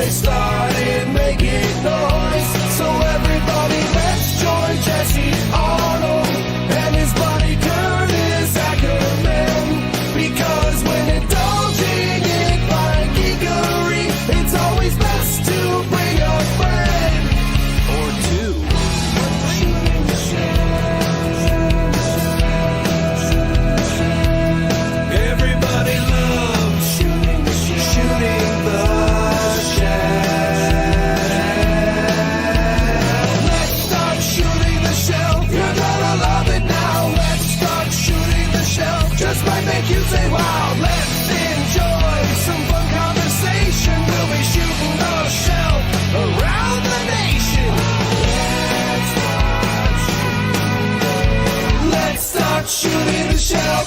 they started making noise. So everybody, let's join Jesse Arnold and his buddy Curtis Ackerman. Because when indulging in fine geekery, it's always best to bring a friend or two. Everybody loves shooting the shell. Let's start shooting the shell. You're gonna love it now. Let's start shooting the shell. Just might make you say wow. Let's enjoy some fun conversation. We'll be shooting the shell around the nation. Let's start shooting the shell.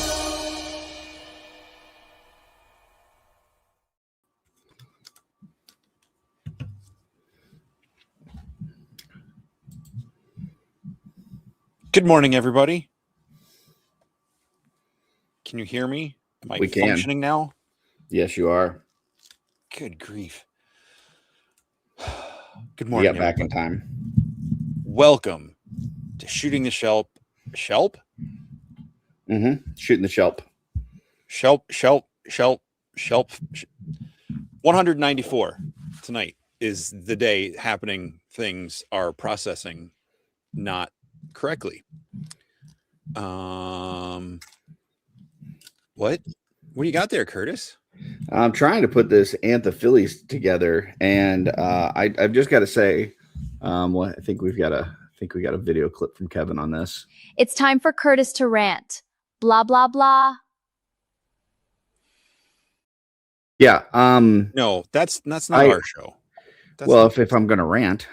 Good morning, everybody. Can you hear me? Am I We can. functioning now? Yes, you are. Good grief. Good You morning, got back in everybody. time. Welcome to Shooting the Shelp. Shelp? Shooting the shelp. Shelp. 194 tonight is the day happening. Things are processing not correctly. What do you got there, Curtis? I'm trying to put this Anthophiles together, and I've just got to say, I think we got a video clip from Kevin on this. It's time for Curtis to rant. Blah, blah, blah. Yeah. No, that's not our show. If I'm gonna rant,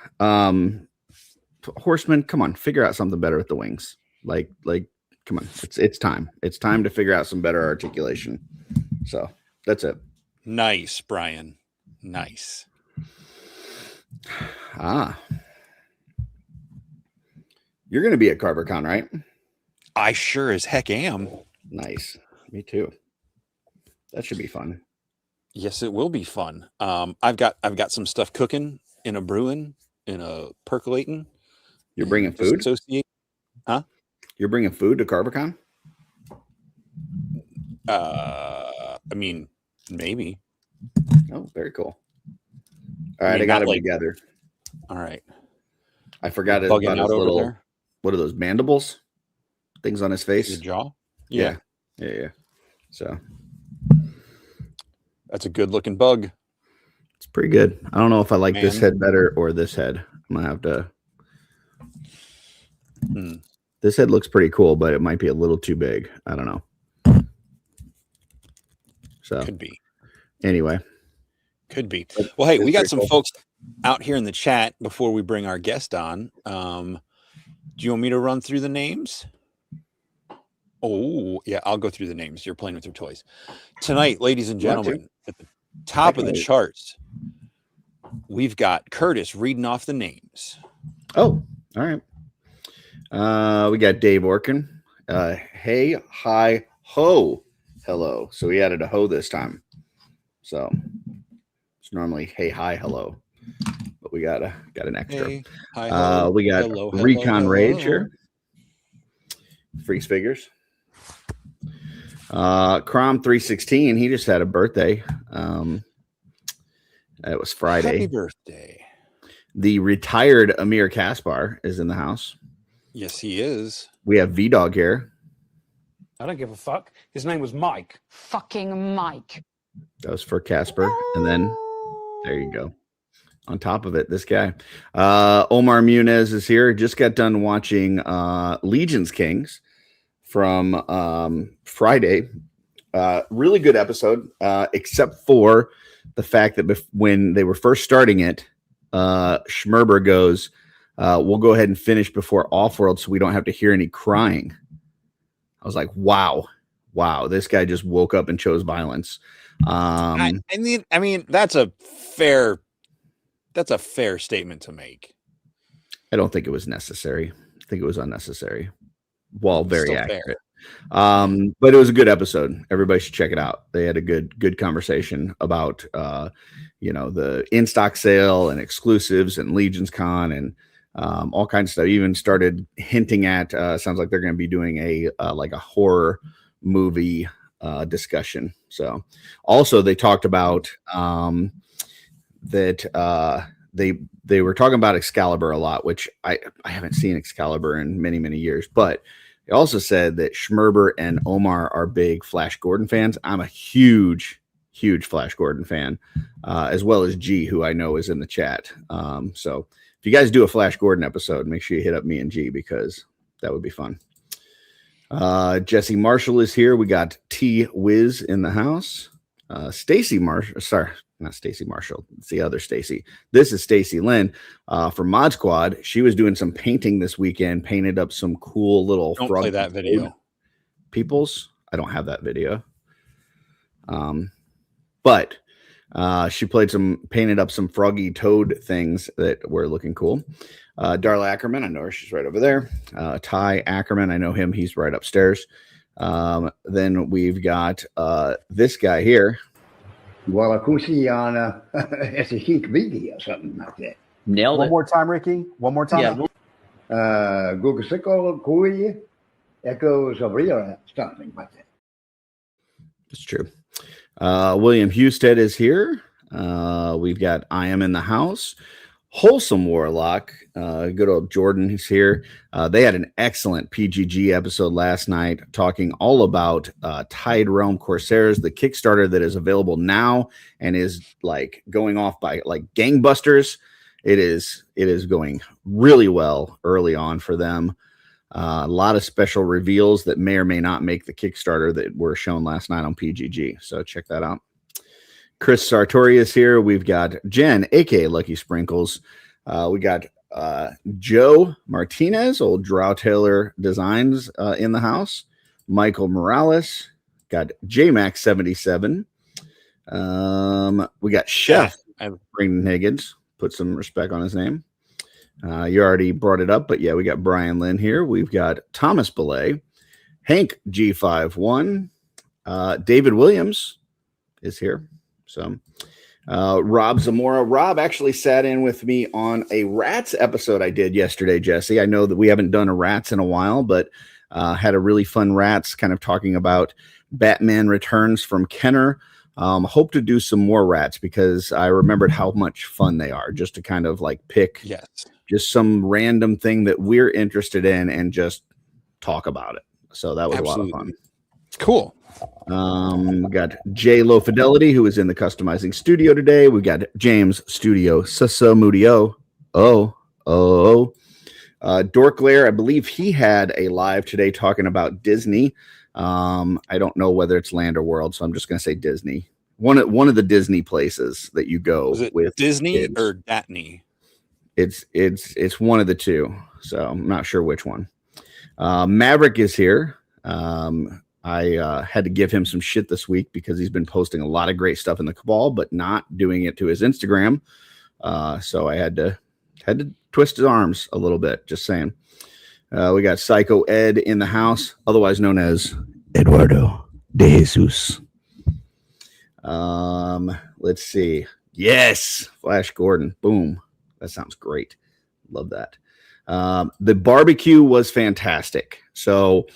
Horseman, come on, figure out something better with the wings. Like, come on, it's time. It's time to figure out some better articulation. So that's it. Nice, Brian. Nice. You're gonna be at CarverCon, right? I sure as heck am. Nice. Me too. That should be fun. Yes, it will be fun. I've got some stuff cooking in a brewing, in a percolating. You're bringing food? Huh? You're bringing food to CarverCon? I mean, maybe. Oh, very cool. All right, I got him together. All right. I forgot about his little. There? What are those mandibles? Things on his face. Your jaw. Yeah. So that's a good looking bug. It's pretty good. I don't know if I like this head better or this head. I'm gonna have to. This head looks pretty cool, but it might be a little too big. I don't know. So could be. Anyway. Could be. Well, hey, we got some folks out here in the chat before we bring our guest on. Do you want me to run through the names? Oh, yeah, I'll go through the names. You're playing with your toys. Tonight, ladies and gentlemen, at the top of the charts, we've got Curtis reading off the names. Oh, all right. We got Dave Orkin. Hey, hi, ho, hello. So we added a ho this time. So it's normally hey, hi, hello, but we got an extra. Hey, hi, hello, we got hello, Recon hello, Rage hello. here. Freaks Figures. Crom 316. He just had a birthday. It was Friday. Happy birthday. The retired Amir Kaspar is in the house. Yes, he is. We have V-Dog here. I don't give a fuck. His name was Mike. Fucking Mike. That was for Casper. And then there you go. On top of it, this guy. Omar Munez is here. Just got done watching Legion's Kings from Friday. Really good episode, except for the fact that when they were first starting it, Schmerber goes, we'll go ahead and finish before Offworld so we don't have to hear any crying. I was like, wow, this guy just woke up and chose violence. I mean, that's a fair statement to make. I don't think it was necessary. I think it was unnecessary. Well, very accurate. But it was a good episode. Everybody should check it out. They had a good conversation about the in-stock sale and exclusives and Legion's Con and all kinds of stuff. Even started hinting at sounds like they're going to be doing a horror movie discussion. So also they talked about that they were talking about Excalibur a lot, which I haven't seen Excalibur in many years, but they also said that Schmerber and Omar are big Flash Gordon fans. I'm a huge Flash Gordon fan, as well as G, who I know is in the chat. So if you guys do a Flash Gordon episode, make sure you hit up me and G, because that would be fun. Jesse Marshall is here. We got T Wiz in the house. Stacy Marshall, sorry, not Stacy Marshall. It's the other Stacy. This is Stacy Lynn from Mod Squad. She was doing some painting this weekend, painted up some cool little. Don't play that video. Peoples. I don't have that video. But she painted up some froggy toad things that were looking cool. Darla Ackerman, I know her. She's right over there. Ty Ackerman, I know him. He's right upstairs. Then we've got this guy here. Well, of course, it's a chic video or something like that. Nailed One it. more time, Ricky. One more time. Yeah. Google Korea echoes of real something like that. It's true. William Husted is here. We've got I Am in the House. Wholesome Warlock. Good old Jordan is here. They had an excellent PGG episode last night talking all about Tide Realm Corsairs, the Kickstarter that is available now and is like going off by like gangbusters. It is going really well early on for them. A lot of special reveals that may or may not make the Kickstarter that were shown last night on PGG. So check that out. Chris Sartori is here. We've got Jen, aka Lucky Sprinkles. We got Joe Martinez, old Drow Taylor Designs in the house. Michael Morales. Got JMax77. We got Chef Brandon Higgins. Put some respect on his name. You already brought it up, but yeah, we got Brian Lynn here. We've got Thomas Belay, Hank G51, David Williams is here. So Rob Zamora. Rob actually sat in with me on a Rats episode I did yesterday, Jesse. I know that we haven't done a Rats in a while, but had a really fun Rats kind of talking about Batman Returns from Kenner. Hope to do some more Rats because I remembered how much fun they are, just to kind of like pick just some random thing that we're interested in and just talk about it. So that was a lot of fun. Cool. We got Jay Low Fidelity, who is in the customizing studio today. We got James Studio Sasamudio. Dork Lair, I believe he had a live today talking about Disney. I don't know whether it's Land or World, so I'm just going to say Disney. One of the Disney places that you go with Disney kids. or Datney. It's one of the two, so I'm not sure which one. Maverick is here. I had to give him some shit this week because he's been posting a lot of great stuff in the Cabal, but not doing it to his Instagram. So I had to twist his arms a little bit. Just saying. We got Psycho Ed in the house, otherwise known as Eduardo de Jesus. Let's see. Yes, Flash Gordon. Boom. That sounds great. Love that. The barbecue was fantastic. So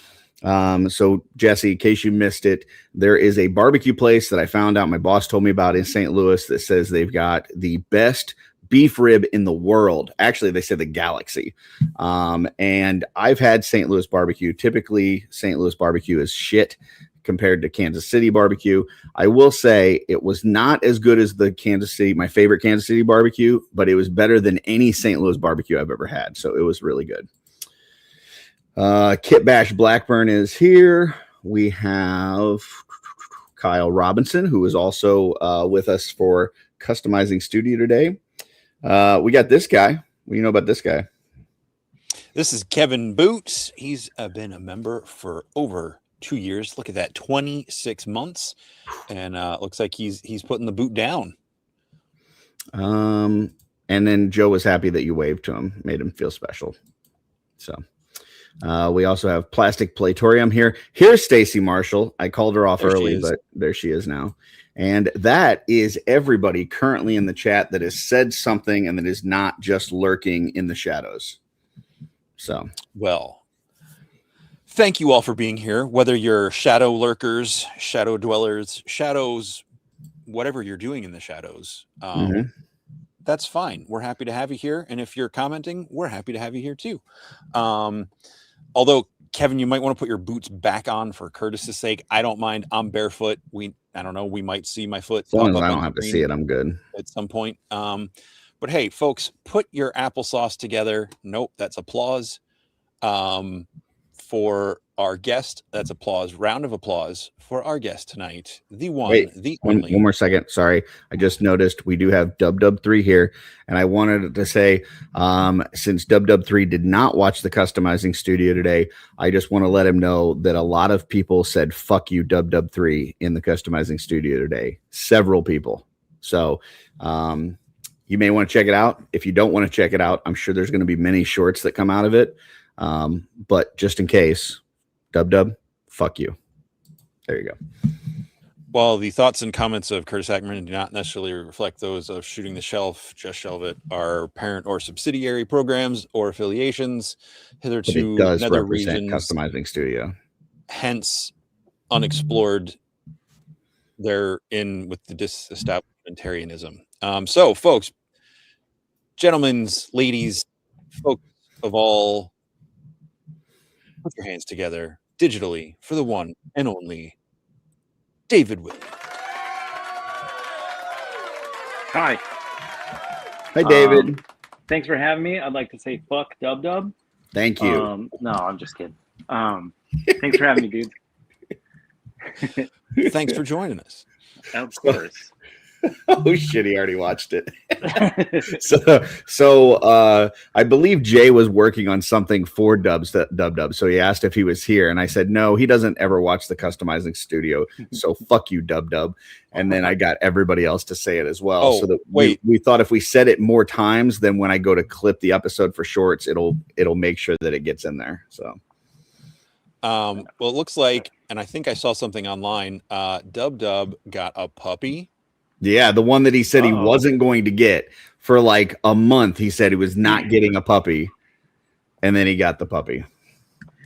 Jesse, in case you missed it, there is a barbecue place that I found out my boss told me about in St. Louis that says they've got the best beef rib in the world. Actually, they said the galaxy. And I've had St. Louis barbecue. Typically, St. Louis barbecue is shit compared to Kansas City barbecue. I will say it was not as good as my favorite Kansas City barbecue, but it was better than any St. Louis barbecue I've ever had. So it was really good. Kit Bash Blackburn is here. We have Kyle Robinson, who is also with us for Customizing Studio today. We got this guy. What do you know about this guy? This is Kevin Boots. He's been a member for over 2 years. Look at that, 26 months, and looks like he's putting the boot down. And then Joe was happy that you waved to him, made him feel special. So We also have Plastic Platorium here. Here's Stacy Marshall. I called her off There she early, is. but there she is now. And that is everybody currently in the chat that has said something and that is not just lurking in the shadows. So, Well, thank you all for being here. Whether you're shadow lurkers, shadow dwellers, shadows, whatever you're doing in the shadows, that's fine. We're happy to have you here. And if you're commenting, we're happy to have you here too. Although, Kevin, you might want to put your boots back on for Curtis's sake. I don't mind. I'm barefoot. I don't know. We might see my foot. as long as pop up I on don't the have to screen see it, I'm good. at some point. But hey, folks, put your applesauce together. Nope, that's applause. For our guest, that's applause. Round of applause for our guest tonight. The one, Wait, the one only. more second. Sorry. I just noticed we do have Dub3 here. And I wanted to say, since Dub3 did not watch the customizing studio today, I just want to let him know that a lot of people said, fuck you, Dub3 in the customizing studio today. Several people. So, you may want to check it out. If you don't want to check it out, I'm sure there's going to be many shorts that come out of it. But just in case, Dub, fuck you. There you go. While the thoughts and comments of Curtis Ackerman do not necessarily reflect those of Shooting the Shelf, Just Shelve It, our parent or subsidiary programs or affiliations, But hitherto it does nether represent regions, customizing studio. hence unexplored therein with the disestablishmentarianism. So, folks, gentlemen, ladies, folks of all, put your hands together digitally for the one and only David Whitney. Hi. Hi, David. Thanks for having me. I'd like to say fuck Dub. Thank you. No, I'm just kidding. Thanks for having me, dude. Thanks for joining us. Of course. Oh shit, he already watched it. So I believe Jay was working on something for Dub. So he asked if he was here, and I said no, he doesn't ever watch the customizing studio. So fuck you, Dub. And then I got everybody else to say it as well. Oh, so that wait. we thought if we said it more times, then when I go to clip the episode for shorts, it'll make sure that it gets in there. So well, it looks like, and I think I saw something online, Dub got a puppy. yeah, the one that he said he Uh-oh. wasn't going to get for like a month. He said he was not getting a puppy, and then he got the puppy.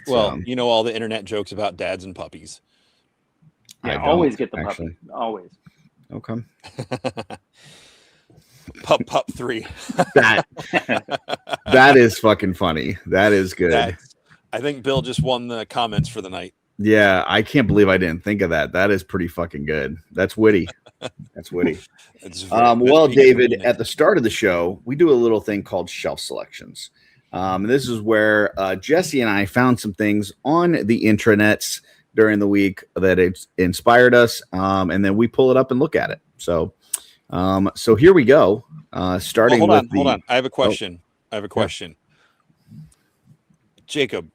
Well, So, you know all the internet jokes about dads and puppies. I Yeah, don't, always get the actually. puppy. Always. Okay. Pup 3. That is fucking funny. That is good. I think Bill just won the comments for the night. Yeah, I can't believe I didn't think of that. That is pretty fucking good. That's witty. That's witty. It's Well, David, at the start of the show, we do a little thing called shelf selections. This is where Jesse and I found some things on the intranets during the week that it's inspired us, and then we pull it up and look at it. So here we go. Starting hold with on. I have a question. Jacob,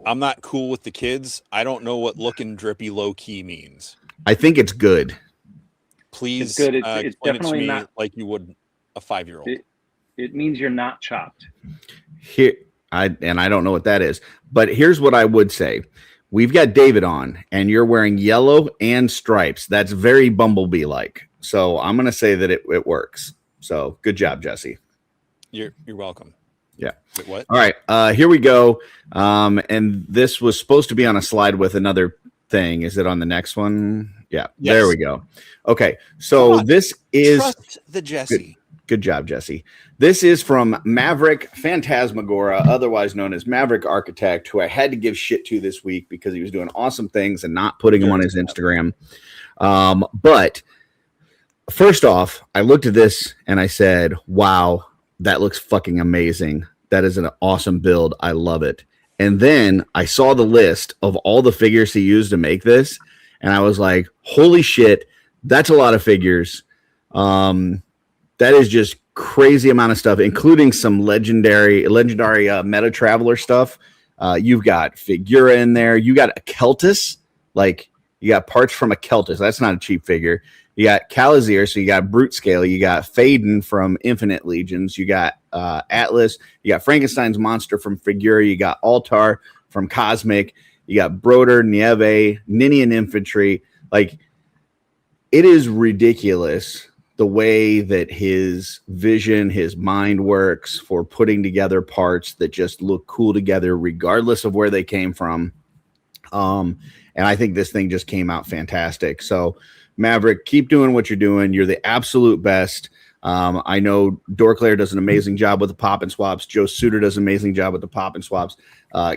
I'm not cool with the kids. I don't know what looking drippy low key means. I think it's good. Please It's good. It's explain it to definitely me not- like you would a 5-year-old. It means you're not chopped. Here, I don't know what that is, but here's what I would say. We've got David on, and you're wearing yellow and stripes. That's very Bumblebee like. So I'm gonna say that it works. So good job, Jesse. You're welcome. Yeah. Wait, what? All right, here we go. And this was supposed to be on a slide with another thing. Is it on the next one? Yeah, Yes. There we go. Okay, Come so on. this is Trust the Jesse. good job, Jesse. This is from Maverick Phantasmagora, otherwise known as Maverick Architect, who I had to give shit to this week because he was doing awesome things and not putting them on his Instagram. But first off, I looked at this and I said, wow, that looks fucking amazing. That is an awesome build. I love it. And then I saw the list of all the figures he used to make this, and I was like, holy shit, that's a lot of figures. That is just crazy amount of stuff, including some legendary Meta Traveler stuff. You've got Figura in there. You got a Keltis. Like, You got parts from a Keltis. That's not a cheap figure. You got Calazir, so you got Brute Scale. You got Faden from Infinite Legions. You got Atlas. You got Frankenstein's Monster from Figura. You got Altar from Cosmic. You got Broder, Nieve, Ninian Infantry. Like, it is ridiculous the way that his vision, his mind works for putting together parts that just look cool together, regardless of where they came from. And I think this thing just came out fantastic. So, Maverick, keep doing what you're doing. You're the absolute best. I know Dorclair does an amazing job with the pop and swaps. Joe Suter does an amazing job with the pop and swaps.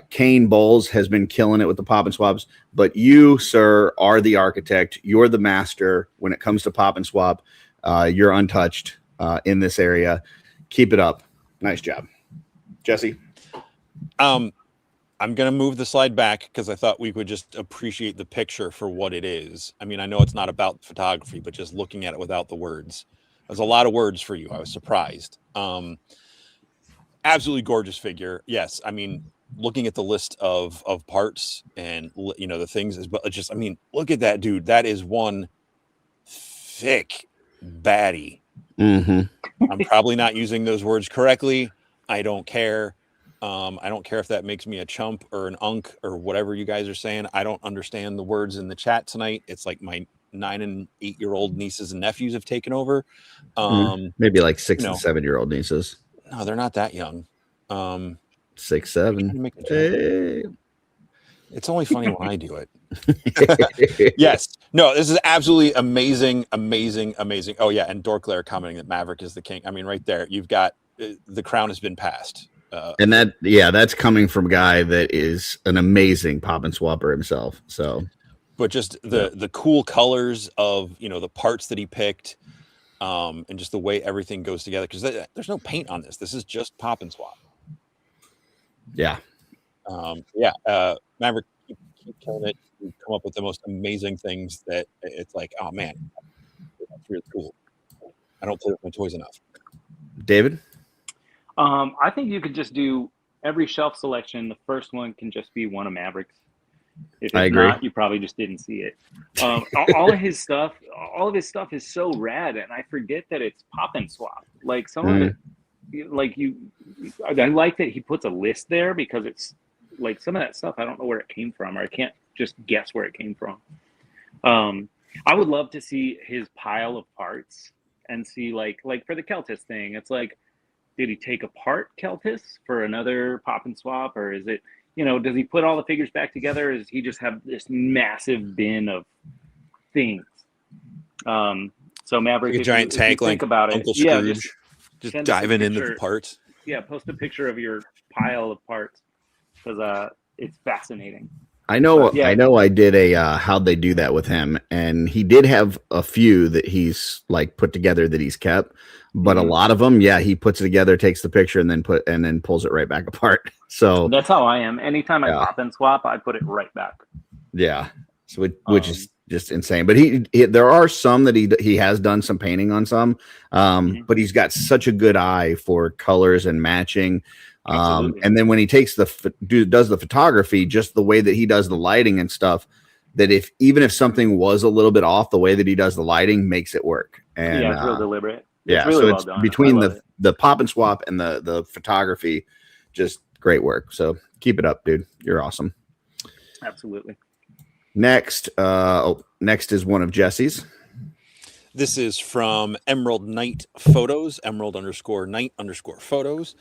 Kane Bowles has been killing it with the pop and swaps. But you, sir, are the architect. You're the master when it comes to pop and swap. You're untouched in this area. Keep it up. Nice job. Jesse? I'm going to move the slide back because I thought we could just appreciate the picture for what it is. I mean, I know it's not about photography, but just looking at it without the words. There's a lot of words for you. I was surprised. Absolutely gorgeous figure. Yes. I mean, looking at the list of parts and, you know, the things is, but just, I mean, look at that dude. That is one thick baddie. Mm-hmm. I'm probably not using those words correctly. I don't care. I don't care if that makes me a chump or an unk or whatever you guys are saying. I don't understand the words in the chat tonight. It's like my 9 and 8-year-old nieces and nephews have taken over. Maybe like 6 and 7-year-old nieces. No, they're not that young. 6, 7. Hey. It's only funny when I do it. Yes. No, this is absolutely amazing, amazing, amazing. Oh, yeah. And Dorclair commenting that Maverick is the king. I mean, right there, you've got the crown has been passed. And that, yeah, that's coming from a guy that is an amazing pop and swapper himself. So, but just the cool colors of, you know, the parts that he picked, and just the way everything goes together. Because there's no paint on this. This is just pop and swap. Yeah. Maverick, keep killing it. You come up with the most amazing things that it's like, oh man, that's really cool. I don't play with my toys enough. David? I think you could just do every shelf selection. The first one can just be one of Maverick's. If it's I agree. not, you probably just didn't see it. All of his stuff is so rad, and I forget that it's pop and swap. Like some of it, like I like that he puts a list there because it's like some of that stuff I don't know where it came from, or I can't just guess where it came from. I would love to see his pile of parts and see like for the Keltis thing, it's like, did he take apart Keltis for another pop and swap, or is it, you know, does he put all the figures back together, or does he just have this massive bin of things? So Maverick, Like a giant tank, think like about Uncle it, yeah, Scrooge, just send us a diving into picture. the parts. Yeah, post a picture of your pile of parts because it's fascinating. I know. But, yeah. I know. I did a how'd they do that with him, and he did have a few that he's like put together that he's kept, but a lot of them, yeah, he puts it together, takes the picture, and then pulls it right back apart. So That's how I am. Anytime I pop and swap, I put it right back. yeah, so which is just insane. But he there are some that he has done some painting on some, but he's got such a good eye for colors and matching. And then when he takes does the photography, just the way that he does the lighting and stuff, that even if something was a little bit off, the way that he does the lighting makes it work. And yeah, it's real deliberate. Yeah, it's really so well it's done. between the pop and swap and the photography, just great work. So keep it up, dude. You're awesome. Absolutely. Next is one of Jesse's. This is from Emerald Knight Photos, Emerald_Knight_photos.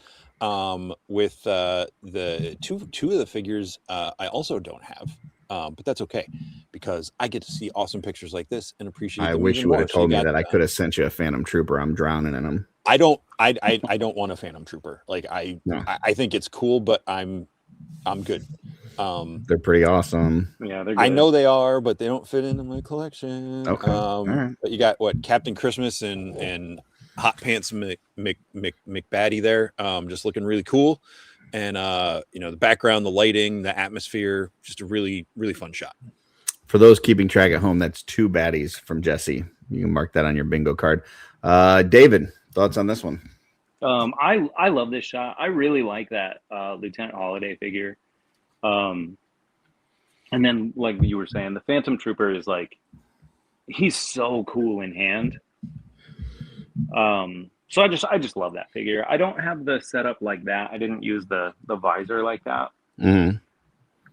With the two of the figures I also don't have, but that's okay because I get to see awesome pictures like this and appreciate them. I wish even you would more. have told me that. I could have sent you a Phantom Trooper. I'm drowning in them. I don't want a Phantom Trooper. Like I think it's cool, but I'm good. They're pretty awesome. Yeah, they're good. I know they are, but they don't fit into my collection. Okay. All right. But you got what, Captain Christmas and Hot Pants McBaddy there, just looking really cool. And you know, the background, the lighting, the atmosphere, just a really, really fun shot. For those keeping track at home, that's 2 baddies from Jesse. You can mark that on your bingo card. David, thoughts on this one? I love this shot. I really like that Lieutenant Holiday figure. And then, like you were saying, the Phantom Trooper is like, he's so cool in hand. So I just love that figure. I don't have the setup like that. I didn't use the visor like that. Mm-hmm.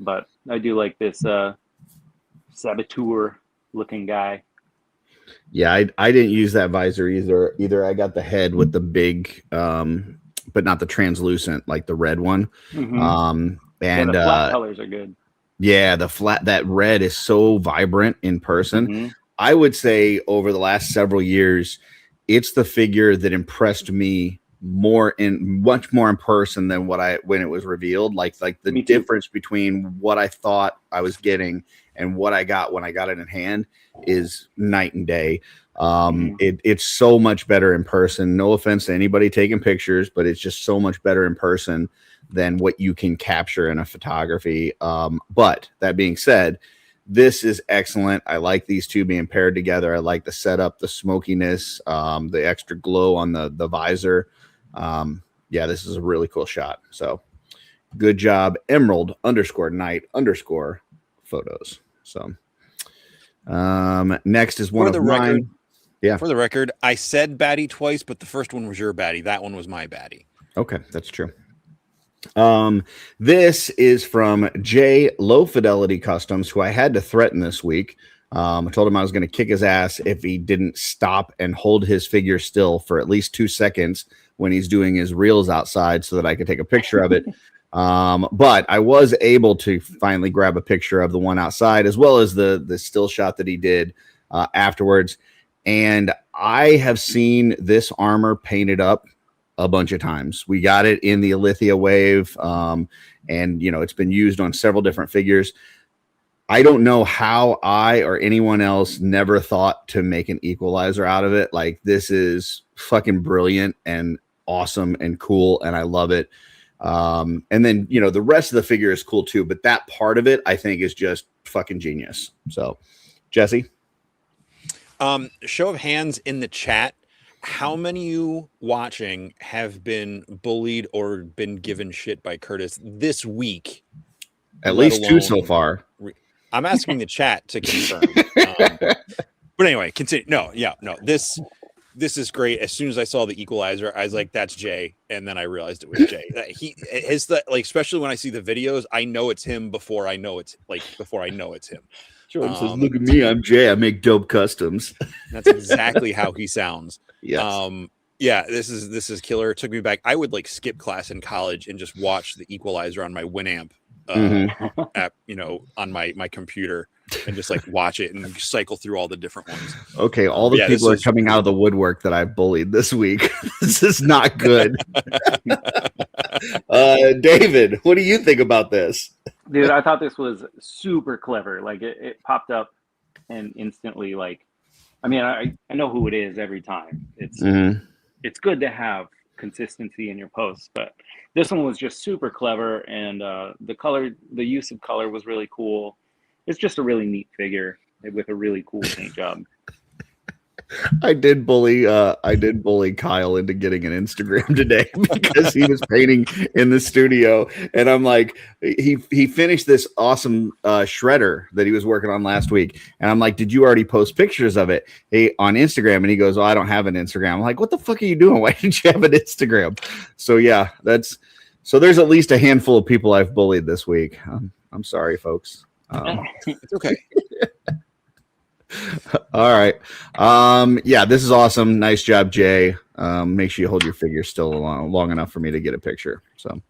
But I do like this saboteur looking guy. Yeah, I didn't use that visor either. I got the head with the big, but not the translucent, like the red one. Mm-hmm. And the flat colors are good. yeah, that red is so vibrant in person. Mm-hmm. I would say over the last several years, it's the figure that impressed me much more in person than when it was revealed. Like the difference between what I thought I was getting and what I got when I got it in hand is night and day. It's so much better in person. No offense to anybody taking pictures, but it's just so much better in person than what you can capture in a photography. But that being said, this is excellent. I like these two being paired together. I like the setup, the smokiness, the extra glow on the visor. Yeah, this is a really cool shot. So good job, Emerald_Knight_photos. So next is one For of the mine. record, Yeah. For the record, I said baddie twice, but the first one was your baddie. That one was my baddie. Okay, that's true. This is from Jay Low Fidelity Customs, who I had to threaten this week. I told him I was going to kick his ass if he didn't stop and hold his figure still for at least 2 seconds when he's doing his reels outside so that I could take a picture of it. But I was able to finally grab a picture of the one outside, as well as the still shot that he did afterwards. And I have seen this armor painted up a bunch of times. We got it in the Alithia wave, and it's been used on several different figures. I don't know how I or anyone else never thought to make an equalizer out of it. Like, this is fucking brilliant and awesome and cool, and I love it. And then the rest of the figure is cool too, but that part of it I think is just fucking genius. So, Jesse, show of hands in the chat. How many of you watching have been bullied or been given shit by Curtis this week? At least 2 so far. I'm asking the chat to confirm. But anyway, continue. No. This is great. As soon as I saw the equalizer, I was like, "That's Jay," and then I realized it was Jay. Especially when I see the videos, I know it's him before I know it's him. Jordan says, "Look at me, I'm Jay. I make dope customs." That's exactly how he sounds. Yes. Yeah, this is killer. It took me back. I would skip class in college and just watch the equalizer on my Winamp app, on my computer, and just watch it and cycle through all the different ones. Okay, all the people are coming out of the woodwork that I've bullied this week. This is not good. David, what do you think about this? Dude, I thought this was super clever. It popped up and instantly, I know who it is every time. It's good to have consistency in your posts, but this one was just super clever, and the use of color was really cool. It's just a really neat figure with a really cool paint job. I did bully Kyle into getting an Instagram today because he was painting in the studio, and I'm like, he finished this awesome shredder that he was working on last week, and I'm like, did you already post pictures of it on Instagram? And he goes, oh, I don't have an Instagram. I'm like, what the fuck are you doing? Why didn't you have an Instagram? So yeah, there's at least a handful of people I've bullied this week. I'm sorry, folks. It's okay. All right. Yeah, this is awesome. Nice job, Jay. Make sure you hold your figure still long enough for me to get a picture. So,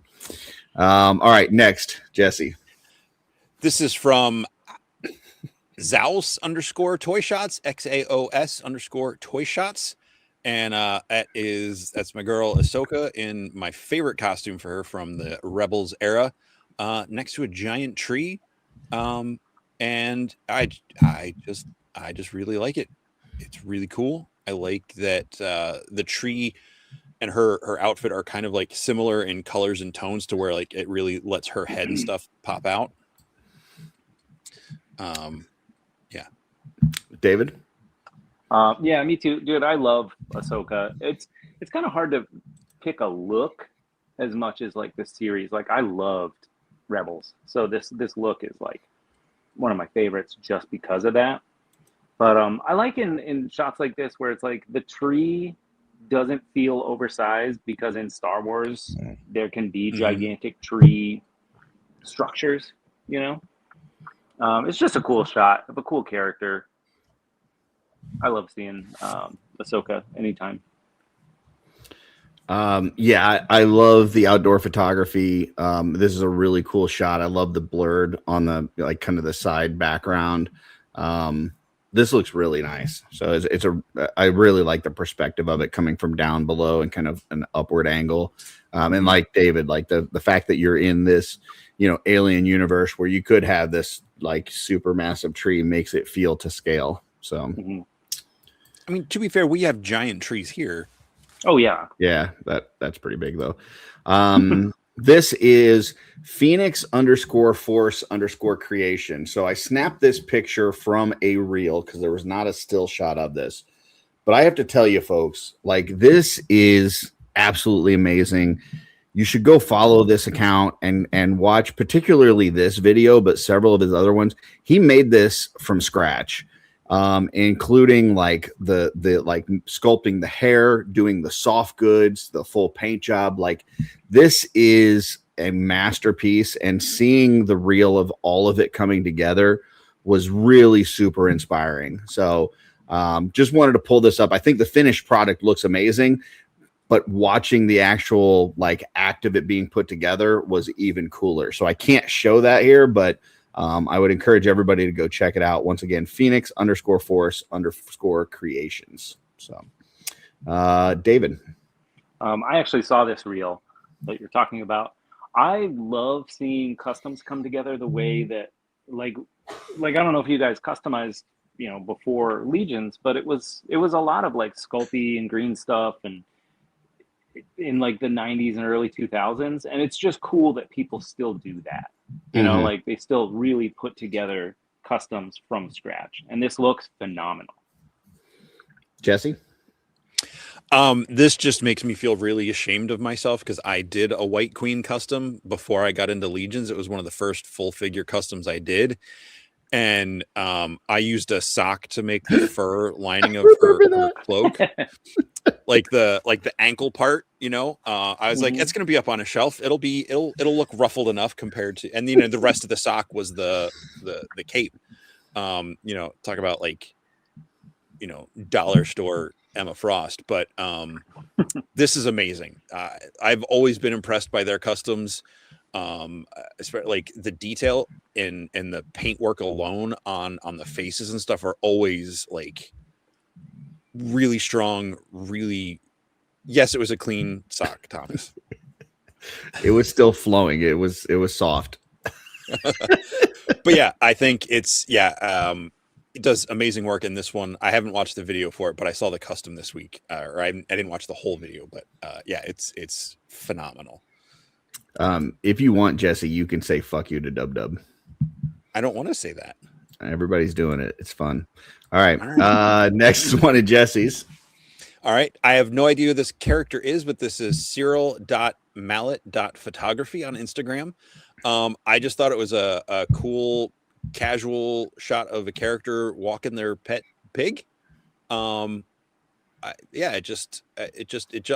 all right. Next, Jesse. This is from Zaus_Toy Shots, XAOS_Toy Shots. And that's my girl Ahsoka in my favorite costume for her from the Rebels era, next to a giant tree. And I just really like it. It's really cool. I like that the tree and her outfit are kind of similar in colors and tones to where it really lets her head and stuff pop out. Yeah. David? Yeah, me too, dude. I love Ahsoka. It's kind of hard to pick a look as much as this series. I loved Rebels, so this look is one of my favorites just because of that. But I like in shots like this where it's like the tree doesn't feel oversized, because in Star Wars there can be gigantic tree structures, you know. It's just a cool shot of a cool character. I love seeing Ahsoka anytime. Yeah, I love the outdoor photography. This is a really cool shot. I love the blurred on the like kind of the side background. This looks really nice. So I really like the perspective of it coming from down below and kind of an upward angle. And like David, like the fact that you're in this, alien universe where you could have this like super massive tree makes it feel to scale. So, I mean, to be fair, we have giant trees here. Oh yeah. Yeah, that's pretty big though. This is Phoenix_Force_creation. So I snapped this picture from a reel because there was not a still shot of this. But I have to tell you, folks, like this is absolutely amazing. You should go follow this account and watch particularly this video, but several of his other ones. He made this from scratch. Including like the like sculpting the hair, doing the soft goods, the full paint job. Like this is a masterpiece, and seeing the reel of all of it coming together was really super inspiring. So just wanted to pull this up. I think the finished product looks amazing, but watching the actual like act of it being put together was even cooler. So I can't show that here, but I would encourage everybody to go check it out. Once again, Phoenix_Force_creations. So, David. I actually saw this reel that you're talking about. I love seeing customs come together the way that, like I don't know if you guys customized, before Legions, but it was a lot of like Sculpey and green stuff, and in like the 90s and early 2000s, and it's just cool that people still do that. Like they still really put together customs from scratch, and this looks phenomenal. Jesse? This just makes me feel really ashamed of myself because I did a White Queen custom before I got into Legions. It was one of the first full figure customs I did. And I used a sock to make the fur lining of her cloak. like the ankle part, I was like, it's gonna be up on a shelf. It'll look ruffled enough compared to, and the rest of the sock was the cape. Talk about like, dollar store Emma Frost, but this is amazing. I've always been impressed by their customs. Especially like the detail in the paintwork alone on the faces and stuff are always like really strong. Yes, it was a clean sock, Thomas. It was still flowing. It was soft. But yeah, I think it does amazing work in this one. I haven't watched the video for it, but I saw the custom this week. Or I didn't watch the whole video, but yeah, it's phenomenal. If you want, Jesse, you can say fuck you to Dub Dub. I don't want to say that. Everybody's doing it. It's fun. All right. Next is one of Jesse's. All right. I have no idea who this character is, but this is Cyril.mallet.photography on Instagram. I just thought it was a cool casual shot of a character walking their pet pig. It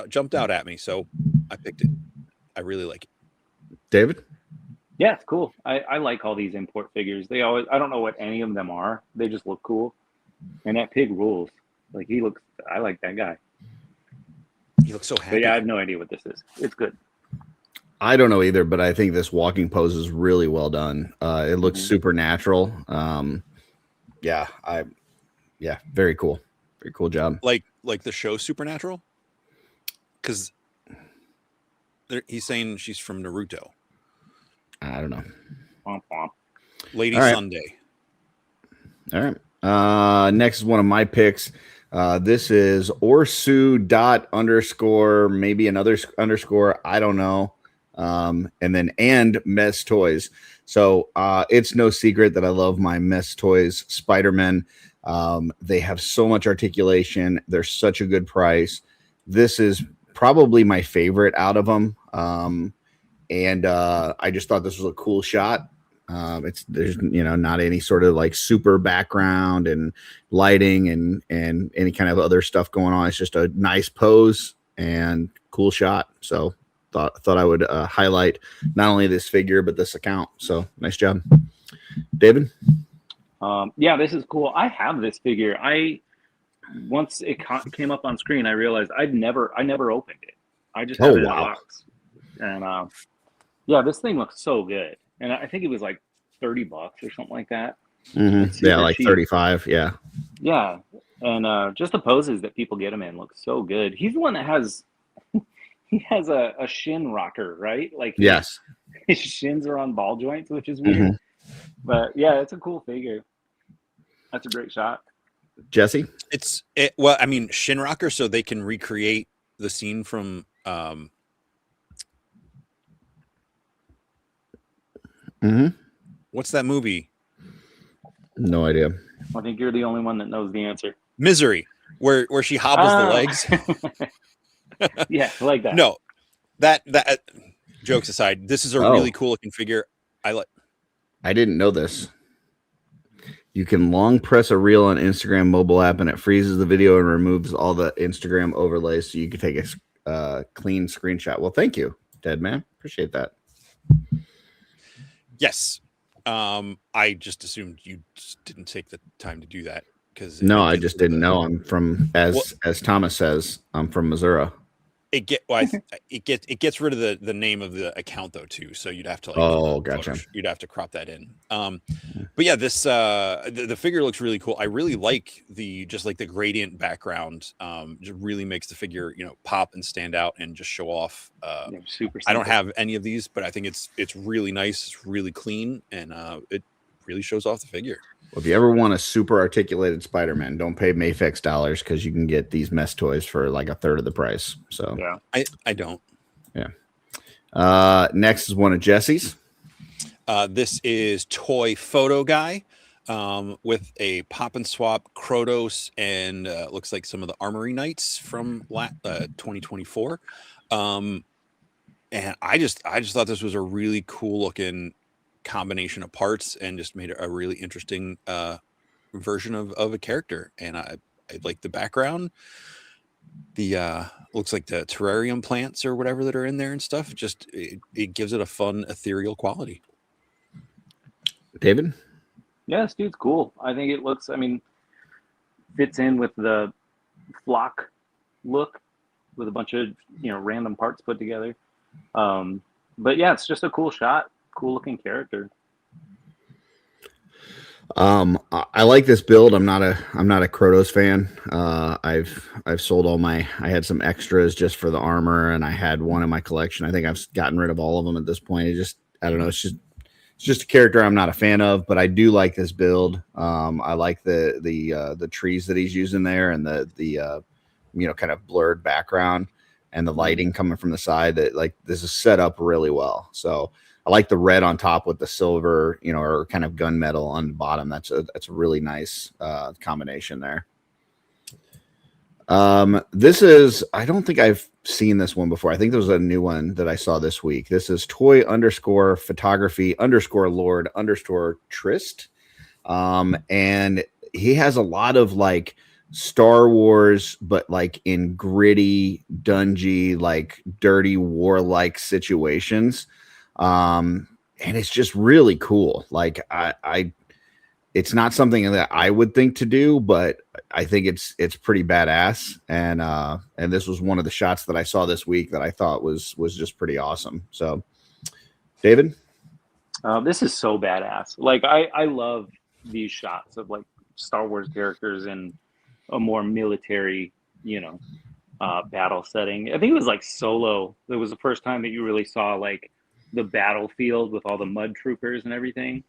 jumped out at me, so I picked it. I really like it. David? Yeah, it's cool. I like all these import figures. I don't know what any of them are. They just look cool. And that pig rules. Like I like that guy. He looks so happy. But yeah, I have no idea what this is. It's good. I don't know either, but I think this walking pose is really well done. It looks supernatural. Very cool. Very cool job. Like the show Supernatural? Because he's saying she's from Naruto. I don't know. Lady Sunday. All right. Next is one of my picks. This is Orsu._ maybe another underscore. I don't know. And Mess Toys. So it's no secret that I love my Mess Toys Spider-Man. They have so much articulation. They're such a good price. This is probably my favorite out of them. I just thought this was a cool shot. There's not any sort of like super background and lighting and any kind of other stuff going on. It's just a nice pose and cool shot. So thought I would highlight not only this figure but this account. So nice job, David. Yeah, this is cool. I have this figure. Once it came up on screen, I realized I never opened it. I just have it in a box. And yeah, this thing looks so good. And I think it was like $30 or something like that. Yeah, like cheap. 35. Yeah. Yeah. And just the poses that people get him in look so good. He's the one that has a shin rocker, right? Like yes, his shins are on ball joints, which is weird. But yeah, it's a cool figure. That's a great shot. Jesse? Well, I mean, shin rocker, so they can recreate the scene from what's that movie? No idea. I think you're the only one that knows the answer. Misery, where she hobbles the legs. Yeah, like that. No, that jokes aside, this is a really cool looking figure. I didn't know this. You can long press a reel on Instagram mobile app and it freezes the video and removes all the Instagram overlays so you can take a clean screenshot. Well, thank you, Dead Man. Appreciate that. Yes. I just assumed you just didn't take the time to do that because I just didn't know. I'm from as Thomas says, I'm from Missouri. It gets rid of the name of the account though too, so you'd have to gotcha. You'd have to crop that in. But yeah, this the figure looks really cool. I really like the gradient background. Just really makes the figure pop and stand out and just show off. Super simple. I don't have any of these, but I think it's really nice. It's really clean, and it really shows off the figure. Well, if you ever want a super articulated Spider-Man, don't pay Mayfix dollars because you can get these mess toys for like a third of the price. So yeah, I don't. Yeah. Next is one of Jesse's. This is Toy Photo Guy with a pop and swap Krotos and looks like some of the Armory Knights from 2024. And I just thought this was a really cool looking combination of parts and just made a really interesting version of a character. And I like the background. The looks like the terrarium plants or whatever that are in there and stuff. Just it gives it a fun ethereal quality. David? Yeah, this dude's cool. I think it looks, fits in with the flock look with a bunch of random parts put together. But yeah, it's just a cool shot. Cool looking character. I like this build. I'm not a Krotos fan. I've sold all I had some extras just for the armor, and I had one in my collection. I think I've gotten rid of all of them at this point. I don't know. It's just a character I'm not a fan of, but I do like this build. I like the trees that he's using there and the kind of blurred background and the lighting coming from the side. That like this is set up really well. So I like the red on top with the silver, or kind of gunmetal on the bottom. That's a really nice combination there. This is, I don't think I've seen this one before. I think there was a new one that I saw this week. This is toy_photography_Lord_Trist. And he has a lot of like Star Wars, but like in gritty, dungy, like dirty warlike situations. And it's just really cool. Like it's not something that I would think to do, but I think it's pretty badass. And this was one of the shots that I saw this week that I thought was just pretty awesome. So, David, this is so badass. Like I love these shots of like Star Wars characters in a more military, battle setting. I think it was like Solo. It was the first time that you really saw like the battlefield with all the mud troopers and everything.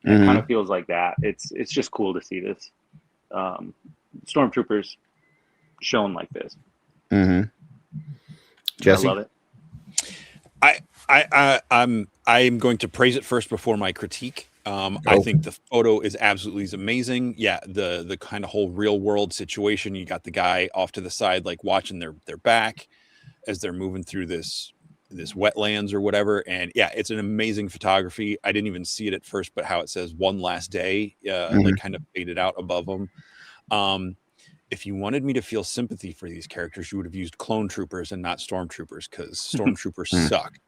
And it kind of feels like that. It's just cool to see this stormtroopers shown like this. Jesse? I love it. I'm going to praise it first before my critique. I think the photo is absolutely amazing. Yeah, the kind of whole real world situation. You got the guy off to the side, like watching their back as they're moving through this this wetlands or whatever. And yeah, it's an amazing photography. I didn't even see it at first, but how it says "One Last Day," like kind of faded out above them. If you wanted me to feel sympathy for these characters, you would have used clone troopers and not stormtroopers, because stormtroopers suck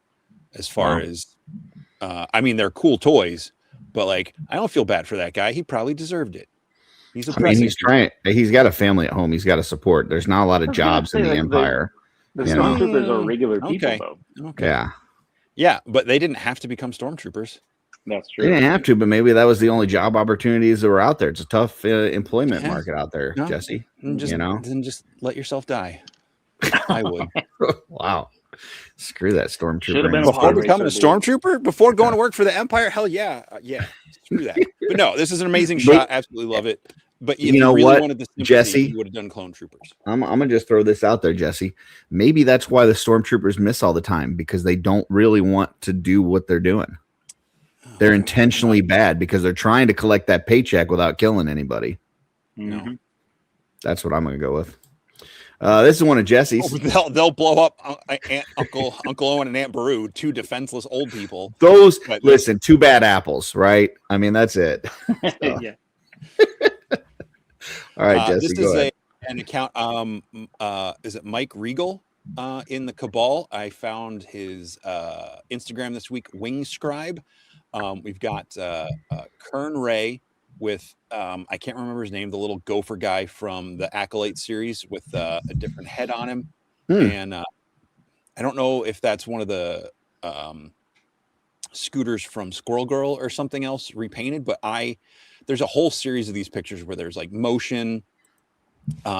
as far as I mean, they're cool toys, but like I don't feel bad for that guy. He probably deserved it. He's oppressing. He's got a family at home. He's got to support. There's not a lot of jobs in the Empire. The stormtroopers are regular people, Okay. though. Okay. Yeah, but they didn't have to become stormtroopers. That's true. They didn't have to, but maybe that was the only job opportunities that were out there. It's a tough employment market out there, Jesse. Then just let yourself die. I would. Wow. Screw that stormtrooper. Should've been Before becoming a stormtrooper, before going to work for the Empire, hell yeah, screw that. But no, this is an amazing shot. Absolutely love it. But if you know really what, wanted the sympathy, Jesse, you would have done clone troopers. I'm gonna just throw this out there, Jesse. Maybe that's why the stormtroopers miss all the time, because they don't really want to do what they're doing. They're intentionally bad because they're trying to collect that paycheck without killing anybody. Mm-hmm. That's what I'm gonna go with. This is one of Jesse's. They'll blow up Uncle Owen and Aunt Beru, two defenseless old people. Listen, two bad apples, right? I mean, that's it. So. Yeah. All right, Jesse, this go is ahead. an account. Is it Mike Regal in the Cabal? I found his Instagram this week. Wing Scribe. We've got Kern Ray with I can't remember his name, the little gopher guy from the Acolyte series with a different head on him. And I don't know if that's one of the scooters from Squirrel Girl or something else repainted, but there's a whole series of these pictures where there's like motion.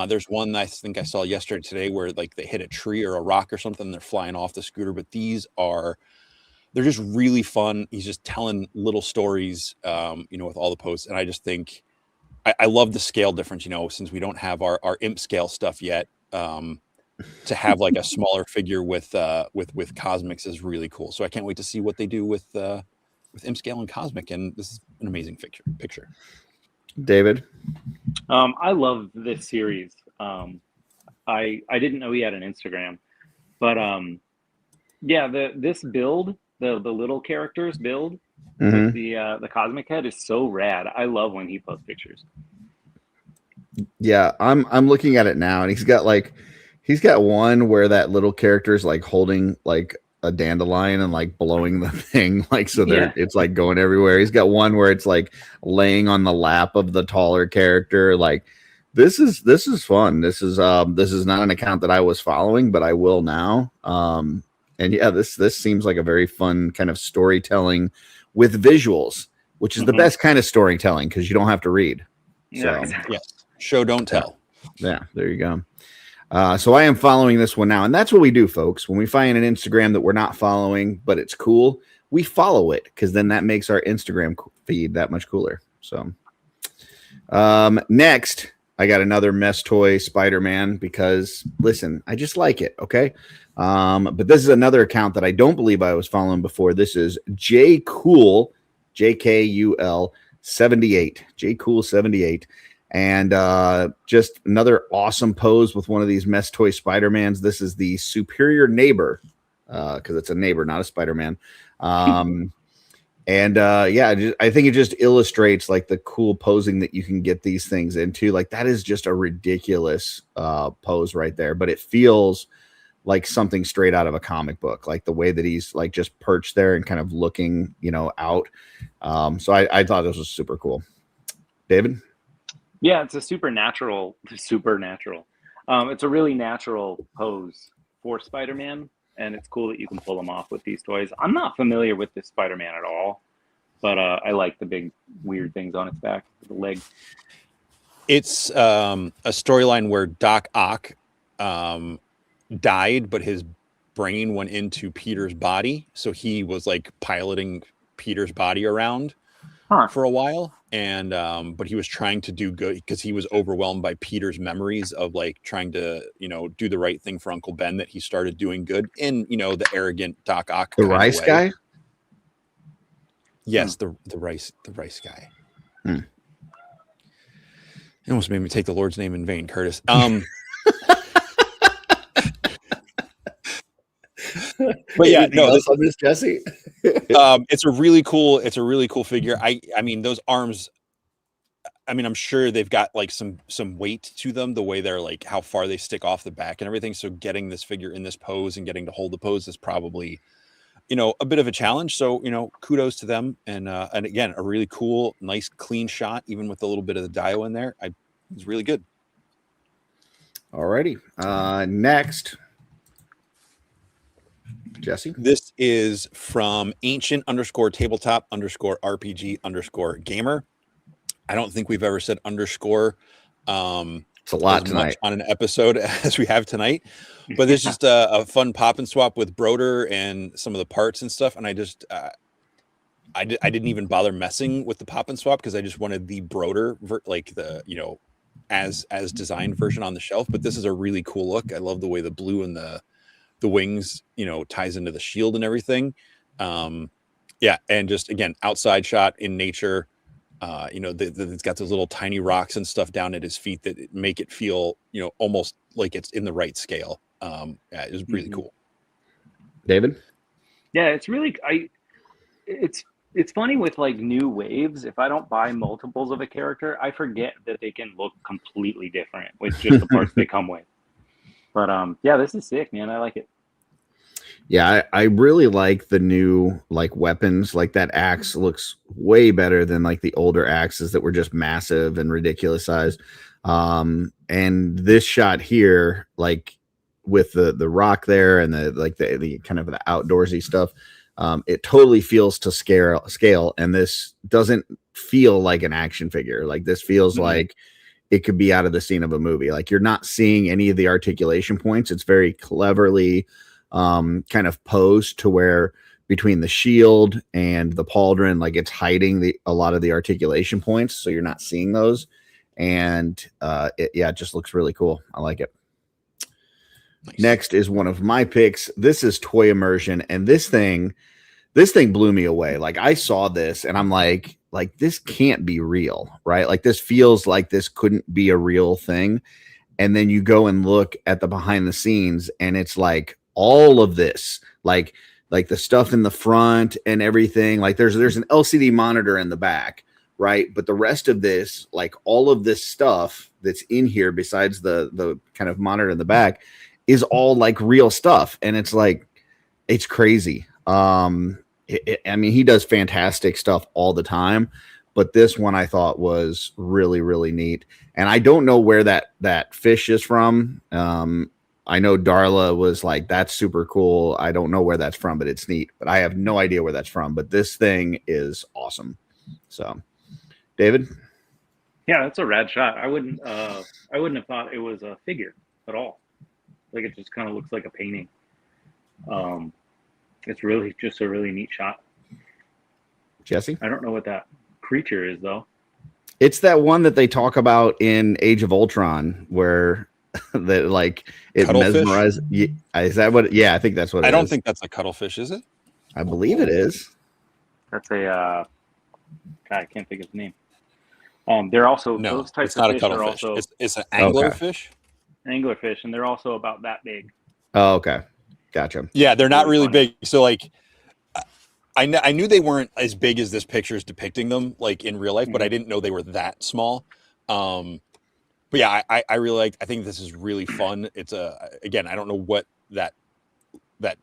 There's one I think I saw today where like they hit a tree or a rock or something, and they're flying off the scooter. But they're just really fun. He's just telling little stories, with all the posts. And I just think I love the scale difference, since we don't have our imp scale stuff yet. To have like a smaller figure with Cosmics is really cool. So I can't wait to see what they do with imp scale and Cosmic. And this is an amazing picture. David? I love this series. I didn't know he had an Instagram, but this build, the little characters build with the Cosmic head is so rad. I love when he posts pictures. Yeah, I'm looking at it now, and he's got one where that little character is like holding like a dandelion and like blowing the thing, like so it's like going everywhere. He's got one where it's like laying on the lap of the taller character. Like this is fun. This is not an account that I was following, but I will now. And yeah, this seems like a very fun kind of storytelling with visuals, which is the best kind of storytelling because you don't have to read. Yeah, so exactly. Yes, show don't tell. Yeah, there you go. So I am following this one now, and that's what we do, folks. When we find an Instagram that we're not following, but it's cool, we follow it because then that makes our Instagram feed that much cooler. So next, I got another mess toy Spider-Man because, listen, I just like it, okay? But this is another account that I don't believe I was following before. This is JKool, JKUL 78, JKool 78. And just another awesome pose with one of these mess toy Spider-Mans. This is the superior neighbor because it's a neighbor, not a Spider-Man. I think it just illustrates like the cool posing that you can get these things into. Like that is just a ridiculous pose right there, but it feels like something straight out of a comic book, like the way that he's like just perched there and kind of looking, out. So I thought this was super cool. David? Yeah, it's a supernatural. It's a really natural pose for Spider-Man, and it's cool that you can pull them off with these toys. I'm not familiar with this Spider-Man at all, but I like the big weird things on its back, the leg. It's a storyline where Doc Ock died, but his brain went into Peter's body, so he was like piloting Peter's body around for a while. And but he was trying to do good because he was overwhelmed by Peter's memories of like trying to do the right thing for Uncle Ben, that he started doing good in the arrogant Doc Ock, the rice guy. Yes, the rice guy. It almost made me take the Lord's name in vain, Curtis. But yeah, Anything no, else on this, Jesse? it's a really cool figure. I mean, those arms, I mean, I'm sure they've got like some weight to them, the way they're like how far they stick off the back and everything. So getting this figure in this pose and getting to hold the pose is probably, a bit of a challenge. So, kudos to them. And again, a really cool, nice, clean shot, even with a little bit of the Dio in there. It's really good. Alrighty. Next, Jesse. This is from ancient_tabletop_RPG_gamer. I don't think we've ever said underscore It's a lot as tonight. much on an episode as we have tonight, but it's just a fun pop and swap with Broder and some of the parts and stuff. And I just I didn't even bother messing with the pop and swap because I just wanted the Broder like the as designed version on the shelf. But this is a really cool look. I love the way the blue and the wings ties into the shield and everything. Yeah, and just again, outside shot in nature. It's got those little tiny rocks and stuff down at his feet that make it feel, almost like it's in the right scale. Yeah, it was really cool. David? Yeah, it's really it's funny with like new waves. If I don't buy multiples of a character, I forget that they can look completely different with just the parts they come with. But yeah, this is sick, man. I like it. Yeah, I really like the new like weapons. Like that axe looks way better than like the older axes that were just massive and ridiculous size. And this shot here, like with the rock there and the kind of the outdoorsy stuff, it totally feels to scale. And this doesn't feel like an action figure. Like this feels like it could be out of the scene of a movie. Like you're not seeing any of the articulation points. It's very cleverly kind of posed to where between the shield and the pauldron, like it's hiding a lot of the articulation points, so you're not seeing those. And it just looks really cool. I like it. Nice. Next is one of my picks. This is Toy Immersion, and this thing blew me away. Like I saw this and I'm like this can't be real, right? Like this feels like this couldn't be a real thing. And then you go and look at the behind the scenes and it's like all of this, like the stuff in the front and everything, like there's an LCD monitor in the back, right? But the rest of this, like all of this stuff that's in here besides the kind of monitor in the back is all like real stuff. And it's like, it's crazy. I mean, he does fantastic stuff all the time, but this one I thought was really, really neat. And I don't know where that fish is from. I know Darla was like, that's super cool. I don't know where that's from, but it's neat. But I have no idea where that's from. But this thing is awesome. So, David? Yeah, that's a rad shot. I wouldn't have thought it was a figure at all. Like it just kind of looks like a painting. It's really just a really neat shot. Jesse? I don't know what that creature is though. It's that one that they talk about in Age of Ultron where that like it mesmerizes. Is that what? Yeah, I think that's what it is. I don't think that's a cuttlefish, is it? I believe it is. That's a God, I can't think of the name. They're also those types it's not of a fish cuttlefish. are also It's an anglerfish. Anglerfish, and they're also about that big. Oh, okay, gotcha. Yeah, they're not really big. So like, I knew they weren't as big as this picture is depicting them, like in real life, but I didn't know they were that small. But yeah, I really like. I think this is really fun. It's again, I don't know what that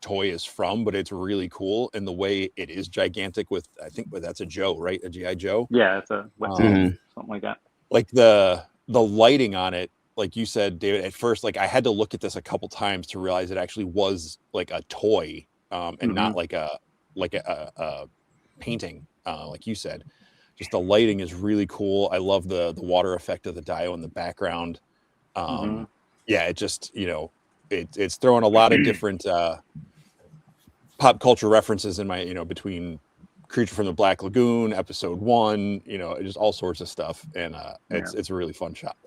toy is from, but it's really cool, and the way it is gigantic. With I think that's a Joe, right? A GI Joe. Yeah, it's a something like that. Like the lighting on it, like you said, David. At first, like I had to look at this a couple times to realize it actually was like a toy, and not like a painting, like you said. Just the lighting is really cool. I love the water effect of the Dio in the background. Yeah, it just it's throwing a lot of different pop culture references in my between Creature from the Black Lagoon, Episode 1, just all sorts of stuff, and it's a really fun shot.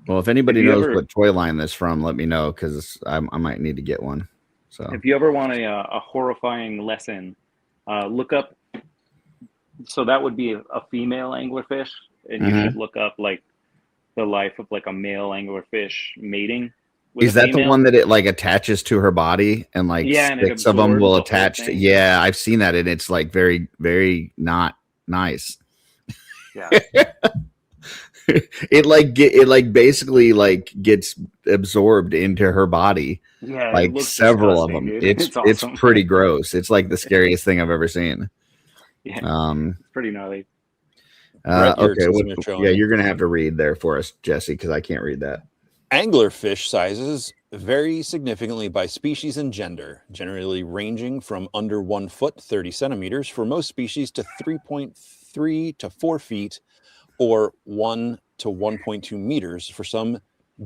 Well, if anybody knows what toy line this from, let me know because I might need to get one. So if you ever want a horrifying lesson, look up. So that would be a female anglerfish, and you should look up like the life of like a male anglerfish mating, with Is a that the female. one that it like attaches to her body and like Yeah, and it 6 of them absorbs will the whole attach to? thing. Yeah, I've seen that, and it's like very, very not nice. Yeah. It like basically like gets absorbed into her body, Yeah, it like looks several of disgusting, them. dude. It's awesome. pretty gross. It's like the scariest thing I've ever seen. Yeah, it's pretty gnarly. Brett, your Okay, system is showing. yeah, you're gonna have to read there for us, Jesse, because I can't read that. Anglerfish sizes vary significantly by species and gender, generally ranging from under 1 foot 30 centimeters for most species to 3.3 to 4 feet, or 1 to 1.2 meters for some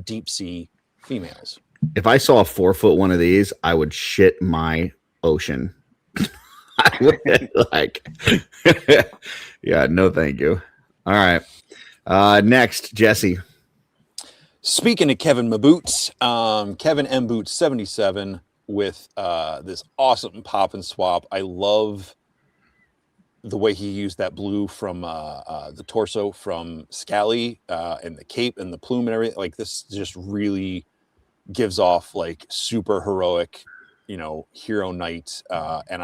deep sea females. If I saw a 4-foot one of these, I would shit my ocean. I would like, yeah, no, thank you. All right, next, Jesse. Speaking of Kevin Maboots, Kevin M. Boots 77 with this awesome pop and swap. I love the way he used that blue from the torso from Scally and the cape and the plume and everything. Like, this just really gives off like super heroic, hero knight, and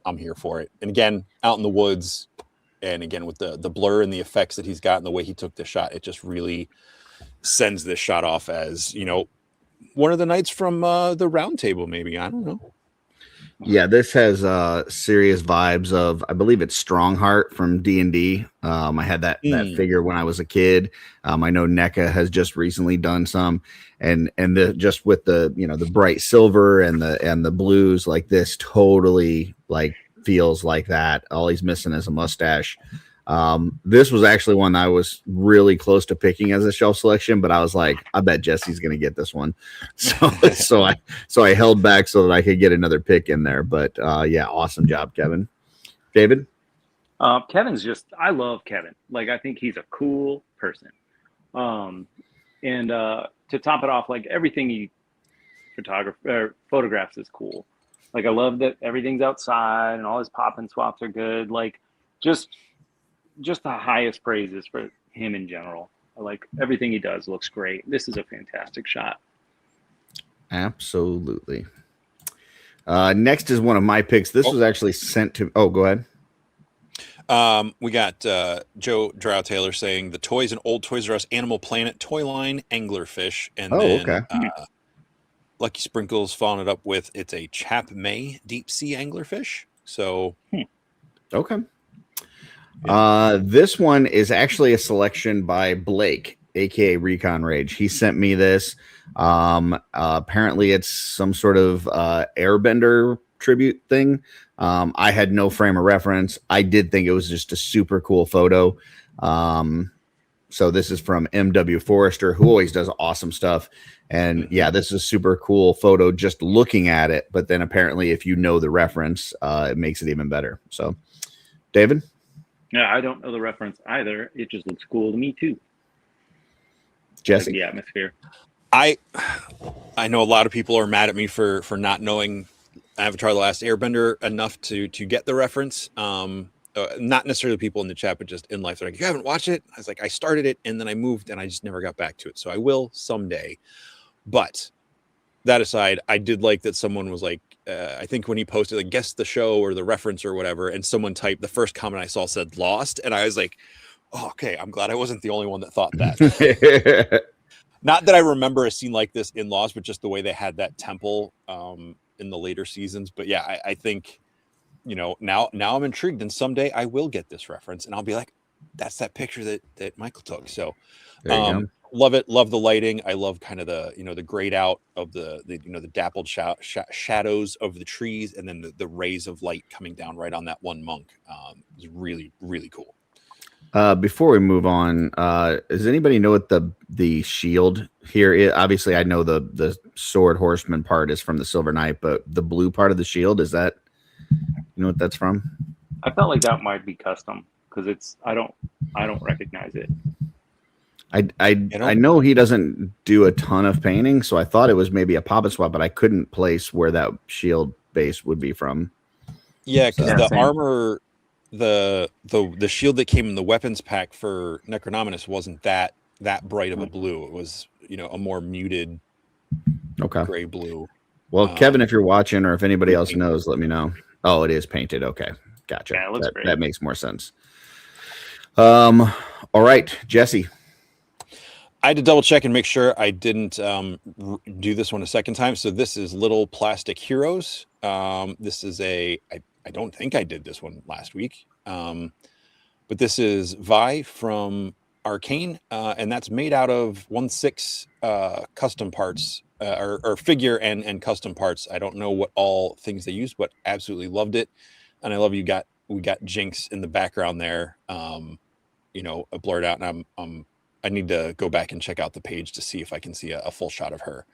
I'm here for it. And again, out in the woods, and again with the blur and the effects that he's got and the way he took the shot, it just really sends this shot off as one of the knights from the Round Table. Maybe, I don't know. Yeah, this has serious vibes of, I believe it's Strongheart from D&D. I had that figure when I was a kid. I know NECA has just recently done some, and just with the the bright silver and the blues, like this totally like feels like that. All he's missing is a mustache. This was actually one I was really close to picking as a shelf selection, but I was like, I bet Jesse's going to get this one. So I held back so that I could get another pick in there. But yeah, awesome job, Kevin. David? Kevin's I love Kevin. Like, I think he's a cool person. And to top it off, like, everything he photographs is cool. Like, I love that everything's outside and all his pop and swaps are good. Like, just the highest praises for him in general. Like, everything he does looks great. This is a fantastic shot. Absolutely. Next is one of my picks. This was actually sent to. Oh, go ahead. We got Joe Drow Taylor saying the toys and old Toys R Us Animal Planet toy line anglerfish, and then Lucky Sprinkles following it up with it's a Chap May deep sea anglerfish. So okay. This one is actually a selection by Blake, aka Recon Rage. He sent me this. Apparently it's some sort of airbender tribute thing. I had no frame of reference. I did think it was just a super cool photo. So this is from MW Forrester, who always does awesome stuff. And yeah, this is a super cool photo just looking at it. But then apparently if you know the reference, it makes it even better. So David? Yeah, I don't know the reference either. It just looks cool to me too. Jesse? Like the atmosphere. I know a lot of people are mad at me for not knowing Avatar: The Last Airbender enough to get the reference. Not necessarily people in the chat, but just in life. They're like, you haven't watched it? I was like, I started it and then I moved and I just never got back to it. So I will someday. But that aside, I did like that someone was like, I think when he posted, like, guess the show or the reference or whatever, and someone typed, the first comment I saw said Lost, and I was like, oh, okay, I'm glad I wasn't the only one that thought that. Not that I remember a scene like this in Lost, but just the way they had that temple in the later seasons. But yeah, I think, now I'm intrigued, and someday I will get this reference, and I'll be like, that's that picture that Michael took. So love it. Love the lighting. I love kind of the, the grayed out of the dappled shadows of the trees, and then the rays of light coming down right on that one monk. Is really, really cool. Before we move on, does anybody know what the shield here is? Obviously, I know the sword horseman part is from the Silver Knight, but the blue part of the shield, is that, you know what that's from? I felt like that might be custom because I don't recognize it. I know he doesn't do a ton of painting, so I thought it was maybe a pop and swap, but I couldn't place where that shield base would be from. Yeah, because the same. armor, the shield that came in the weapons pack for Necronominus wasn't that bright of a blue. It was, a more muted Okay. gray blue. Well, Kevin, if you're watching or if anybody else painted. knows, let me know. Oh, it is painted. Okay. Gotcha. Yeah, it looks great. That makes more sense. All right, Jesse. I had to double check and make sure I didn't do this one a second time. So this is Little Plastic Heroes. This is I don't think I did this one last week. But this is Vi from Arcane, and that's made out of 1/6 custom parts or figure and custom parts. I don't know what all things they use, but absolutely loved it. And I love we got Jinx in the background there, blurred out. And I need to go back and check out the page to see if I can see a full shot of her.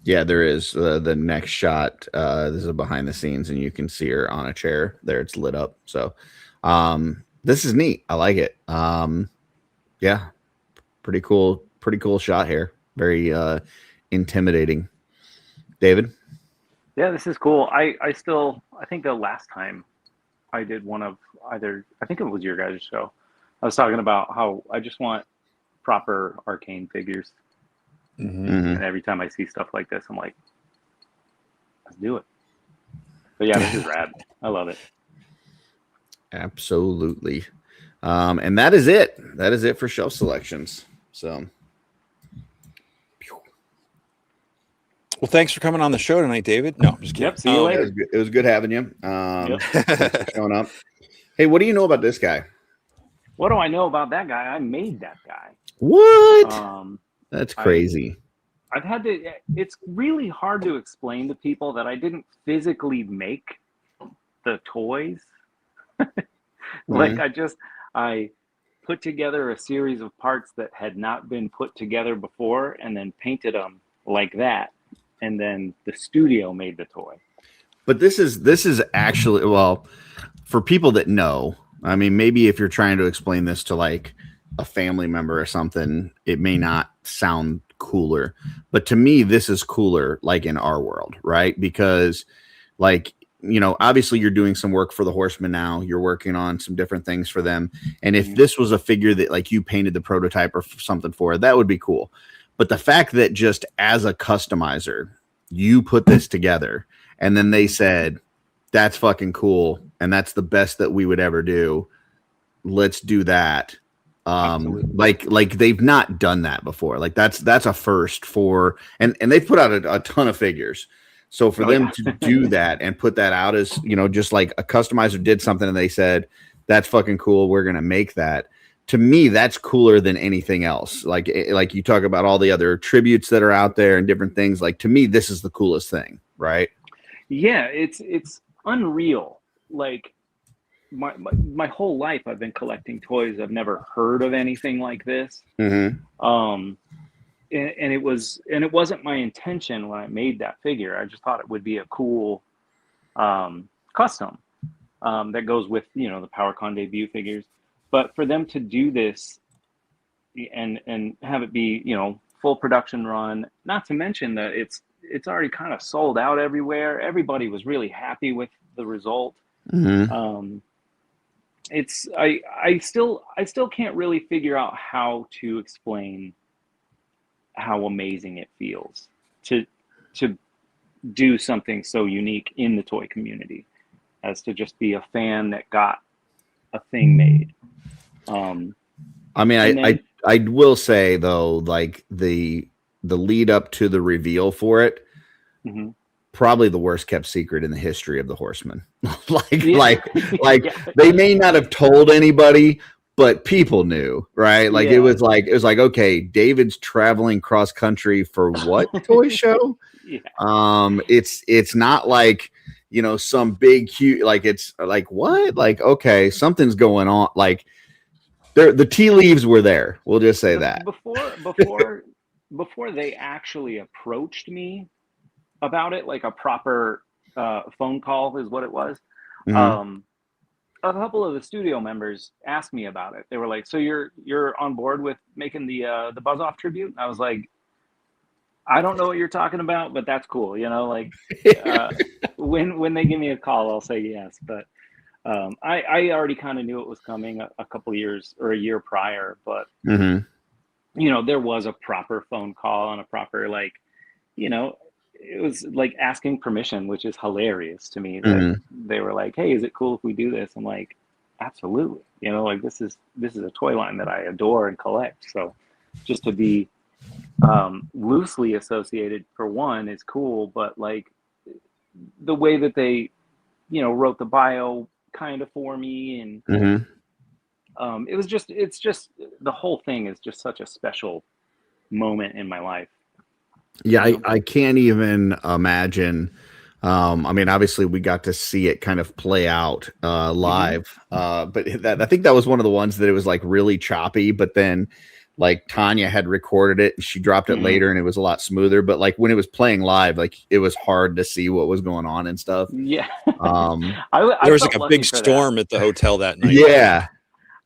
Yeah, there is the next shot. This is a behind the scenes, and you can see her on a chair there. It's lit up. So this is neat. I like it. Yeah, pretty cool shot here. Very intimidating. David? Yeah, this is cool. I think the last time I did one of I think it was your guys' show, I was talking about how I just want proper Arcane figures. And every time I see stuff like this, I'm like, let's do it. But yeah, this is rad. I love it. Absolutely. And that is it. That is it for shelf selections. So. Well, thanks for coming on the show tonight, David. No, I'm just kidding. Yep, see you later. It was good having you. Thanks for showing up. Hey, what do you know about this guy? What do I know about that guy? I made that guy. What? That's crazy. I've had to. It's really hard to explain to people that I didn't physically make the toys. Like I put together a series of parts that had not been put together before, and then painted them like that, and then the studio made the toy. But this is actually, well, for people that know, I mean, maybe if you're trying to explain this to like a family member or something, it may not sound cooler, but to me, this is cooler, like in our world, right? Because like, obviously you're doing some work for the Horsemen now, you're working on some different things for them. And if this was a figure that like you painted the prototype or something for, that would be cool. But the fact that just as a customizer, you put this together and then they said, that's fucking cool. And that's the best that we would ever do. Let's do that. Like they've not done that before. Like that's a first for, and they've put out a ton of figures. So for them to do that and put that out as, just like a customizer did something and they said, that's fucking cool. We're going to make that. To me, that's cooler than anything else. Like you talk about all the other tributes that are out there and different things. Like to me, this is the coolest thing, right? Yeah, it's unreal. Like my whole life, I've been collecting toys. I've never heard of anything like this. And it wasn't my intention when I made that figure. I just thought it would be a cool custom that goes with the PowerCon debut figures. But for them to do this and have it be full production run, not to mention that it's already kind of sold out everywhere. Everybody was really happy with the result. I still can't really figure out how to explain how amazing it feels to do something so unique in the toy community as to just be a fan that got a thing made. I mean, I will say though, like the lead up to the reveal for it, probably the worst kept secret in the history of the Horsemen. They may not have told anybody, but people knew, right? Like it was like, okay, David's traveling cross country for what toy show? It's not like, some big huge, like it's like what? Like, okay, something's going on. Like the tea leaves were there. We'll just say that. Before they actually approached me about it, like a proper phone call is what it was. A couple of the studio members asked me about it. They were like, "So you're on board with making the Buzz Off tribute?" And I was like, "I don't know what you're talking about, but that's cool." Like when they give me a call, I'll say yes. But I already kind of knew it was coming a couple years or a year prior. But there was a proper phone call and a proper, like, it was like asking permission, which is hilarious to me, that they were like, hey, is it cool if we do this? I'm like, absolutely. Like, this is a toy line that I adore and collect. So just to be loosely associated, for one, is cool, but like the way that they, wrote the bio kind of for me, and it's just the whole thing is just such a special moment in my life. Yeah, I can't even imagine. I mean, obviously, we got to see it kind of play out live, but I think that was one of the ones that it was like really choppy. But then, like, Tanya had recorded it and she dropped it later, and it was a lot smoother. But like when it was playing live, like it was hard to see what was going on and stuff. Yeah, There was like a big storm at the hotel that night. Yeah.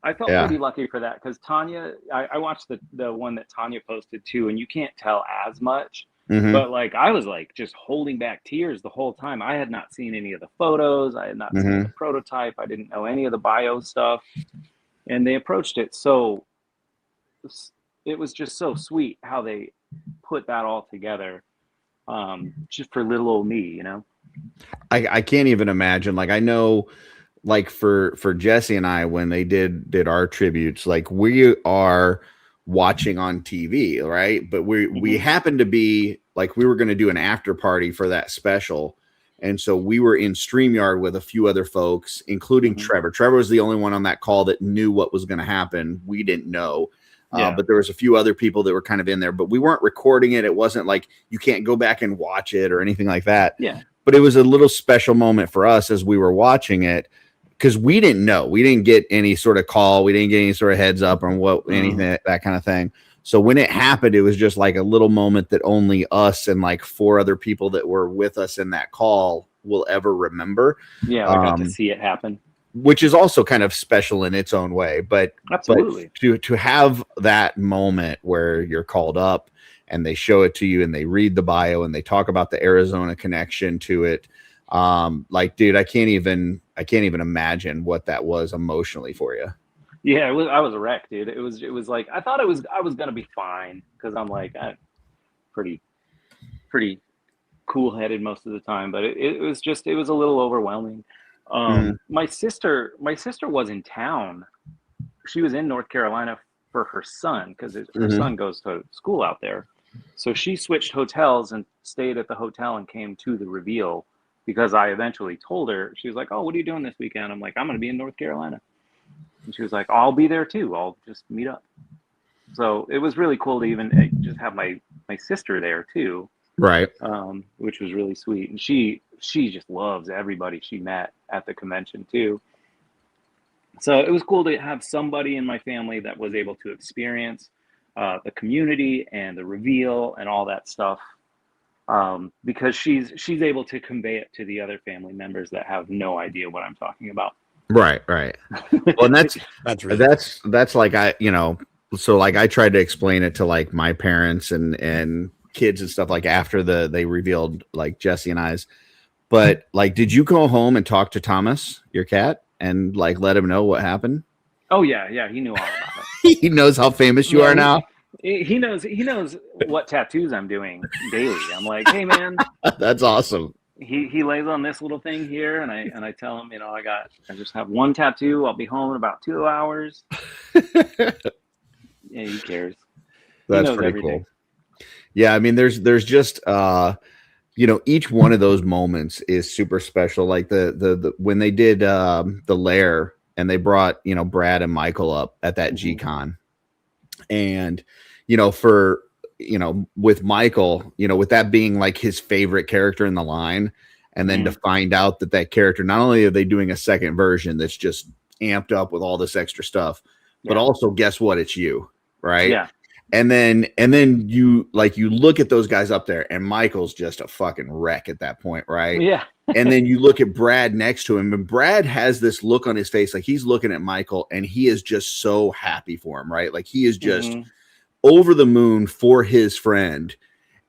I felt pretty lucky for that, because Tanya, I watched the one that Tanya posted too, and you can't tell as much, but like I was like just holding back tears the whole time. I had not seen any of the photos. I had not seen the prototype. I didn't know any of the bio stuff, and they approached it so. It was just so sweet how they put that all together, just for little old me, I can't even imagine. Like, I know, like for Jesse and I, when they did our tributes, like we are watching on TV, right? But we happened to be like, we were going to do an after party for that special. And so we were in StreamYard with a few other folks, including Trevor. Trevor was the only one on that call that knew what was going to happen. We didn't know. But there was a few other people that were kind of in there, but we weren't recording it. It wasn't like you can't go back and watch it or anything like that. Yeah. But it was a little special moment for us as we were watching it, because we didn't know. We didn't get any sort of call. We didn't get any sort of heads up on what anything, that kind of thing. So when it happened, it was just like a little moment that only us and like 4 other people that were with us in that call will ever remember. Yeah, I got to see it happen. Which is also kind of special in its own way, but absolutely, to have that moment where you're called up and they show it to you and they read the bio and they talk about the Arizona connection to it, like, dude, I can't even imagine what that was emotionally for you. Yeah, I was a wreck, dude. It was like I thought I was gonna be fine, because I'm like I'm pretty cool headed most of the time, but it was a little overwhelming. My sister was in town. She was in North Carolina for her son, because her son goes to school out there. So she switched hotels and stayed at the hotel and came to the reveal, because I eventually told her. She was like, oh, what are you doing this weekend? I'm like, I'm going to be in North Carolina. And she was like, I'll be there too. I'll just meet up. So it was really cool to even just have my sister there too. Right. Which was really sweet. And she just loves everybody she met at the convention too. So it was cool to have somebody in my family that was able to experience the community and the reveal and all that stuff, because she's able to convey it to the other family members that have no idea what I'm talking about. Right. Well, and that's like, so like I tried to explain it to like my parents and kids and stuff, like after they revealed like Jesse and I's. But like, did you go home and talk to Thomas, your cat, and like let him know what happened? Oh yeah, he knew all about it. He knows how famous you are now. He knows what tattoos I'm doing daily. I'm like, hey man, that's awesome. He lays on this little thing here, and I tell him, I just have one tattoo. I'll be home in about 2 hours. Yeah, he cares. That's pretty everything. Cool. Yeah, I mean, there's just each one of those moments is super special. Like the when they did the lair and they brought Brad and Michael up at that G-Con, and with Michael, with that being like his favorite character in the line, and then to find out that character, not only are they doing a second version that's just amped up with all this extra stuff, but also guess what? It's you, right? Yeah. And then you look at those guys up there, and Michael's just a fucking wreck at that point, right? Yeah. And then you look at Brad next to him, and Brad has this look on his face, like he's looking at Michael, and he is just so happy for him, right? Like he is just over the moon for his friend.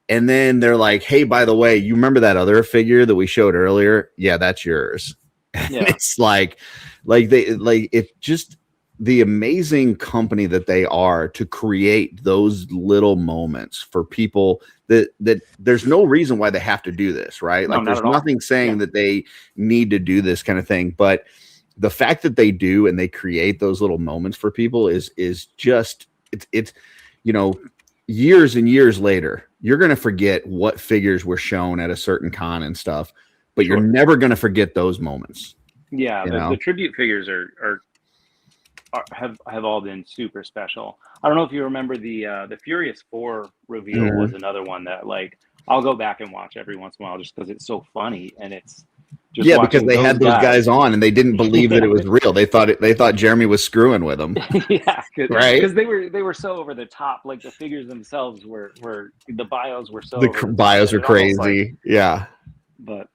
And then they're like, hey, by the way, you remember that other figure that we showed earlier? Yeah, that's yours. Yeah. And it's like it just, the amazing company that they are to create those little moments for people that there's no reason why they have to do this, right? No, Like not there's at all. nothing saying Yeah. that they need to do this kind of thing, but the fact that they do and they create those little moments for people is just it's you know, years and years later, you're going to forget what figures were shown at a certain con and stuff, but Sure. you're never going to forget those moments. Yeah, You the know? tribute figures have all been super special. I don't know if you remember the Furious 4 reveal Mhm. was another one that like I'll go back and watch every once in a while just because it's so funny and it's just Yeah, because watching they had those guys on and they didn't believe that it was real. They thought Jeremy was screwing with them. Yeah, Right? because they were so over the top. Like the figures themselves were the bios were so The over the top bios that are it almost, like, crazy. Yeah. but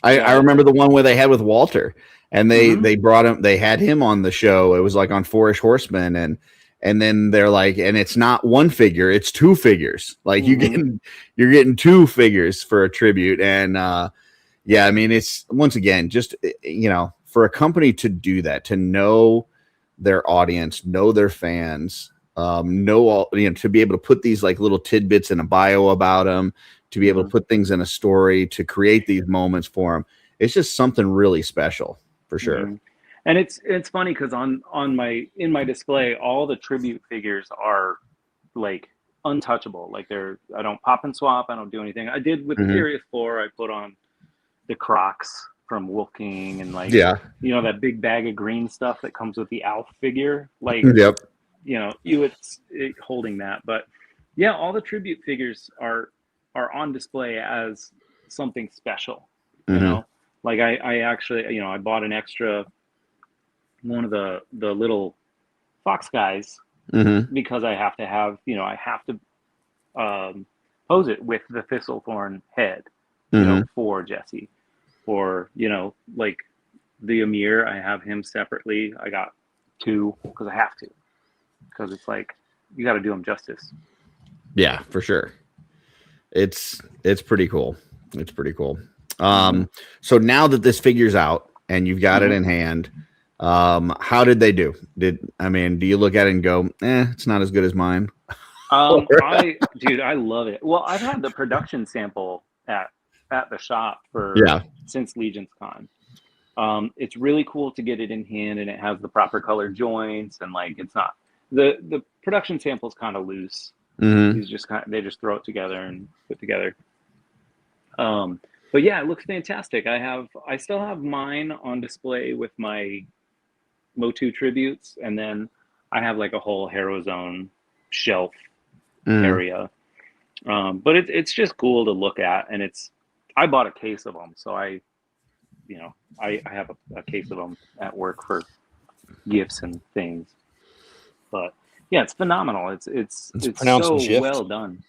I yeah, remember the one where they had with Walter and Mhm. they brought him, they had him on the show. It was like on Fourish Horsemen and then they're like, and it's not one figure, it's two figures. Like Mhm. you're getting two figures for a tribute. And yeah, I mean, it's once again, just, you know, for a company to do that, to know their audience, know their fans, know all, you know, to be able to put these like little tidbits in a bio about them, to be able to put things in a story, to create these moments for them. It's just something really special for sure. Mhm. And it's funny because in my display, all the tribute figures are like untouchable. Like I don't pop and swap. I don't do anything. I did with the Mhm. Furious 4. I put on the Crocs from Wolf King and like Yeah. you know that big bag of green stuff that comes with the Alf figure. Like Yep. you know holding that. But yeah, all the tribute figures are on display as something special. You Mhm. know, like I actually you know I bought an extra one of the little fox guys Mhm. because I have to have you know I have to pose it with the Thistlethorn head, you know, Mhm. for Jesse, or you know like the Amir. I have him separately. I got two because I have to because it's like you got to do him justice. Yeah, for sure. It's pretty cool. It's pretty cool. So now that this figure's out and you've got it in hand, how did they do? Do you look at it and go, it's not as good as mine? I love it. Well, I've had the production sample at the shop Yeah. since Legion's Con. It's really cool to get it in hand and it has the proper color joints and like it's not the production sample's kind of loose. Mhm. They just throw it together and put together. But yeah, it looks fantastic. I still have mine on display with my Motu tributes, and then I have like a whole Hero Zone shelf Mhm. area. But it's just cool to look at, and I bought a case of them, so I have a case of them at work for gifts and things. But yeah, it's phenomenal. It's pronounced so gift. well done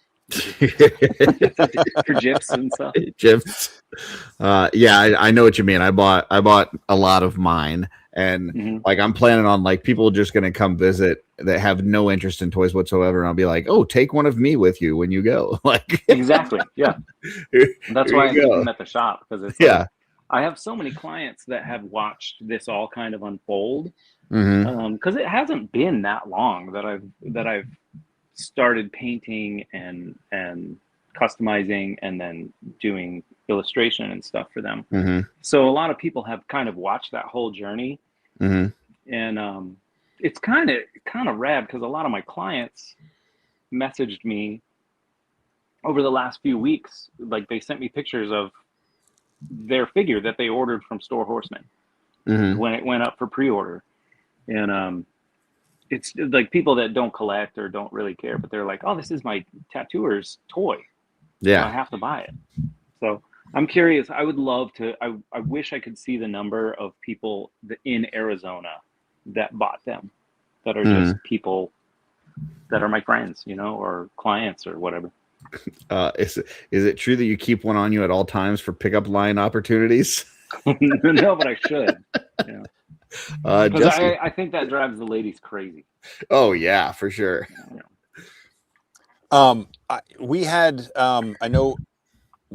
for gifs and stuff. Gifs. Yeah, I know what you mean. I bought a lot of mine, and Mhm. like I'm planning on like people just gonna come visit that have no interest in toys whatsoever, and I'll be like, oh, take one of me with you when you go. Like Exactly. Yeah. That's here why you I keep go. them at the shop because it's Yeah. like I have so many clients that have watched this all kind of unfold Mhm. because it hasn't been that long that I've started painting and customizing and then doing illustration and stuff for them. Mhm. So a lot of people have kind of watched that whole journey, Mhm. and it's kind of rad because a lot of my clients messaged me over the last few weeks. Like they sent me pictures of their figure that they ordered from Store Horseman Mhm. when it went up for pre-order, and it's like people that don't collect or don't really care, but they're like, "Oh, this is my tattooer's toy, so I Yeah. have to buy it." So I'm curious. I would love to. I wish I could see the number of people in Arizona that bought them, that are just Mhm. people that are my friends, you know, or clients or whatever. Is it true that you keep one on you at all times for pickup line opportunities? No, but I should. You know, because Jesse. I think that drives the ladies crazy. Oh yeah, for sure. You know. We had I know,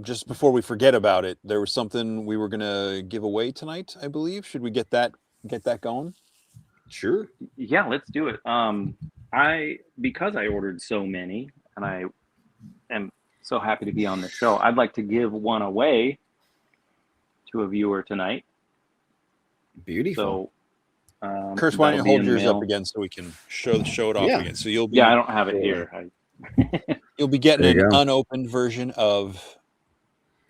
just before we forget about it, there was something we were gonna give away tonight, I believe. Should we get that going? Sure. Yeah, let's do it. Because I ordered so many, and I am so happy to be on the show. I'd like to give one away to a viewer tonight. Beautiful. So, Curse, why don't that'll you be hold in yours mail. up again so we can show it off Yeah. again? So you'll be Yeah, I don't have it here. you'll be getting There you an go. unopened version of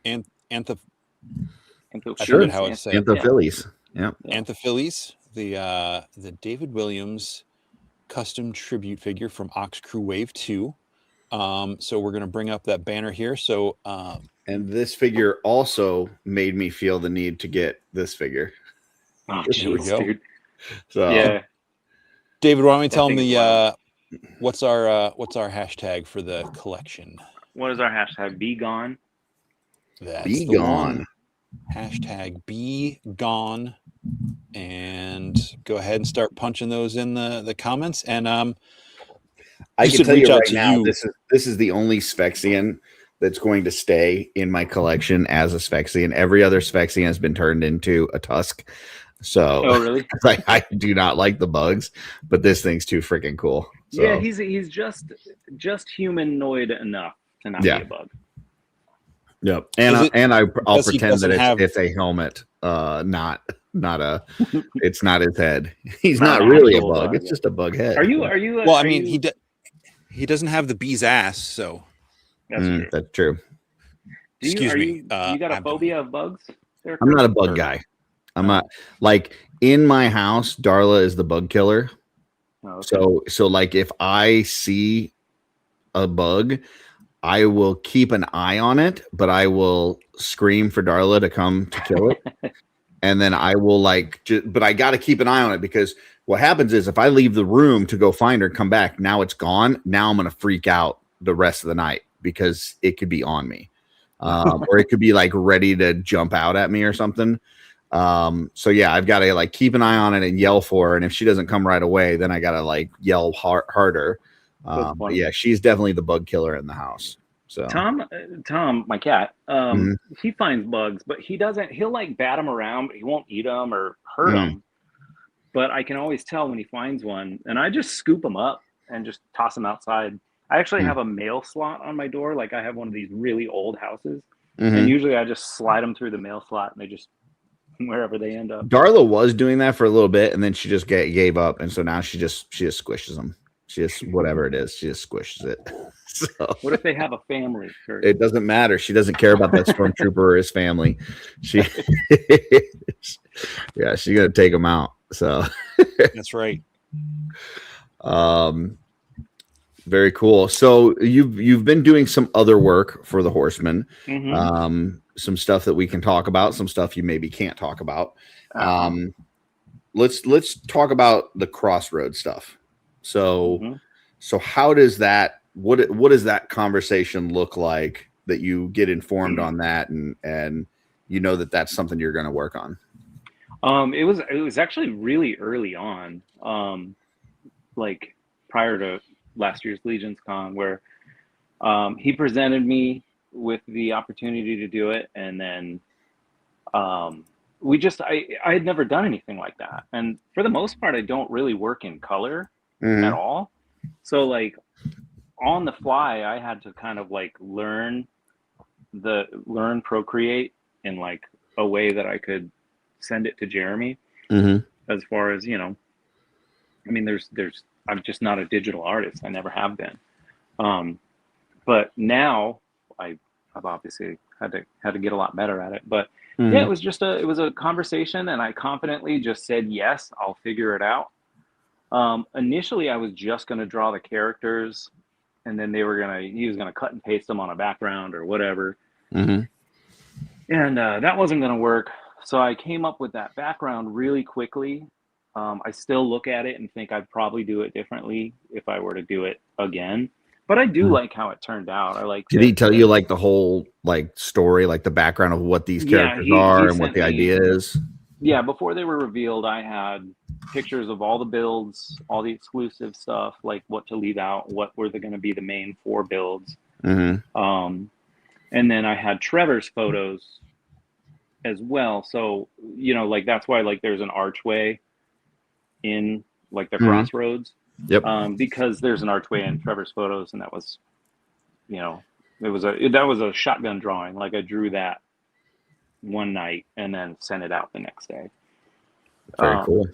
Anth I Sure. forget how it's said. Anthophiles. Yeah. Anthophiles, the David Williams custom tribute figure from Ox Crew Wave 2. So we're gonna bring up that banner here. So And this figure also made me feel the need to get this figure. Oh, There we jeez, go. dude. So Yeah. David, why don't we That tell them thing is the wild. what's our hashtag for the collection? What is our hashtag? Be gone. That's be the gone. one. Hashtag be gone. And go ahead and start punching those in the comments. And I just can to tell reach you out right to now, you. this is the only Sphexian that's going to stay in my collection as a Sphexian. Every other Sphexian has been turned into a Tusk. So Oh, really? I do not like the bugs, but this thing's too freaking cool. So, Yeah, he's just humanoid enough to not Yeah. be a bug. Yep. Is And it I'll because he pretend that doesn't have- it's a helmet, not a it's not his head. He's Not not an really a actual bug. bug, It's yeah. just a bug head. Are you? Well, I are mean, you, he doesn't have the bee's ass, so That's true. That's true. excuse me. You got a abdomen. phobia of bugs? There, I'm not a Kurt? bug Or- guy. I'm No. not like in my house, Darla is the bug killer. Oh, okay. So like if I see a bug, I will keep an eye on it, but I will scream for Darla to come to kill it. And then I will but I got to keep an eye on it because what happens is if I leave the room to go find her, come back, now it's gone. Now I'm going to freak out the rest of the night because it could be on me. Or it could be like ready to jump out at me or something. So yeah, I've got to like keep an eye on it and yell for her. And if she doesn't come right away, then I got to like yell harder. That's But funny. yeah, she's definitely the bug killer in the house. So Tom, my cat, he finds bugs, but he doesn't. He'll like bat them around, but he won't eat them or hurt them. But I can always tell when he finds one, and I just scoop them up and just toss them outside. I actually have a mail slot on my door, like I have one of these really old houses, and usually I just slide them through the mail slot, and they just wherever they end up. Darla was doing that for a little bit, and then she just gave up, and so now she just squishes them. She just whatever it is, she just squishes it. So What if they have a family? Kurt? it doesn't matter. She doesn't care about that stormtrooper or his family. She, yeah, she's gonna take him out. So That's right. very cool. So you've been doing some other work for the Horsemen. Mhm. Some stuff that we can talk about, some stuff you maybe can't talk about. Uh-huh. Let's talk about the Crossroad stuff. So Mhm. so how does that what does that conversation look like that you get informed on that and you know that that's something you're going to work on? It was actually really early on, like prior to last year's Legions Con, where he presented me with the opportunity to do it, and then I had never done anything like that, and for the most part, I don't really work in color at all. So like on the fly, I had to kind of like learn Procreate in like a way that I could send it to Jeremy. As far as, you know, I mean, I'm just not a digital artist. I never have been. But now I've obviously had to get a lot better at it. But yeah, it was a conversation, and I confidently just said, yes, I'll figure it out. Initially I was just going to draw the characters, and then he was going to cut and paste them on a background or whatever. And that wasn't going to work. So I came up with that background really quickly. I still look at it and think I'd probably do it differently if I were to do it again. But I do like how it turned out. I like. Did he tell you like the whole like story, like the background of what these characters are and what the idea is? Yeah, before they were revealed, I had pictures of all the builds, all the exclusive stuff, like what to leave out, what were going to be the main 4 builds. And then I had Trevor's photos as well. So, you know, like that's why like there's an archway in like the Mhm. crossroads, Yep. because there's an archway in Trevor's photos, and that was, that was a shotgun drawing. Like I drew that one night and then sent it out the next day. Very cool.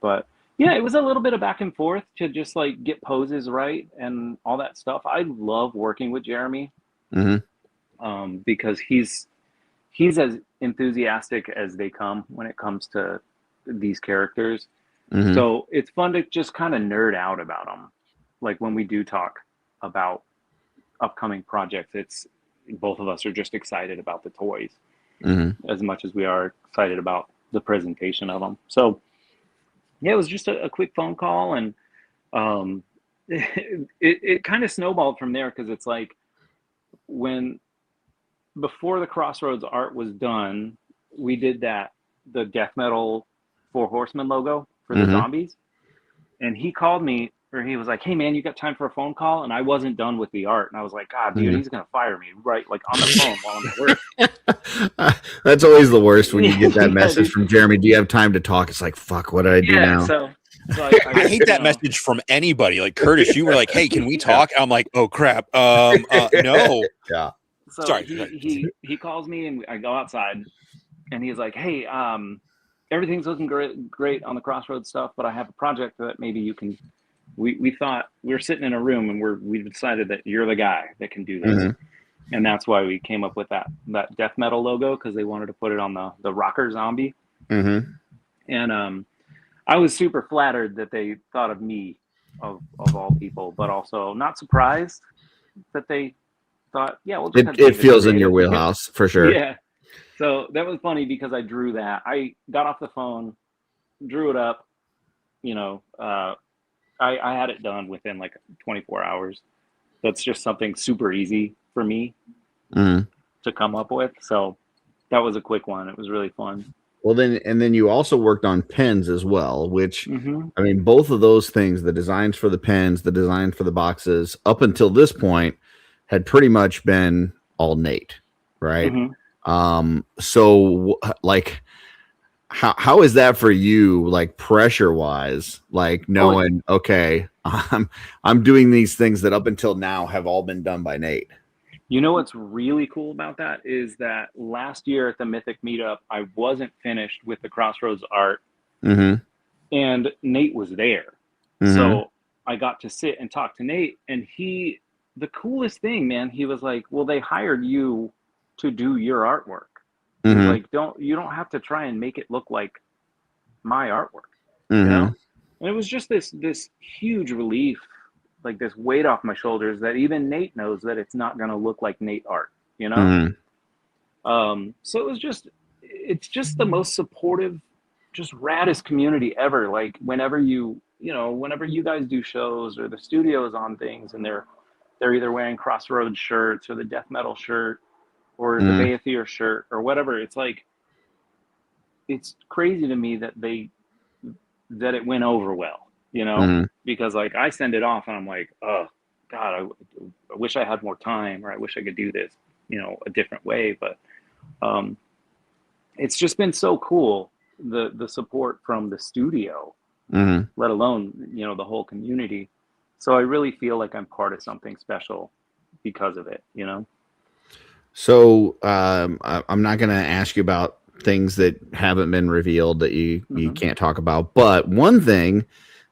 But yeah, it was a little bit of back and forth to just like get poses right and all that stuff. I love working with Jeremy, because he's as enthusiastic as they come when it comes to these characters. So it's fun to just kind of nerd out about them. Like when we do talk about upcoming projects, it's both of us are just excited about the toys as much as we are excited about the presentation of them. So yeah, it was just a quick phone call, and it kind of snowballed from there, because it's like before the Crossroads art was done, we did the death metal Four Horsemen logo for the zombies, and he called me, or he was like, "Hey man, you got time for a phone call?" And I wasn't done with the art, and I was like, "God, dude, he's gonna fire me right like on the phone while I'm at work." That's always the worst when you get that Yeah, message dude. from Jeremy. Do you have time to talk? It's like, fuck, what did I do now? So I hate that message from anybody. Like Curtis, you were like, "Hey, can we talk?" I'm like, "Oh crap, no." Yeah. So Sorry. he calls me, and I go outside, and he's like, "Hey, everything's looking great on the Crossroads stuff, but I have a project that maybe you can." We thought we were sitting in a room, and we decided that you're the guy that can do this, and that's why we came up with that death metal logo, because they wanted to put it on the rocker zombie, and I was super flattered that they thought of me, of all people, but also not surprised that they thought, yeah, we'll just have It David feels in create your it. wheelhouse for sure. Yeah. So that was funny, because I drew that. I got off the phone, drew it up, I had it done within like 24 hours. That's just something super easy for me to come up with. So that was a quick one. It was really fun. Well, then you also worked on pens as well, which I mean, both of those things, the designs for the pens, the design for the boxes, up until this point, had pretty much been all Nate, right? So like, how is that for you, like pressure wise, like knowing, okay, I'm doing these things that up until now have all been done by Nate? You know what's really cool about that is that last year at the Mythic meetup, I wasn't finished with the Crossroads art, and Nate was there. So I got to sit and talk to Nate, and the coolest thing, man, he was like, "Well, they hired you to do your artwork. Like, you don't have to try and make it look like my artwork, you know?" And it was just this huge relief, like this weight off my shoulders, that even Nate knows that it's not going to look like Nate art, you know? So it's just the most supportive, just raddest community ever. Like whenever you guys do shows, or the studio is on things, and they're either wearing Crossroads shirts, or the death metal shirt, or the Baethier shirt, or whatever, it's like, it's crazy to me that it went over well, because like I send it off, and I'm like, oh God, I wish I had more time, or I wish I could do this, a different way. But it's just been so cool, the support from the studio, let alone, the whole community. So I really feel like I'm part of something special because of it, So I'm not going to ask you about things that haven't been revealed that you can't talk about. But one thing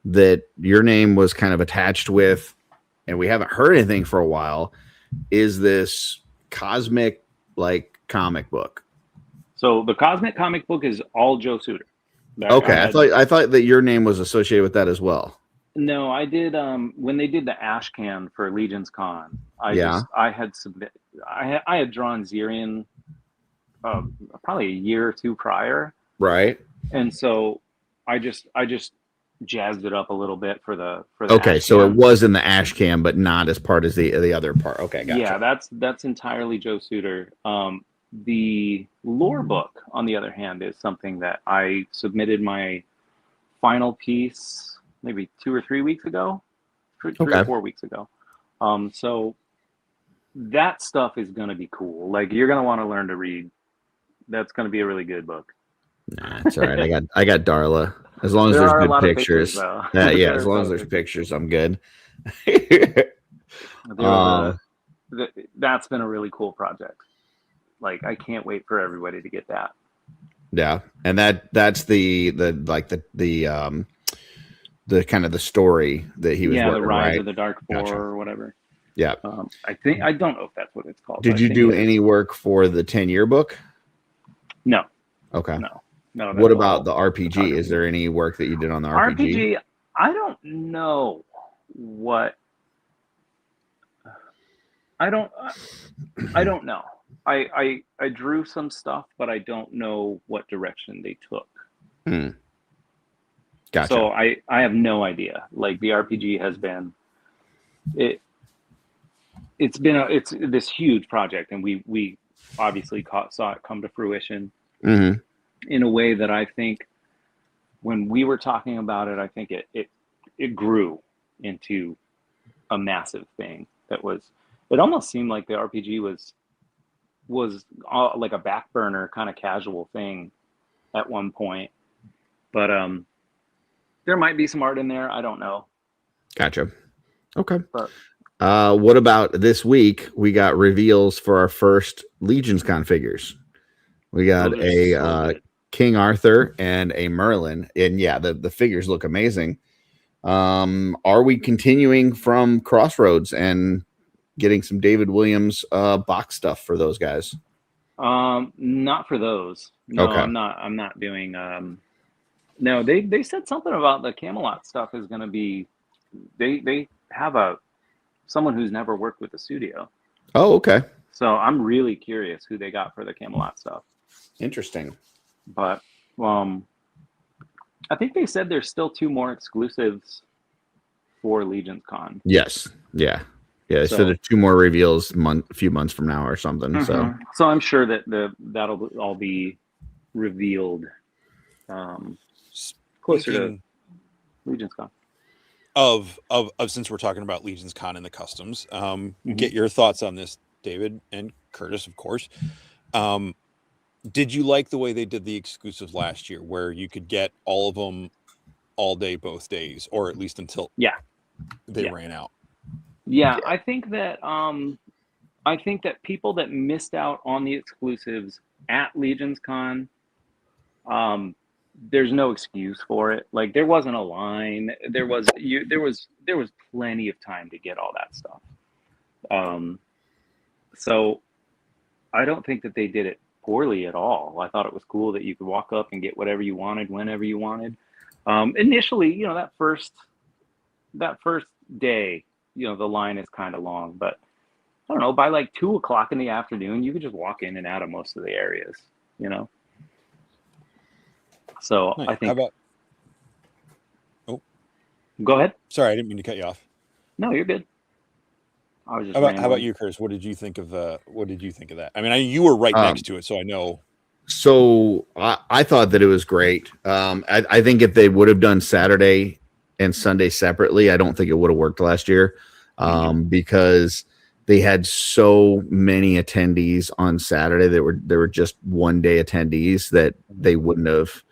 that your name was kind of attached with, and we haven't heard anything for a while, is this cosmic like comic book. So the cosmic comic book is all Joe Suter. Okay, I thought that your name was associated with that as well. No, I did. When they did the Ash Can for Legion's Con, I had drawn Zirian probably a year or two prior, right? And so I just jazzed it up a little bit for the okay, Ash so Can. it was in the Ash Can, but not as part as the other part. Okay, gotcha. Yeah, that's entirely Joe Suter. The lore book, on the other hand, is something that I submitted my final piece maybe 2 or 3 weeks ago, 3 or 4 weeks ago. So that stuff is going to be cool. Like, you're going to want to learn to read. That's going to be a really good book. Nah, it's all right. I got Darla. As long as There there's are a good lot of pictures. pictures, though. Yeah, There as are a long lot as of there's pictures. pictures, I'm good. That's been a really cool project. Like, I can't wait for everybody to get that. Yeah, and that's the kind of the story that he was Yeah, the working, Rise right? of the Dark Four Gotcha. or whatever. Yeah. I don't know if that's what it's called. Did but I you think do it is. any work for the 10-year book? No, Okay. no. That's What all about the RPG? photography. Is there any work that you did on the RPG? RPG? I don't know what. I don't know. I drew some stuff, but I don't know what direction they took. Gotcha. So I have no idea. Like, the RPG has been it's this huge project, and we obviously saw it come to fruition in a way that I think when we were talking about it, I think it grew into a massive thing that was. It almost seemed like the RPG was like a back burner kind of casual thing at one point, but there might be some art in there. I don't know. Gotcha. Okay. But what about this week? We got reveals for our first Legions Con figures. We got those are so a good. King Arthur and a Merlin, and yeah, the figures look amazing. Are we continuing from Crossroads and getting some David Williams box stuff for those guys? Not for those. No, Okay. I'm not doing. No, they said something about the Camelot stuff is going to be. They have someone who's never worked with the studio. Oh, okay. So I'm really curious who they got for the Camelot stuff. Interesting. But I think they said there's still 2 more exclusives for Legions Con. Yes. Yeah. Yeah. So there's 2 more reveals a few months from now or something. So I'm sure that that'll all be revealed closer to Legions Con. Of since we're talking about Legions Con and the customs, get your thoughts on this, David and Curtis, of course. Did you like the way they did the exclusives last year, where you could get all of them all day, both days, or at least until they ran out? Yeah, I think that people that missed out on the exclusives at Legions Con, there's no excuse for it. Like, there wasn't a line. There was plenty of time to get all that stuff. So I don't think that they did it poorly at all. I thought it was cool that you could walk up and get whatever you wanted whenever you wanted. Initially, that first day, the line is kind of long, but I don't know, by like 2:00 in the afternoon, you could just walk in and out of most of the areas, So Nice. I think. How about? Oh, go ahead. Sorry, I didn't mean to cut you off. No, you're good. I was just. How about you, Curtis? What did you think of that? I mean, you were right next to it, so I know. So I thought that it was great. I think if they would have done Saturday and Sunday separately, I don't think it would have worked last year, because they had so many attendees on Saturday. There were just 1-day attendees that they would have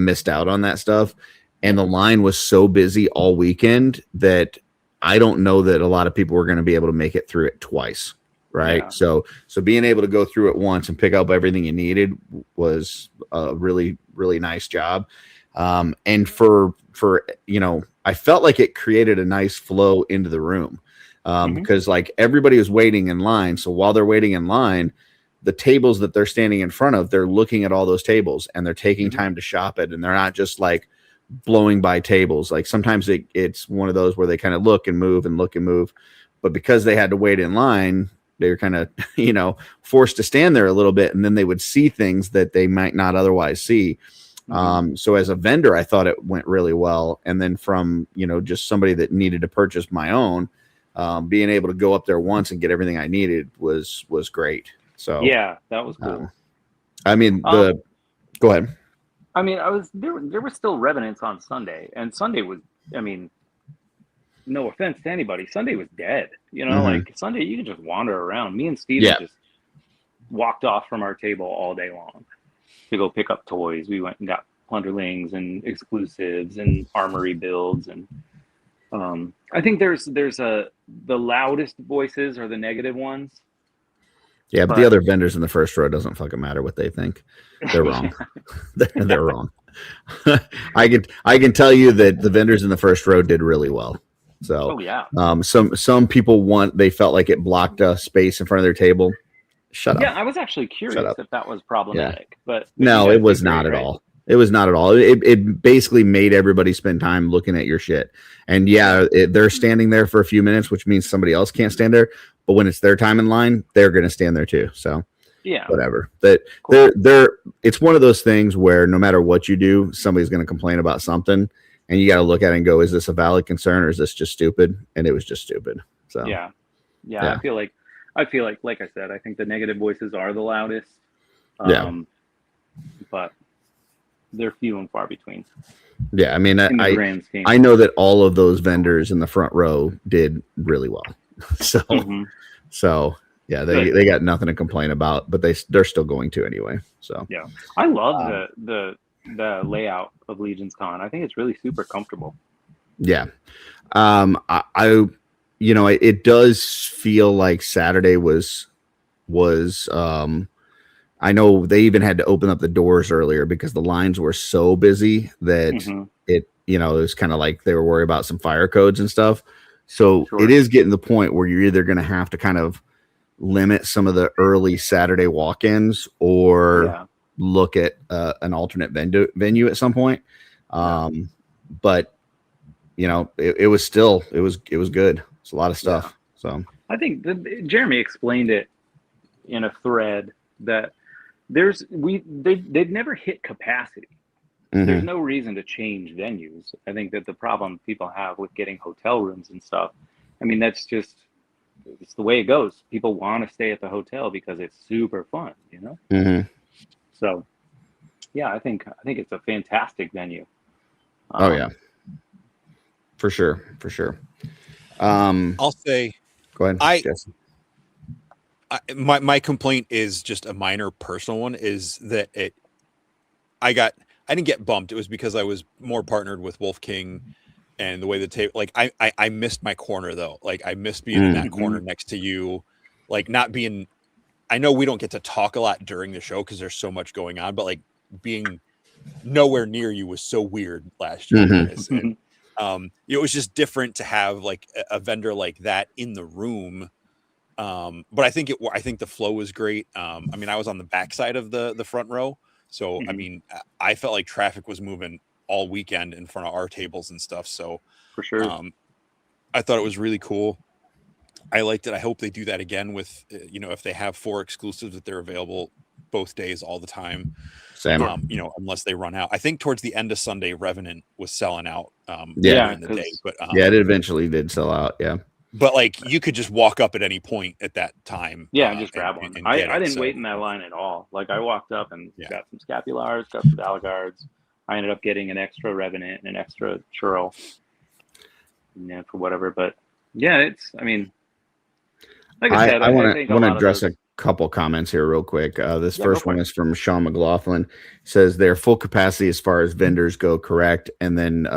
missed out on that stuff. And the line was so busy all weekend that I don't know that a lot of people were going to be able to make it through it twice. Right. Yeah. So being able to go through it once and pick up everything you needed was a really, really nice job. And for I felt like it created a nice flow into the room, because like everybody was waiting in line. So while they're waiting in line, the tables that they're standing in front of, they're looking at all those tables and they're taking time to shop it. And they're not just like blowing by tables. Like sometimes it's one of those where they kind of look and move, but because they had to wait in line, they were kind of, forced to stand there a little bit, and then they would see things that they might not otherwise see. So as a vendor, I thought it went really well. And then from, just somebody that needed to purchase my own, being able to go up there once and get everything I needed was great. So yeah, that was cool. I mean, go ahead. I mean, there were still revenants on Sunday, and Sunday was, no offense to anybody, Sunday was dead. Like Sunday, you can just wander around. Me and Steven just walked off from our table all day long to go pick up toys. We went and got plunderlings and exclusives and armory builds, and I think there's the loudest voices are the negative ones. Yeah, but the other vendors in the first row doesn't fucking matter what they think. They're wrong. they're wrong. I can tell you that the vendors in the first row did really well. So, oh yeah, some people they felt like it blocked a space in front of their table. Shut up. Yeah, I was actually curious if that was problematic, but no, it was not at all. It was not at all. It basically made everybody spend time looking at your shit. And yeah, they're standing there for a few minutes, which means somebody else can't stand there. But when it's their time in line, they're going to stand there too. So yeah, whatever. That cool. It's one of those things where no matter what you do, somebody's going to complain about something, and you got to look at it and go, "Is this a valid concern, or is this just stupid?" And it was just stupid. So yeah. I feel like, like I said, I think the negative voices are the loudest. But they're few and far between. Yeah, I mean, I know that all of those vendors in the front row did really well. So yeah, they got nothing to complain about, but they're still going to anyway. So yeah, I love the layout of Legion's Con. I think it's really super comfortable. Yeah, it does feel like Saturday was. I know they even had to open up the doors earlier because the lines were so busy that it was kind of like they were worried about some fire codes and stuff. So it is getting to the point where you're either going to have to kind of limit some of the early Saturday walk-ins or look at an alternate venue at some point. But it was good. It's a lot of stuff. Yeah. So I think Jeremy explained it in a thread that they've never hit capacity. There's no reason to change venues. I think that the problem people have with getting hotel rooms and stuff, I mean, it's the way it goes. People want to stay at the hotel because it's super fun, So yeah, I think it's a fantastic venue. Oh yeah, for sure. I'll say, go ahead. Jesse. My complaint is just a minor personal one, is that I didn't get bumped. It was because I was more partnered with Wolf King, and the way the table, like I missed my corner though. Like I missed being in that corner next to you, like not being, I know we don't get to talk a lot during the show because there's so much going on, but like being nowhere near you was so weird last year. And, it was just different to have like a vendor like that in the room. But I think the flow was great. I mean, I was on the backside of the front row. So, I mean, I felt like traffic was moving all weekend in front of our tables and stuff. So for sure, I thought it was really cool. I liked it. I hope they do that again with, if they have 4 exclusives that they're available both days all the time. Same. Unless they run out. I think towards the end of Sunday, Revenant was selling out. In the day, but it eventually did sell out. Yeah. But like you could just walk up at any point at that time. Yeah, and just grab one. I didn't wait in that line at all. Like I walked up and got some Scapulars, got some Dalagards. I ended up getting an extra Revenant and an extra Churl. For whatever. But yeah, like I said, I want to address a couple comments here real quick. This first one is from Sean McLaughlin. Says they're full capacity as far as vendors go, correct? And then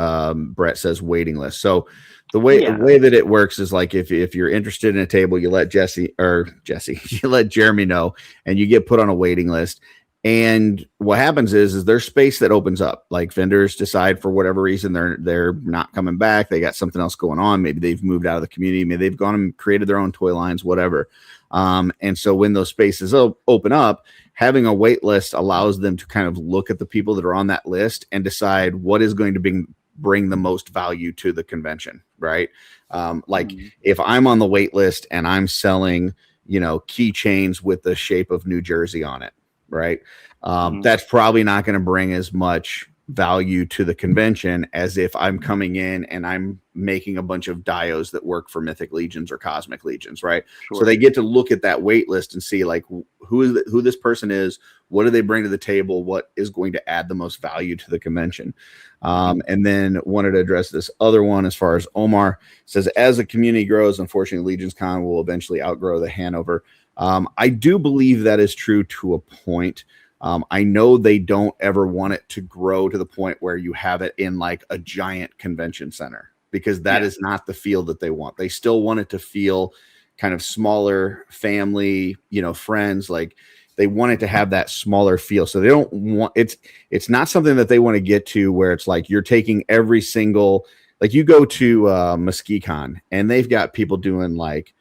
Brett says waiting list. So the way that it works is like if you're interested in a table, you let you let Jeremy know, and you get put on a waiting list. And what happens is there's space that opens up. Like vendors decide for whatever reason they're not coming back. They got something else going on. Maybe they've moved out of the community. Maybe they've gone and created their own toy lines, whatever. And so when those spaces open up, having a wait list allows them to kind of look at the people that are on that list and decide what is going to bring the most value to the convention, right? If I'm on the wait list and I'm selling, keychains with the shape of New Jersey on it, right? That's probably not going to bring as much value to the convention as if I'm coming in and I'm making a bunch of dios that work for Mythic Legions or Cosmic Legions, right? Sure. So they get to look at that wait list and see like who this person is, what do they bring to the table, what is going to add the most value to the convention. And then wanted to address this other one as far as Omar says, as the community grows, unfortunately, Legions Con will eventually outgrow the Hanover. I do believe that is true to a point. I know they don't ever want it to grow to the point where you have it in like a giant convention center, because that is not the feel that they want. They still want it to feel kind of smaller, family, friends. Like they want it to have that smaller feel. So they don't want it's not something that they want to get to where it's like you're taking every single, like you go to MesquiCon and they've got people doing like,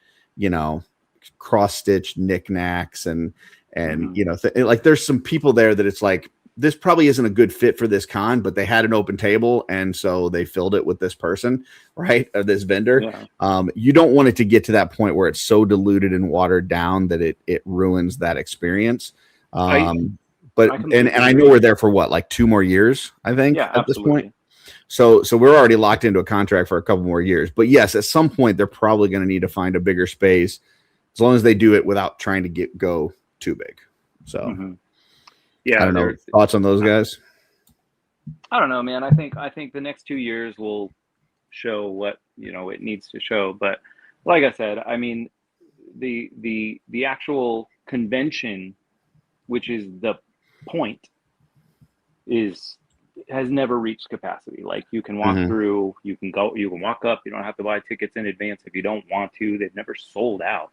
cross stitch knickknacks and like there's some people there that it's like, this probably isn't a good fit for this con, but they had an open table and so they filled it with this person, right? Or this vendor. Yeah. You don't want it to get to that point where it's so diluted and watered down that it ruins that experience. But I know we're there for what, like 2 more years, I think, at this point. So we're already locked into a contract for a couple more years. But yes, at some point they're probably going to need to find a bigger space, as long as they do it without trying to go too big. So yeah, I don't know. Thoughts on those guys? I don't know, man. I think the next 2 years will show what it needs to show. But like I said, I mean, the actual convention, which is the point, has never reached capacity. Like you can walk through, you can walk up. You don't have to buy tickets in advance if you don't want to. They've never sold out.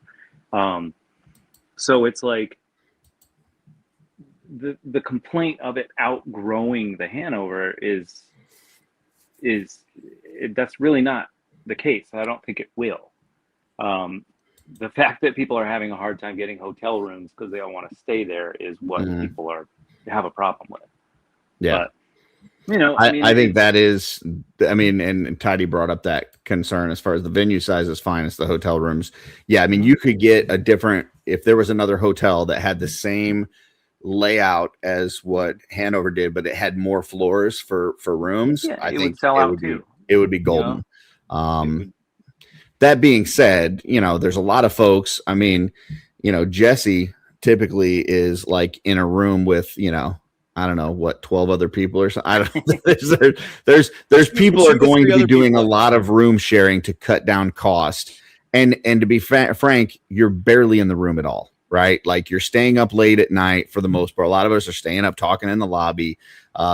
So it's like the complaint of it outgrowing the Hanover is that's really not the case. I don't think it will. The fact that people are having a hard time getting hotel rooms because they don't want to stay there is what people have a problem with. Yeah. But, I think that is, and Tidy brought up that concern as far as the venue size is fine. It's the hotel rooms. Yeah. I mean, you could get a different, if there was another hotel that had the same layout as what Hanover did, but it had more floors for rooms. I think would sell out too. It would be golden. That being said, there's a lot of folks. I mean, Jesse typically is like in a room with, I don't know what, 12 other people or something. I don't know. There's people are going to be doing a lot of room sharing to cut down cost. And to be frank, you're barely in the room at all, right? Like you're staying up late at night for the most part. A lot of us are staying up talking in the lobby.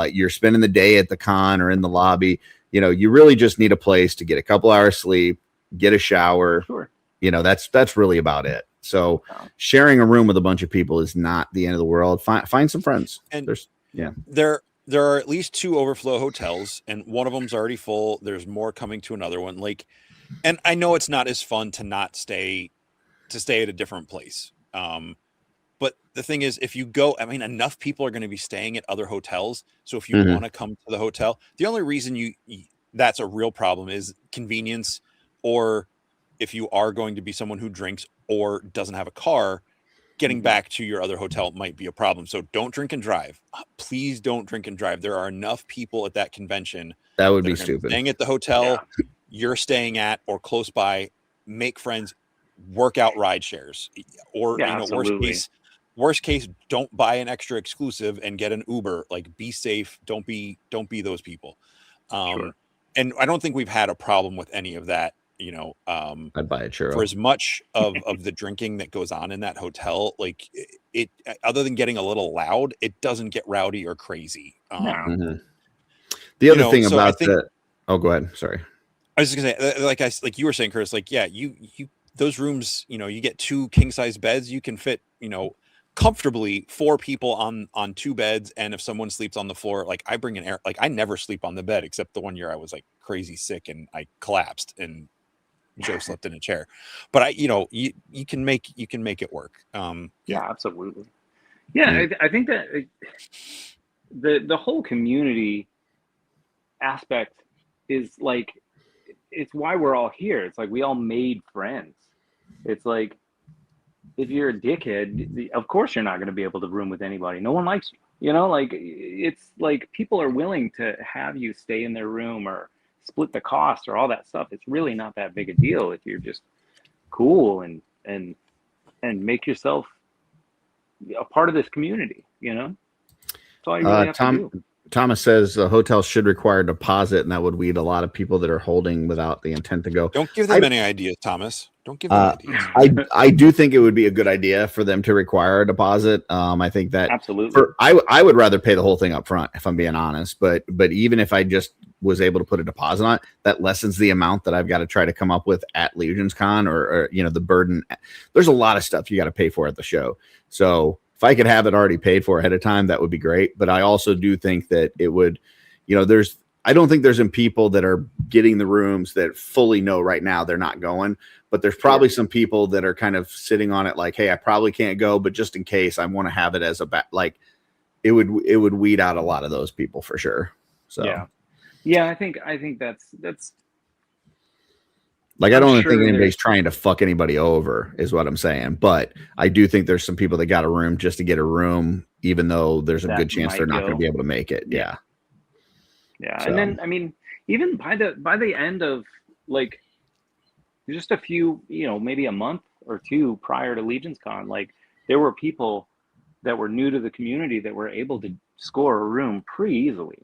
You're spending the day at the con or in the lobby. You really just need a place to get a couple hours sleep, get a shower. Sure. That's really about it. So sharing a room with a bunch of people is not the end of the world. Find some friends. And there are at least 2 overflow hotels, and one of them's already full. There's more coming to another one. And I know it's not as fun to stay at a different place. But the thing is, if you go, enough people are going to be staying at other hotels. So if you want to come to the hotel, the only reason that's a real problem is convenience, or if you are going to be someone who drinks or doesn't have a car, getting back to your other hotel might be a problem. So don't drink and drive. Please don't drink and drive. There are enough people at that convention. That would be stupid. Staying at the hotel you're staying at or close by, make friends, work out ride shares, or worst case, don't buy an extra exclusive and get an Uber. Like, be safe. Don't be those people. And I don't think we've had a problem with any of that. I'd buy a churro. For as much of the drinking that goes on in that hotel, like it other than getting a little loud, it doesn't get rowdy or crazy. The other thing about that. Oh, go ahead. Sorry. I was just gonna say, like you were saying, Curtis, like, yeah, you those rooms, you get 2 king size beds, you can fit, comfortably 4 people on 2 beds. And if someone sleeps on the floor, like I bring an air, like I never sleep on the bed except the one year I was like crazy sick and I collapsed and Joe slept in a chair. But you can make it work. Yeah, absolutely. Yeah, I think that the whole community aspect is like, it's why we're all here. It's like we all made friends. It's like, if you're a dickhead, of course you're not going to be able to room with anybody. No one likes you. Like, it's like people are willing to have you stay in their room or split the cost or all that stuff. It's really not that big a deal if you're just cool and make yourself a part of this community. That's all you really have to do. Thomas says the hotel should require a deposit, and that would weed a lot of people that are holding without the intent to go. Don't give them any ideas, Thomas. Don't give them ideas. I do think it would be a good idea for them to require a deposit. I think that Absolutely. I would rather pay the whole thing up front, if I'm being honest. But even if I just was able to put a deposit on it, that lessens the amount that I've got to try to come up with at Legions Con, or the burden. There's a lot of stuff you got to pay for at the show. So if I could have it already paid for ahead of time, that would be great. But I also do think that it would, I don't think there's some people that are getting the rooms that fully know right now they're not going, but there's probably some people that are kind of sitting on it like, hey, I probably can't go, but just in case, I want to have it as a like it would weed out a lot of those people for sure. So yeah, I think that's like, I don't think anybody's trying to fuck anybody over is what I'm saying, but I do think there's some people that got a room just to get a room, even though there's a good chance they're not going to be able to make it. Yeah. So. And then, I mean, even by the end of like just a few, maybe a month or two prior to Legions Con, like there were people that were new to the community that were able to score a room pretty easily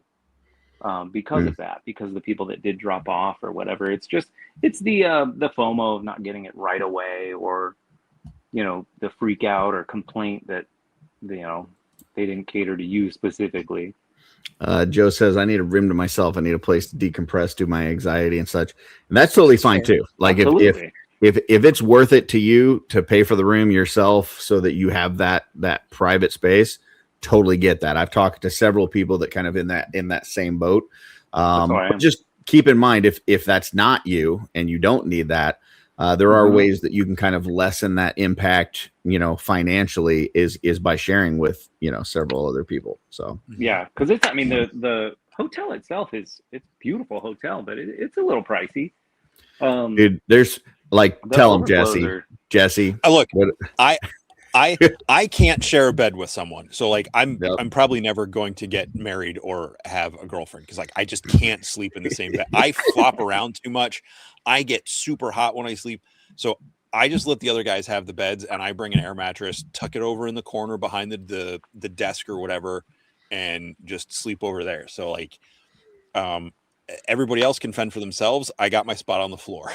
because of that, because the people that did drop off or whatever. It's the FOMO of not getting it right away, or the freak out or complaint that they didn't cater to you specifically. Joe says, I need a room to myself. I need a place to decompress, do my anxiety and such. And that's totally fine too. Like if it's worth it to you to pay for the room yourself so that you have that private space, totally get that. I've talked to several people that kind of in that same boat. But just keep in mind, if that's not you and you don't need that, there are ways that you can kind of lessen that impact, financially is by sharing with, several other people. So, yeah, because the hotel itself it's a beautiful hotel, but it's a little pricey. Dude, there's tell them, Jesse. Look, I can't share a bed with someone. So like I'm probably never going to get married or have a girlfriend because I just can't sleep in the same bed. I flop around too much. I get super hot when I sleep. So I just let the other guys have the beds, and I bring an air mattress, tuck it over in the corner behind the desk or whatever, and just sleep over there. So everybody else can fend for themselves. I got my spot on the floor.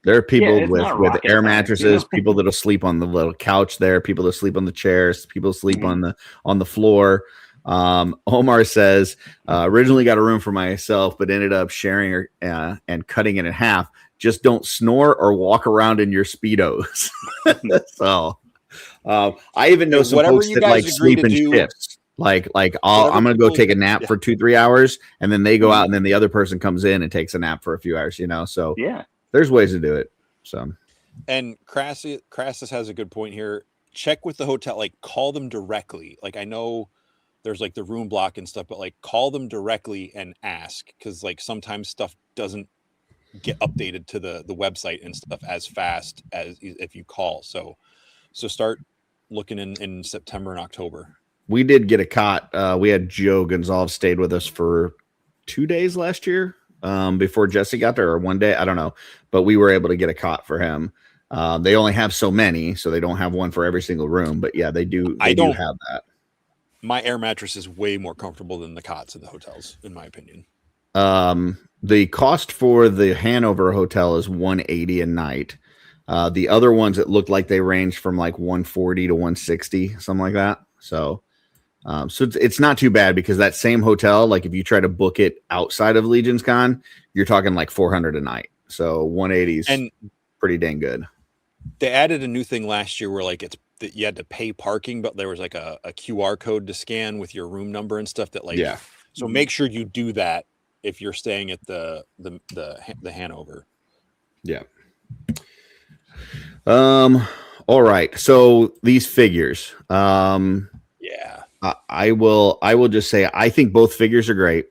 There are people with air mattresses, people that'll sleep on the little couch there, people that sleep on the chairs, people sleep on the floor. Omar says, originally got a room for myself, but ended up sharing and cutting it in half. Just don't snore or walk around in your Speedos. So I even know some folks that sleep in shifts. I'm going to go take a nap for 2-3 hours, and then they go out, and then the other person comes in and takes a nap for a few hours, So yeah. There's ways to do it. So, and Crassus has a good point here. Check with the hotel, call them directly. I know there's the room block and stuff, but call them directly and ask, because sometimes stuff doesn't get updated to the website and stuff as fast as if you call. So start looking in September and October. We did get a cot. We had Joe Gonzalez stayed with us for 2 days last year. Before Jesse got there, or one day, I don't know, but we were able to get a cot for him. They only have so many, so they don't have one for every single room, but yeah, they do. They do have that. My air mattress is way more comfortable than the cots in the hotels, in my opinion. The cost for the Hanover hotel is $180 a night. The other ones, it looked like they ranged from $140 to $160, something like that. So it's not too bad, because that same hotel, if you try to book it outside of Legions Con, you're talking $400 a night. So 180 is pretty dang good. They added a new thing last year where that you had to pay parking, but there was a QR code to scan with your room number and stuff that So make sure you do that if you're staying at the Hanover. Yeah. All right. So these figures, yeah. I will just say I think both figures are great.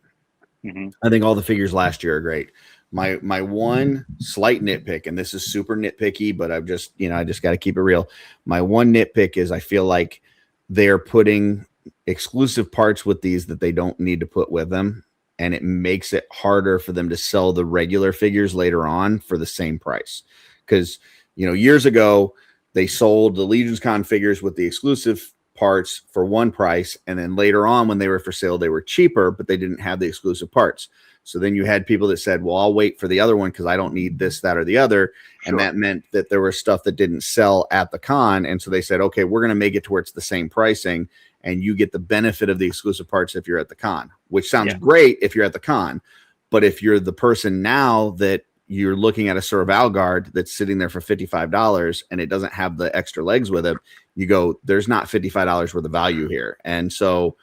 Mm-hmm. I think all the figures last year are great. My one slight nitpick, and this is super nitpicky, but I've just I just got to keep it real. My one nitpick is I feel like they're putting exclusive parts with these that they don't need to put with them, and it makes it harder for them to sell the regular figures later on for the same price. Because years ago they sold the Legions Con figures with the exclusive parts for one price, and then later on when they were for sale, they were cheaper, but they didn't have the exclusive parts. So then you had people that said, well, I'll wait for the other one because I don't need this, that, or the other. Sure. And that meant that there was stuff that didn't sell at the con. And so they said, okay, we're going to make it to where it's the same pricing and you get the benefit of the exclusive parts if you're at the con, which sounds great if you're at the con. But if you're the person now that you're looking at a Sir Valgard that's sitting there for $55 and it doesn't have the extra legs with it, you go, there's not $55 worth of value here. And so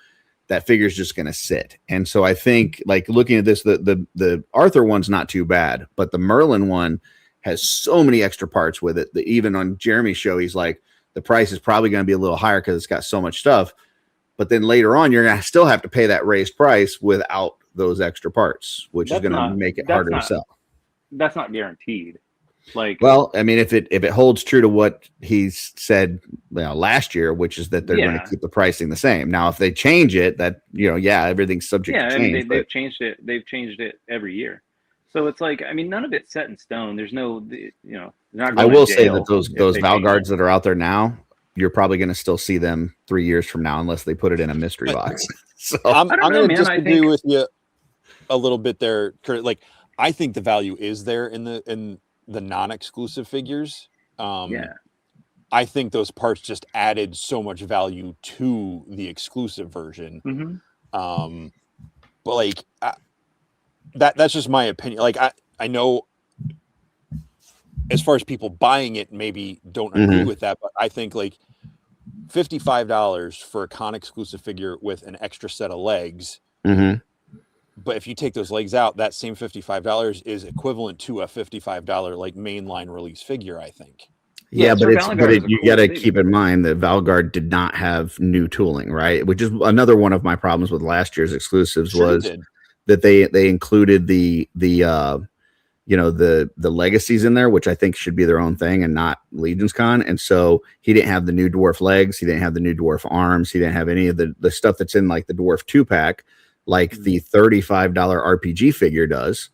that figure is just going to sit. And so I think, like, looking at this, the Arthur one's not too bad, but the Merlin one has so many extra parts with it that even on Jeremy's show, he's like, the price is probably going to be a little higher because it's got so much stuff. But then later on, you're going to still have to pay that raised price without those extra parts, which is going to make it harder to sell. That's not guaranteed. Like, well, I mean, if it holds true to what he's said last year, which is that they're going to keep the pricing the same. Now, if they change it, that everything's subject to change. I mean, they've changed it. They've changed it every year. So it's like, I mean, none of it's set in stone. There's no, not. I will say that those Valgards that are out there now, you're probably going to still see them 3 years from now, unless they put it in a mystery box. So I'm going to disagree with you a little bit there, Kurt. Like, I think the value is there in the non-exclusive figures. I think those parts just added so much value to the exclusive version. Mm-hmm. But like that's just my opinion. Like I know as far as people buying it, maybe don't agree with that, but I think like $55 for a con exclusive figure with an extra set of legs. But if you take those legs out, that same $55 is equivalent to a $55 like mainline release figure, I think. Yeah, but you got to keep in mind that Valgard did not have new tooling, right? Which is another one of my problems with last year's exclusives was that they included the legacies in there, which I think should be their own thing and not Legion's Con. And so he didn't have the new dwarf legs, he didn't have the new dwarf arms, he didn't have any of the stuff that's in like the dwarf 2-pack. Like the $35 RPG figure does.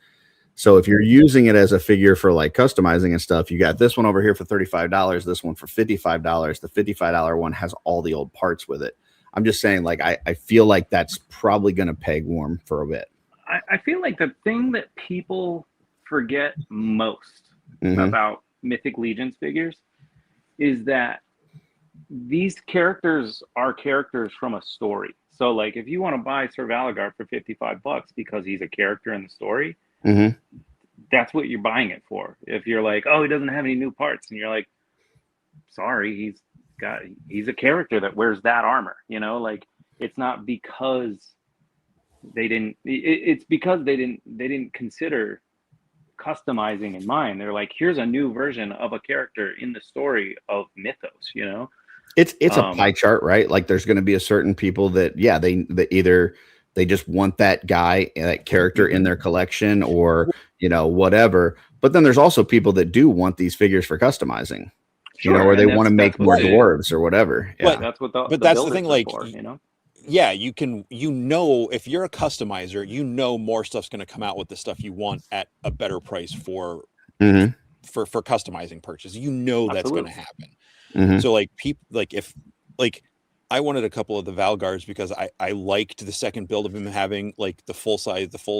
So if you're using it as a figure for like customizing and stuff, you got this one over here for $35, this one for $55. The $55 one has all the old parts with it. I'm just saying, like, I feel like that's probably going to peg warm for a bit. I feel like the thing that people forget most about Mythic Legions figures is that these characters are characters from a story. So, like, if you want to buy Sir Valgard for $55 because he's a character in the story, that's what you're buying it for. If you're like, oh, he doesn't have any new parts, and you're like, sorry, he's a character that wears that armor. Like, it's not because they didn't. It's because they didn't consider customizing in mind. They're like, here's a new version of a character in the story of Mythos. It's a pie chart, right? Like there's going to be a certain people that, they just want that guy, that character in their collection or, whatever. But then there's also people that do want these figures for customizing, or they want to make more dwarves or whatever. Yeah. That's what that's the thing. Like, for, you can, if you're a customizer, more stuff's going to come out with the stuff you want at a better price for customizing purchase. That's going to happen. So like people, like if like I wanted a couple of the Valgards because I liked the second build of him having like the full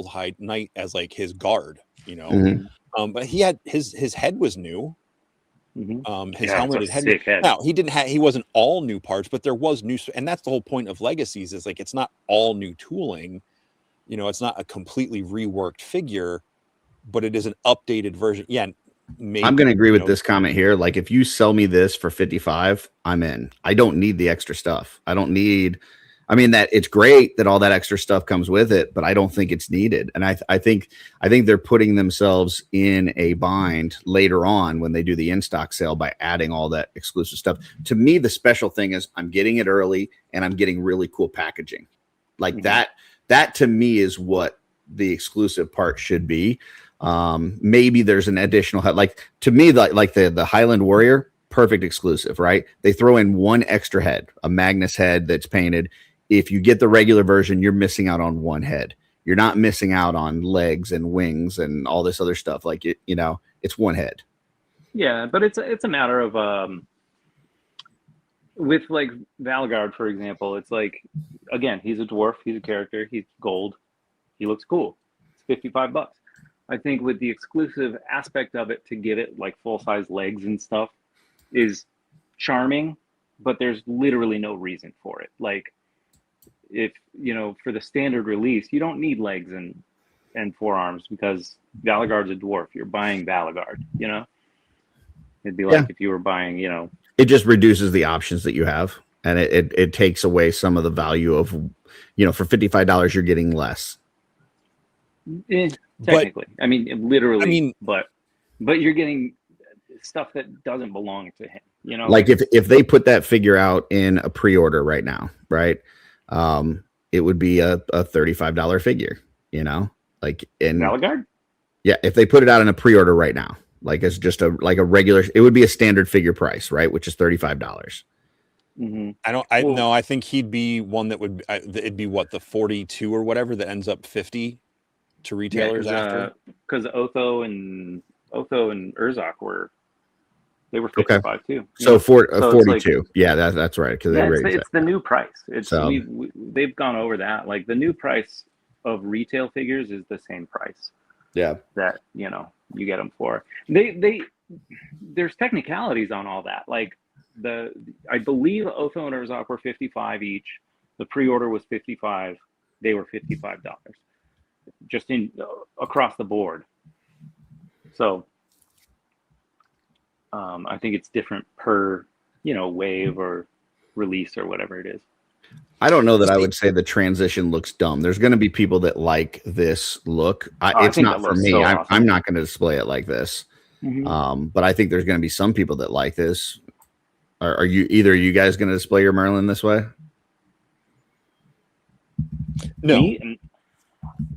hide knight as like his guard, but he had his head was new. His helmet, head. Now he wasn't all new parts, but there was new, and that's the whole point of Legacies is like it's not all new tooling, it's not a completely reworked figure, but it is an updated version. Yeah. Maybe, I'm going to agree with this comment here. Like if you sell me this for 55, I'm in. I don't need the extra stuff. That it's great that all that extra stuff comes with it, but I don't think it's needed. And I think they're putting themselves in a bind later on when they do the in-stock sale by adding all that exclusive stuff. To me, the special thing is I'm getting it early and I'm getting really cool packaging. Like that to me is what the exclusive part should be. Maybe there's an additional head. Like to me, like the Highland Warrior, perfect exclusive, right? They throw in one extra head, a Magnus head that's painted. If you get the regular version, you're missing out on one head. You're not missing out on legs and wings and all this other stuff. Like it's one head. Yeah, but it's a matter of with like Valgard, for example, it's like, again, he's a dwarf, he's a character, he's gold, he looks cool. It's $55. I think with the exclusive aspect of it to give it like full size legs and stuff is charming, but there's literally no reason for it. Like, if for the standard release, you don't need legs and forearms because Valagard's a dwarf. You're buying Valagard, It'd be like if you were buying, it just reduces the options that you have, and it takes away some of the value of, for $55 you're getting less. Technically, I mean, literally, but you're getting stuff that doesn't belong to him. Like if they put that figure out in a pre-order right now, right? It would be a $35 figure, like in Valagard. Yeah, if they put it out in a pre-order right now, like it's just a regular, it would be a standard figure price, right? Which is $35. Mm-hmm. I think he'd be one that would, it'd be what, the 42 or whatever that ends up 50 to retailers after. Because Otho and Urzak were 55 too. So 42. Like, yeah, that's right. Because it's the new price. They've gone over that. Like the new price of retail figures is the same price. Yeah. That you get them for. There's technicalities on all that. Like I believe Otho and Urzak were 55 each. The pre-order was 55. They were $55, just across the board. So I think it's different per wave or release or whatever it is. I don't know that I would say the transition looks dumb. There's going to be people that like this look. It's not for me. So awesome. I'm not going to display it like this. Mm-hmm. But I think there's going to be some people that like this. Are you guys going to display your Merlin this way? No.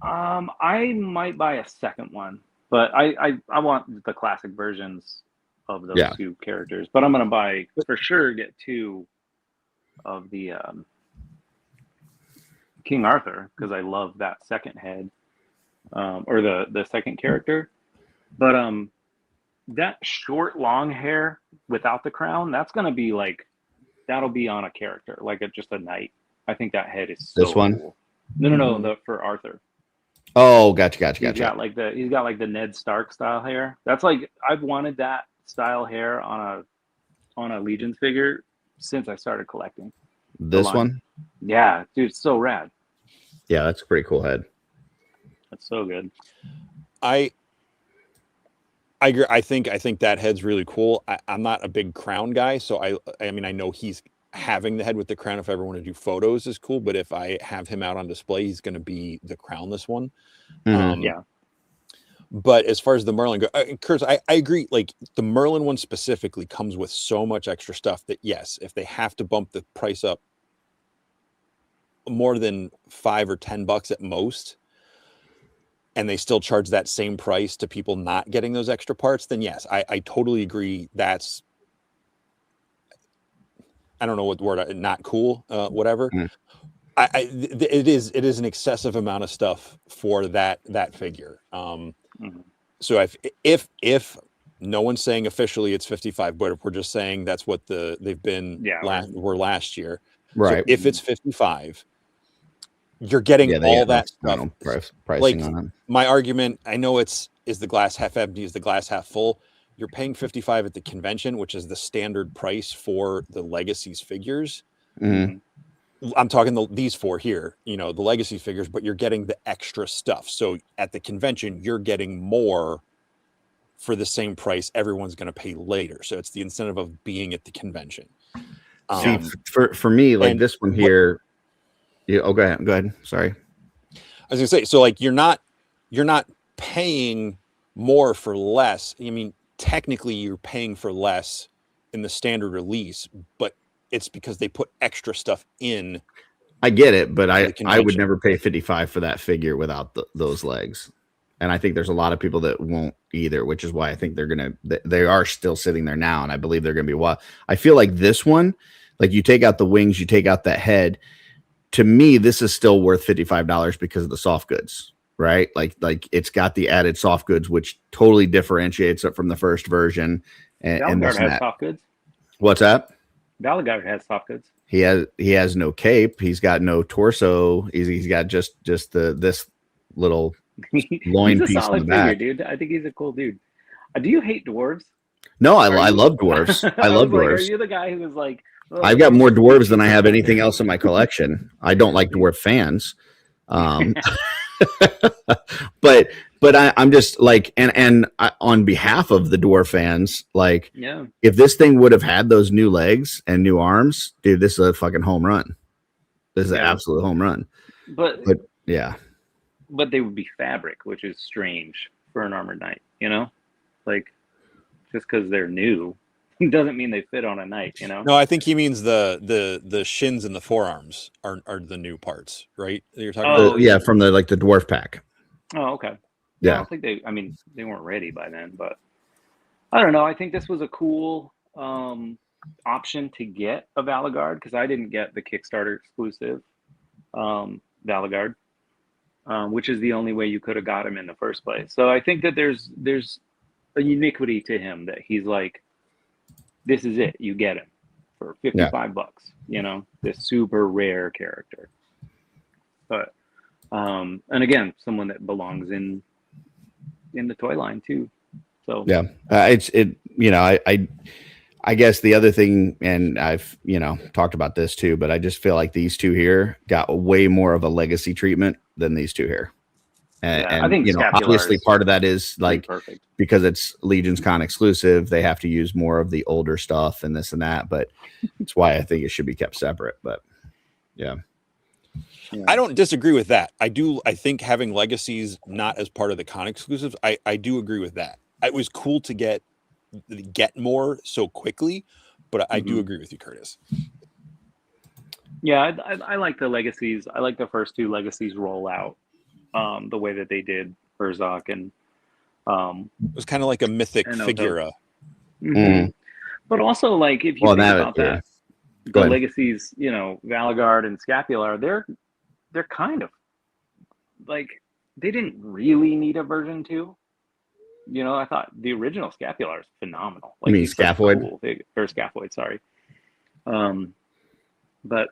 I might buy a second one, but I want the classic versions of those two characters. But I'm going to buy for sure. Get two of the King Arthur because I love that second head, or the second character. But that short long hair without the crown, that's gonna be like, that'll be on a character like just a knight. I think that head is so this one. Cool. No, for Arthur. Oh, gotcha. He's got like the Ned Stark style hair. That's like, I've wanted that style hair on a Legions figure since I started collecting. This one? Yeah, dude, it's so rad. Yeah, that's a pretty cool head. That's so good. I agree. I think that head's really cool. I'm not a big crown guy, so I mean I know he's having the head with the crown, if I ever want to do photos, is cool. But if I have him out on display, he's going to be the crownless one. Mm-hmm. Yeah. But as far as the Merlin goes, Kurt, I agree. Like the Merlin one specifically comes with so much extra stuff that yes, if they have to bump the price up more than $5 or $10 at most, and they still charge that same price to people not getting those extra parts, then yes, I totally agree. That's, I don't know what word, not cool, whatever. Mm. It is an excessive amount of stuff for that figure. So if no one's saying officially it's 55, but if we're just saying that's what they've been were last year, right? So if it's 55, you're getting all that stuff. Pricing like on it. My argument, I know is the glass half empty, is the glass half full. You're paying 55 at the convention, which is the standard price for the Legacies figures. Mm-hmm. I'm talking these four here, the Legacy figures, but you're getting the extra stuff. So at the convention, you're getting more for the same price everyone's going to pay later. So it's the incentive of being at the convention. See, for me, like this one here. Go ahead. Sorry. I was gonna say, so like you're not paying more for less. I mean, technically you're paying for less in the standard release, but it's because they put extra stuff in. I get it, but I would never pay 55 for that figure without those legs. And I think there's a lot of people that won't either, which is why I think they are still sitting there now. And I believe they're going to be wild. I feel like this one, like you take out the wings, you take out that head. To me, this is still worth $55 because of the soft goods, right? Like it's got the added soft goods, which totally differentiates it from the first version. And Valgard has soft goods. What's that? Valagard has soft goods. He has no cape. He's got no torso. He's got just this little loin He's a piece in solid the figure, back. dude. I think he's a cool dude. Do you hate dwarves? No, Are I you- love dwarves. I love was like, are dwarves. you the guy who was like, oh, I've got more dwarves than I have anything else in my collection. I don't like dwarf fans. But I'm just like, and on behalf of the dwarf fans, like, yeah, if this thing would have had those new legs and new arms, dude, this is a fucking home run. This is an Yeah. absolute home run. but Yeah. they would be fabric, which is strange for an armored knight. You know, like just because they're new doesn't mean they fit on a knight. You know. No, I think he means the shins and the forearms are the new parts, right? That you're talking Oh, about. Yeah, from the dwarf pack. Oh, okay. I Yeah. don't think I mean, they weren't ready by then, but I don't know. I think this was a cool option to get a Valagard because I didn't get the Kickstarter exclusive Valagard, which is the only way you could have got him in the first place. So I think that there's a uniquity to him that he's like, this is it. You get him for $55. You know, this super rare character. But and again, someone that belongs in the toy line too. So Yeah. I guess the other thing, and I've, talked about this too, but I just feel like these two here got way more of a legacy treatment than these two here. And I think Scapular obviously is part of that is like, perfect. because it's Legion's Con exclusive, they have to use more of the older stuff and this and that, but it's why I think it should be kept separate. But yeah. I don't disagree with that. I think having legacies not as part of the con exclusives, I do agree with that. It was cool to get more so quickly, but I do agree with you, Curtis. Yeah, I like the legacies. I like the first two legacies rollout, the way that they did Herzog and It was kind of like a mythic and figura. Mm. But also, like, if you Well, think that- about that, Go the ahead. legacies, Valagard and Scapular, they're kind of like, they didn't really need a version 2. I thought the original Scapular is phenomenal. Like, mean he's such a Scaphoid? cool or Scaphoid, sorry. But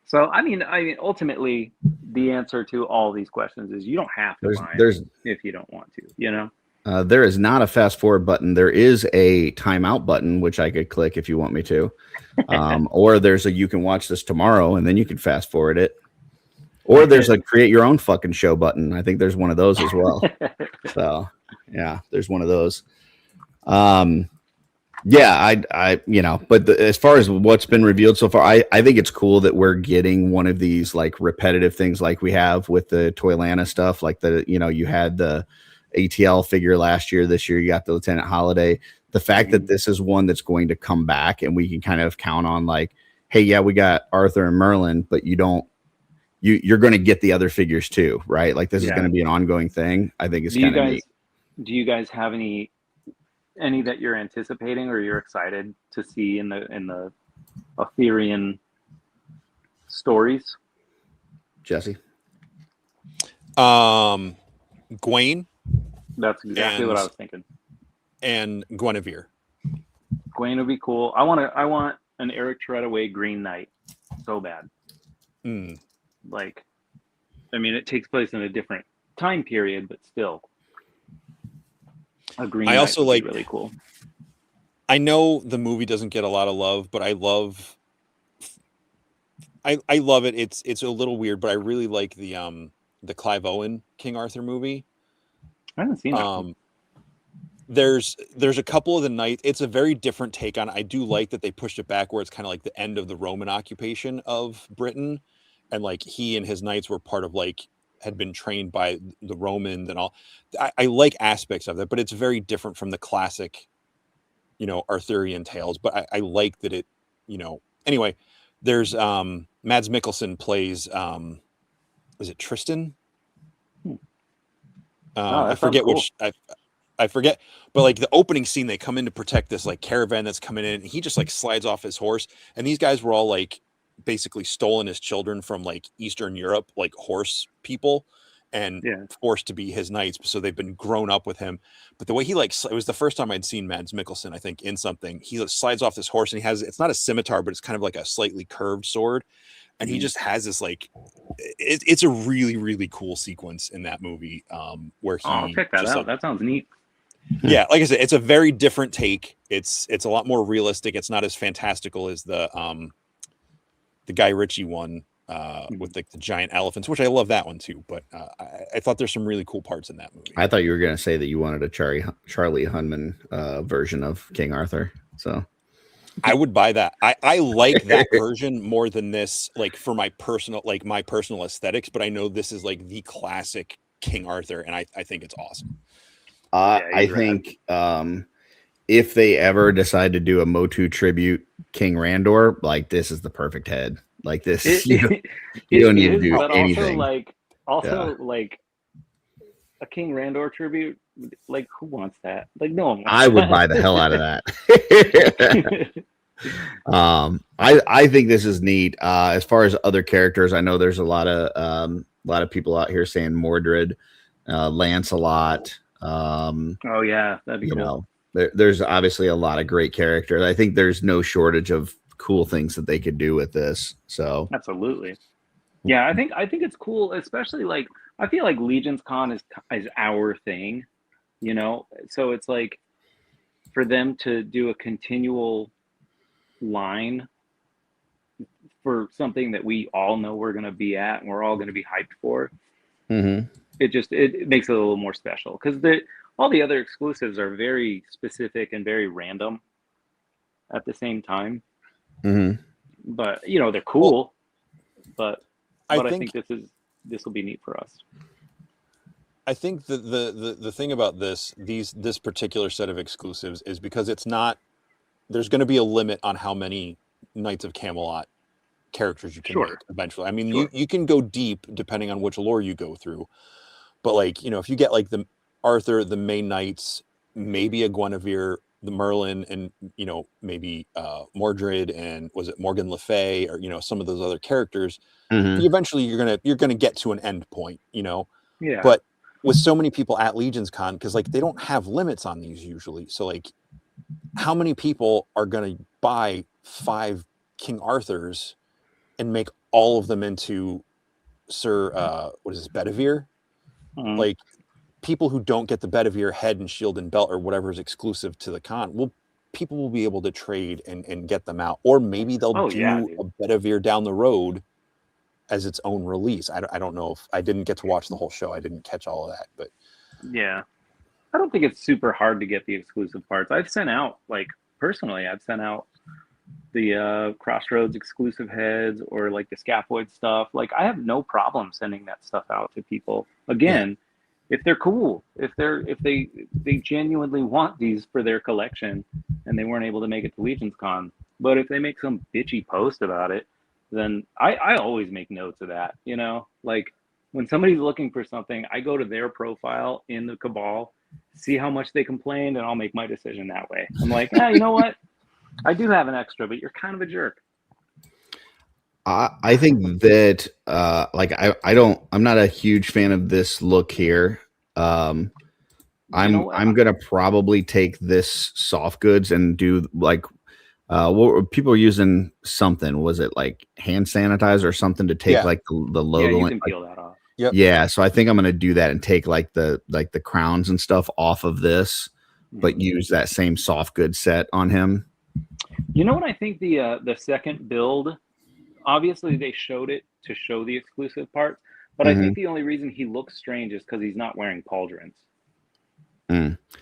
so I mean, ultimately, the answer to all these questions is you don't have to buy There's it if you don't want to. there is not a fast forward button. There is a timeout button, which I could click if you want me to. Or there's you can watch this tomorrow and then you can fast forward it. Or there's a create your own fucking show button. I think there's one of those as well. So yeah, there's one of those. Yeah, but as far as what's been revealed so far, I think it's cool that we're getting one of these like repetitive things like we have with the Toylanta stuff. Like you had the ATL figure last year. This year you got the Lieutenant Holiday. The fact that this is one that's going to come back and we can kind of count on like, hey, yeah, we got Arthur and Merlin, but you're going to get the other figures too, right? Like this is going to be an ongoing thing. I think it's kind of neat. Do you guys have any that you're anticipating or you're excited to see in the Arthurian stories? Jesse? Gawain That's exactly what I was thinking. and Guinevere. Gawain would be cool. I want an Eric Treadaway Green Knight so bad. Like, I mean, it takes place in a different time period, but still, a Green I Knight also would be like- really cool. I know the movie doesn't get a lot of love, but I love it. It's a little weird, but I really like the Clive Owen King Arthur movie. I haven't seen that. There's a couple of the knights. It's a very different take on it. I do like that they pushed it back where it's kind of like the end of the Roman occupation of Britain, and like he and his knights were part of had been trained by the Romans and all. I like aspects of it, but it's very different from the classic, Arthurian tales. But I like that it, anyway, there's Mads Mikkelsen plays is it Tristan? I forget cool. which I forget, but like the opening scene, they come in to protect this like caravan that's coming in, and he just like slides off his horse, and these guys were all like basically stolen as children from like Eastern Europe, like horse people, and Yeah. forced to be his knights. So they've been grown up with him. But the way he it was the first time I'd seen Mads Mikkelsen, I think, in something. He slides off this horse and it's not a scimitar, but it's kind of like a slightly curved sword. And he just has this it's a really, really cool sequence in that movie where he I'll check that just, out. That sounds neat. yeah, like I said, it's a very different take. It's a lot more realistic. It's not as fantastical as the Guy Ritchie one with the giant elephants, which I love that one too. But I thought there's some really cool parts in that movie. I thought you were going to say that you wanted a Charlie Hunman version of King Arthur. So I would buy that. I like that version more than this, like for my personal aesthetics. But I know this is like the classic King Arthur, and I think it's awesome. I think if they ever decide to do a Motu tribute King Randor, like this is the perfect head. Like this, you don't need to do but anything. Also, like a King Randor tribute. Like, who wants that? Like, no one wants I would that. buy the hell out of that. I think this is neat. As far as other characters, I know there's a lot of people out here saying Mordred, Lancelot. Oh yeah, that'd be cool. There's obviously a lot of great characters. I think there's no shortage of cool things that they could do with this. So Absolutely. Yeah, I think it's cool, especially like I feel like Legion's Con is our thing, you know. So it's like for them to do a continual line for something that we all know we're going to be at and we're all going to be hyped for. It makes it a little more special because all the other exclusives are very specific and very random at the same time. But you know, they're cool. But I think this will be neat for us. I think the thing about this particular set of exclusives is because there's going to be a limit on how many Knights of Camelot characters you can make eventually. I mean, you can go deep depending on which lore you go through, but like, you know, if you get like the Arthur, the May Knights, maybe a Guinevere, the Merlin, and you know, maybe Mordred, and was it Morgan Le Fay, or you know, some of those other characters, eventually you're gonna get to an end point, you know. Yeah. But with so many people at Legion's Con, because like they don't have limits on these usually, so like how many people are going to buy 5 King Arthurs and make all of them into Sir Bedivere? Like people who don't get the Bedivere head and shield and belt or whatever is exclusive to the con, people will be able to trade and get them out, or maybe they'll do a Bedivere down the road as its own release. I don't know, if I didn't get to watch the whole show, I didn't catch all of that, but yeah, I don't think it's super hard to get the exclusive parts. I've sent out the Crossroads exclusive heads or like the Scaphoid stuff. Like I have no problem sending that stuff out to people. Again, if they're cool, if they genuinely want these for their collection and they weren't able to make it to Legion's Con. But if they make some bitchy post about it, then I always make notes of that, you know? Like when somebody's looking for something, I go to their profile in the Cabal, see how much they complained, and I'll make my decision that way. I'm like, you know what? I do have an extra, but you're kind of a jerk. I think that I'm not a huge fan of this look here. I'm gonna probably take this soft goods and do like what were people using? Something, was it like hand sanitizer or something to take like the logo? Yeah, you can peel that off. Yep. Yeah, so I think I'm gonna do that and take like the crowns and stuff off of this, but use that same soft goods set on him. You know what I think the second build, obviously they showed it to show the exclusive parts, but I think the only reason he looks strange is because he's not wearing pauldrons.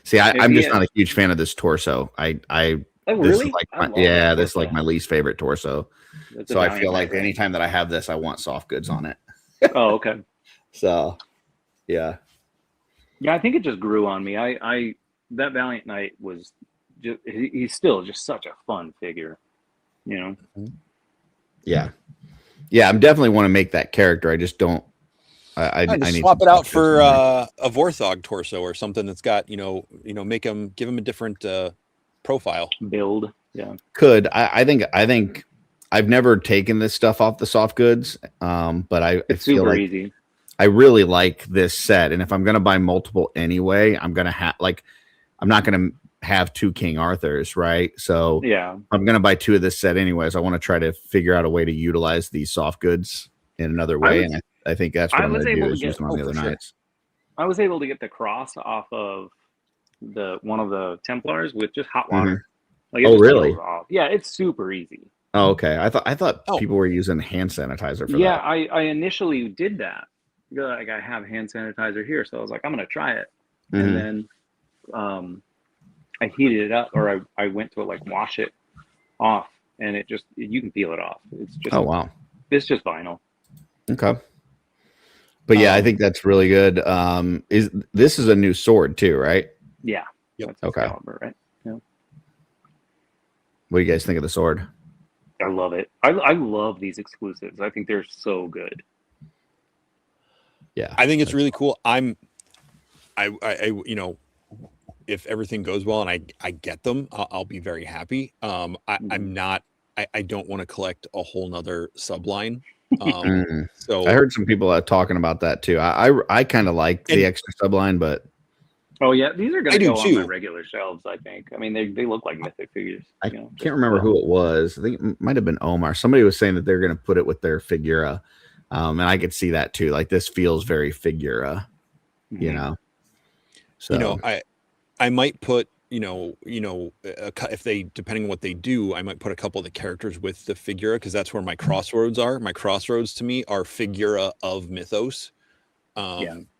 See, I'm just not a huge fan of this torso. Oh, this really? is like this is like my least favorite torso. So I feel like anytime that I have this, I want soft goods on it. Oh, okay. So, yeah. Yeah, I think it just grew on me. That Valiant Knight was just, he's still just such a fun figure, you know? Yeah. Yeah, I'm definitely want to make that character. I just don't. I need swap it out for a Vorthog torso or something that's got, give him a different profile build. Yeah. Could. I think I've never taken this stuff off the soft goods. But it's super easy. I really like this set, and if I'm gonna buy multiple anyway, I'm gonna have I'm not gonna have 2 King Arthurs, right? So Yeah. I'm gonna buy 2 of this set anyways. I want to try to figure out a way to utilize these soft goods in another way, and I think that's what I I'm was gonna do able to is use get- them on the other for sure. nights. I was able to get the cross off of one of the Templars with just hot water. Like it Oh, just really? peels off. Yeah, it's super easy. Oh, okay. I thought Oh. people were using hand sanitizer for Yeah, that. I initially did that. Like I have hand sanitizer here, so I was like, I'm gonna try it. Mhm. And then I heated it up, or I went to like wash it off, and you can peel it off. It's just Oh, wow. it's just vinyl. Okay. But yeah, I think that's really good. This is a new sword too, right? Yeah. Yep. That's Okay. Excalibur, right? Yeah. What do you guys think of the sword? I love it. I love these exclusives. I think they're so good. Yeah. I think it's really cool. I if everything goes well and I get them, I'll be very happy. I'm not. I don't want to collect a whole nother subline. So I heard some people talking about that too. I kind of like the extra subline, but Oh yeah, these are I gonna do go on my too. regular shelves. I think. I mean, they look like mythic figures. I just can't remember who it was. I think it might have been Omar. Somebody was saying that they're going to put it with their Figura, and I could see that too. Like this feels very Figura, you know. So I might put if they, depending on what they do, I might put a couple of the characters with the Figura, because that's where my crossroads are. My crossroads to me are Figura of Mythos.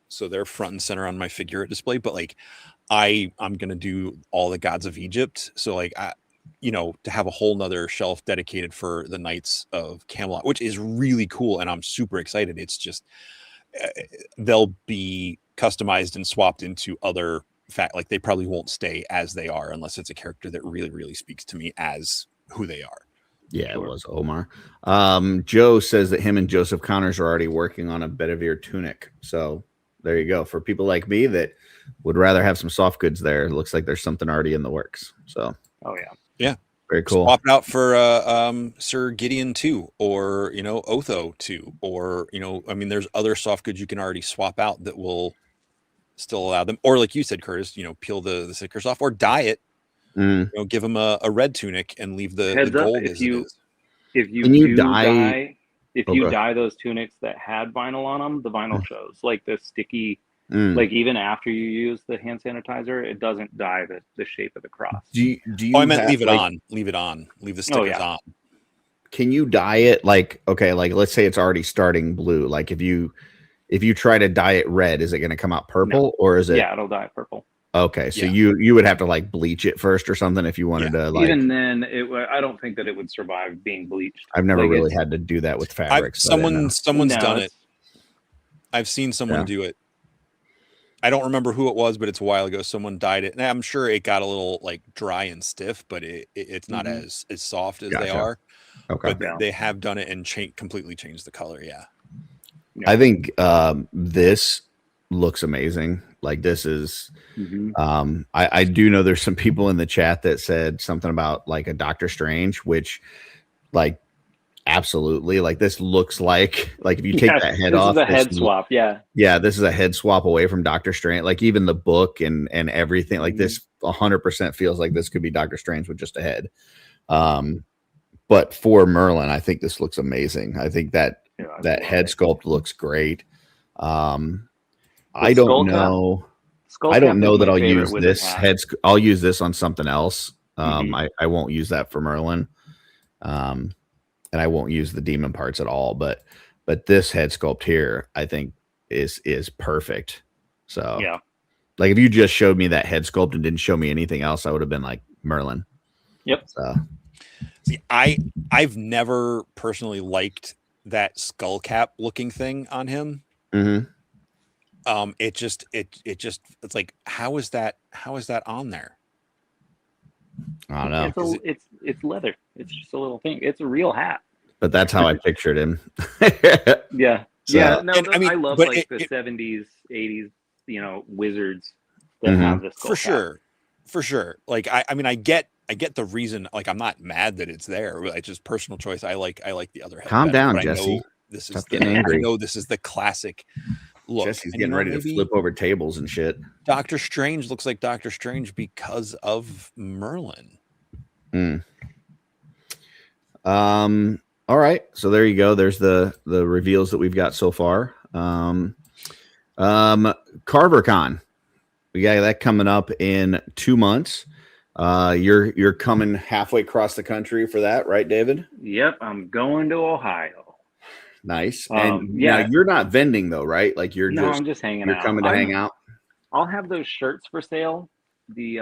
So they're front and center on my Figura display. But like I'm gonna do all the gods of Egypt. So like to have a whole nother shelf dedicated for the Knights of Camelot, which is really cool, and I'm super excited. It's just they'll be customized and swapped into other like they probably won't stay as they are unless it's a character that really, really speaks to me as who they are. yeah, it was Omar. Joe says that him and Joseph Connors are already working on a Bedivere tunic. So there you go. For people like me that would rather have some soft goods there, it looks like there's something already in the works. So yeah, very cool. Swap it out for Sir Gideon 2, or Otho 2, or I mean, there's other soft goods you can already swap out that will still allow them, or like you said, Curtis, peel the stickers off or dye it. Give them a red tunic and leave the gold as it is. If you Can you do dye- if you dye those tunics that had vinyl on them, the vinyl shows. Like the sticky, Mm. like even after you use the hand sanitizer, it doesn't dye the shape of the cross. Do you I meant have, leave it like, on. Leave it on. Leave the stickers on. Can you dye it like let's say it's already starting blue. Like if you try to dye it red, is it going to come out purple or is it? Yeah, it'll dye purple. Okay, so you would have to like bleach it first or something if you wanted to. Like, even then, I don't think that it would survive being bleached. I've never Like, really had to do that with fabrics. Someone's done it. it's- I've seen someone do it. I don't remember who it was, but it's a while ago. Someone dyed it, and I'm sure it got a little like dry and stiff, but it's not as soft as they are. Okay, but they have done it and completely changed the color. Yeah. I think this looks amazing. Like this is. I do know there's some people in the chat that said something about like a Doctor Strange, which like absolutely, like this looks like if you take that head off, this is a head swap. Yeah, this is a head swap away from Doctor Strange. Like even the book and everything, like this 100% feels like this could be Doctor Strange with just a head. But for Merlin, I think this looks amazing. I think that head sculpt looks great. I don't know. I don't know that I'll use this head. I'll use this on something else. I won't use that for Merlin. And I won't use the demon parts at all. But this head sculpt here, I think is perfect. So yeah, like if you just showed me that head sculpt and didn't show me anything else, I would have been like Merlin. Yep. So see, I've never personally liked that skull cap looking thing on him. It's like, how is that on there? I don't know. It's leather. It's just a little thing. It's a real hat. But that's how I pictured him. Yeah. So, yeah. No, I mean, I love but like the 70s, 80s, wizards that have this for sure. Like I mean, I get the reason. Like I'm not mad that it's there. It's just personal choice. I like the other head. Calm better, down, but Jesse. This Stop is getting angry. I know this is the classic look. Jesse's And you getting know, ready to maybe flip over tables and shit. Doctor Strange looks like Doctor Strange because of Merlin. All right, so there you go. There's the reveals that we've got so far. CarverCon, we got that coming up in 2 months. You're coming halfway across the country for that, right, David? Yep, I'm going to Ohio. Nice. And yeah. now you're not vending though, right? Like I'm just hanging you're out. coming to hang out. I'll have those shirts for sale. The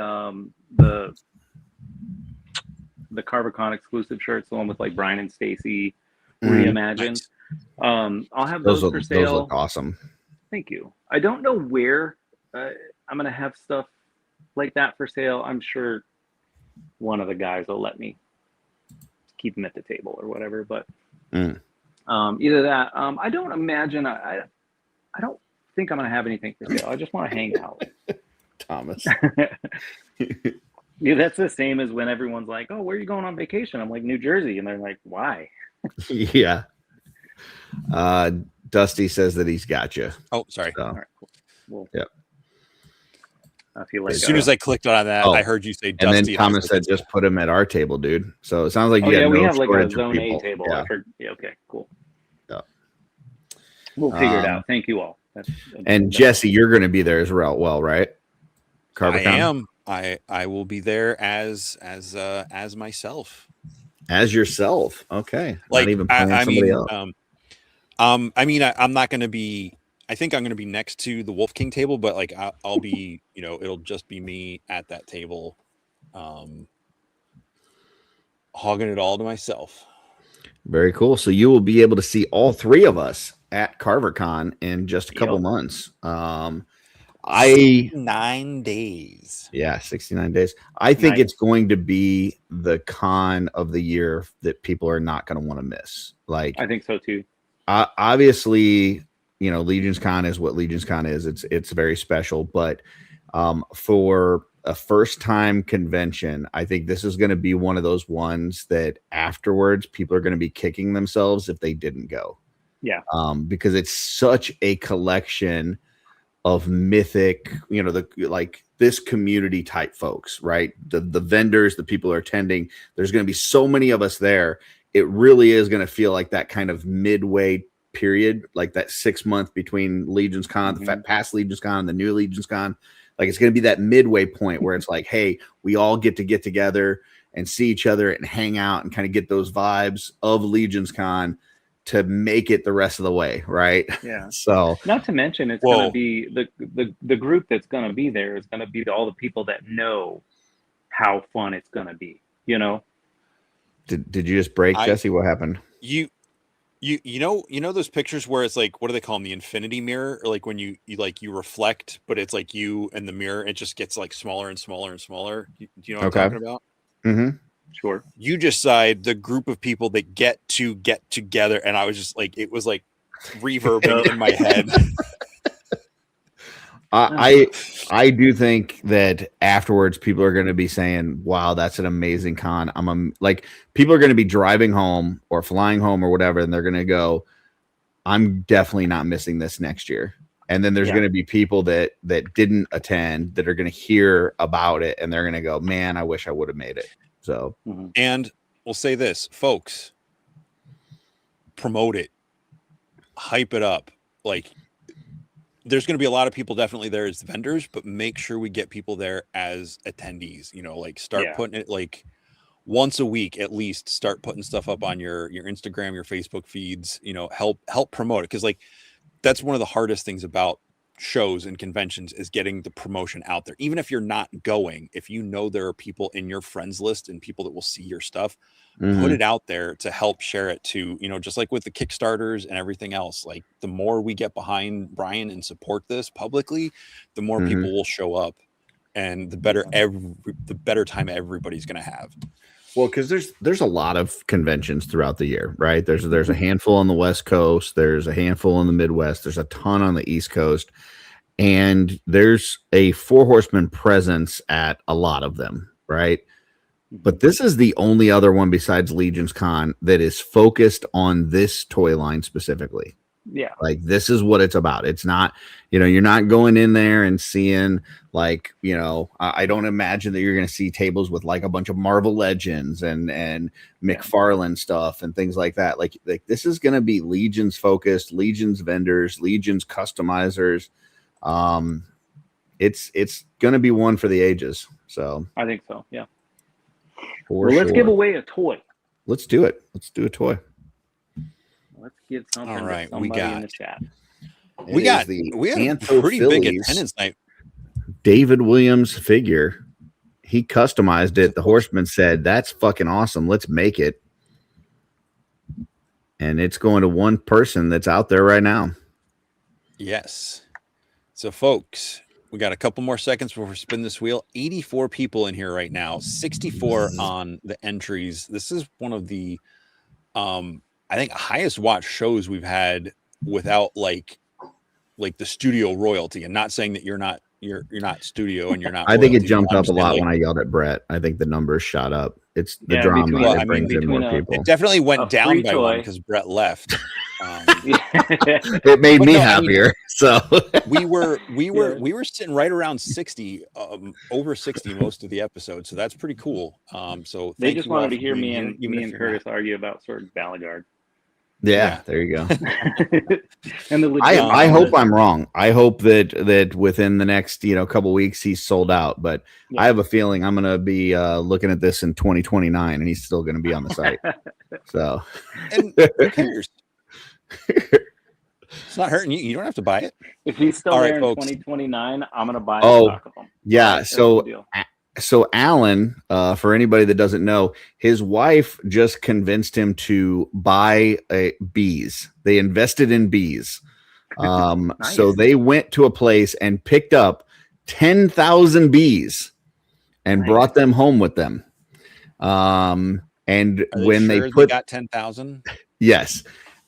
CarverCon exclusive shirts, the one with like Brian and Stacy reimagined. Nice. I'll have those for sale. Those look awesome. Thank you. I don't know where I'm gonna have stuff like that for sale. I'm sure one of the guys will let me keep them at the table or whatever. But either that. I don't imagine. I don't think I'm gonna have anything for sale. I just want to hang out. Thomas. Yeah, that's the same as when everyone's like, "Oh, where are you going on vacation?" I'm like, "New Jersey," and they're like, "Why?" Yeah. Dusty says that he's got you. Oh, sorry. All right, cool. Well, Yep. I feel like As soon as I clicked on that, I heard you say and Dusty. then Thomas said, "Just put him at our table, dude." So it sounds like you yeah, got we no have like a shortage of zone A people. table. Yeah. I heard. Yeah, okay, cool. Yeah. We'll figure it out. Thank you all. And Jesse, you're going to be there as well, right? I am. I will be there as myself. As yourself. Okay. Like not even playing somebody else. I mean, I'm not going to be. I think I'm going to be next to the Wolf King table, but like I'll be. You know, it'll just be me at that table, hogging it all to myself. Very cool. So you will be able to see all three of us at CarverCon in just a couple months. 9 days. Yeah, 69 days. I think it's going to be the con of the year that people are not going to want to miss. Like, I think so too. Obviously, you know, Legion's Con is what Legion's Con is. It's very special, but for a first time convention, I think this is going to be one of those ones that afterwards people are going to be kicking themselves if they didn't go. Yeah. Because it's such a collection of mythic, you know, this community type folks, right? The vendors, the people who are attending, there's going to be so many of us there. It really is going to feel like that kind of midway period, like that 6 month between Legion's Con, the past Legion's Con, and the new Legion's Con. Like it's going to be that midway point where it's like, hey, we all get together and see each other and hang out and kind of get those vibes of Legion's Con to make it the rest of the way, right? Yeah. So not to mention it's going to be the group that's going to be there is going to be all the people that know how fun it's going to be, you know. Did you just break, Jesse? What happened? You know those pictures where it's like, what do they call them? The infinity mirror, or like when you reflect, but it's like you and the mirror, it just gets like smaller and smaller and smaller. Do you know what I'm talking about? Mm-hmm. Sure. You just said the group of people that get together, and I was just like, it was like reverbing in my head. I do think that afterwards people are going to be saying, wow, that's an amazing con. Like people are going to be driving home or flying home or whatever, and they're going to go, I'm definitely not missing this next year. And then there's going to be people that didn't attend that are going to hear about it, and they're going to go, man, I wish I would have made it. So, and we'll say this, folks, promote it, hype it up. Like, there's going to be a lot of people definitely there as vendors, but make sure we get people there as attendees. You know, like start putting it like once a week at least. Start putting stuff up on your Instagram, your Facebook feeds. You know, help promote it, because like that's one of the hardest things about shows and conventions is getting the promotion out there. Even if you're not going, if you know there are people in your friends list and people that will see your stuff, put it out there to help share it to, you know, just like with the Kickstarters and everything else. Like the more we get behind Brian and support this publicly, the more people will show up, and the better time everybody's going to have. Well, because there's a lot of conventions throughout the year, right? There's a handful on the West Coast, there's a handful in the Midwest, there's a ton on the East Coast, and there's a Four Horsemen presence at a lot of them, right? But this is the only other one besides Legion's Con that is focused on this toy line specifically. Yeah. Like, this is what it's about. It's not, you're not going in there and seeing like, I don't imagine that you're going to see tables with like a bunch of Marvel Legends and McFarlane stuff and things like that. Like this is going to be Legions focused, Legions vendors, Legions customizers. It's going to be one for the ages. So I think so. Yeah. for Well, let's sure. give away a toy. Let's do it. Let's do a toy. Let's give something All right, to we somebody in got- the chat. We had a pretty big attendance night. David Williams figure. He customized it. The Horseman said, "That's fucking awesome. Let's make it." And it's going to one person that's out there right now. Yes. So, folks, we got a couple more seconds before we spin this wheel. 84 people in here right now. 64 on the entries. This is one of the, I think, highest watched shows we've had without like the studio royalty. And not saying that you're not studio and you're not. I think it royalty, jumped but I'm up a saying, lot like, when I yelled at Brett. I think the numbers shot up. It's the Yeah, drama between- that I mean, brings in more between people. it definitely A went down free by one toy. because Brett left. It made But me no, I mean- happier. So we were Yeah. sitting right around 60, over 60 most of the episode, so that's pretty cool. So They thank just you all wanted to for hear being me here, and even if you're Curtis argue about Sword Balagard. yeah, there you go. And the I hope I'm wrong. I hope that within the next couple weeks he's sold out. But Yeah. I have a feeling I'm gonna be looking at this in 2029, and he's still gonna be on the site. So not. And who cares? It's not hurting you. You don't have to buy it. If he's still All right, there in folks. 2029, I'm gonna buy Oh, a stock of them. yeah. All right, that's So the deal. So Alan, for anybody that doesn't know, his wife just convinced him to buy bees. They invested in bees. Nice. So they went to a place and picked up 10,000 bees and Nice. brought them home with them. And Are they when sure they put, got 10,000, yes.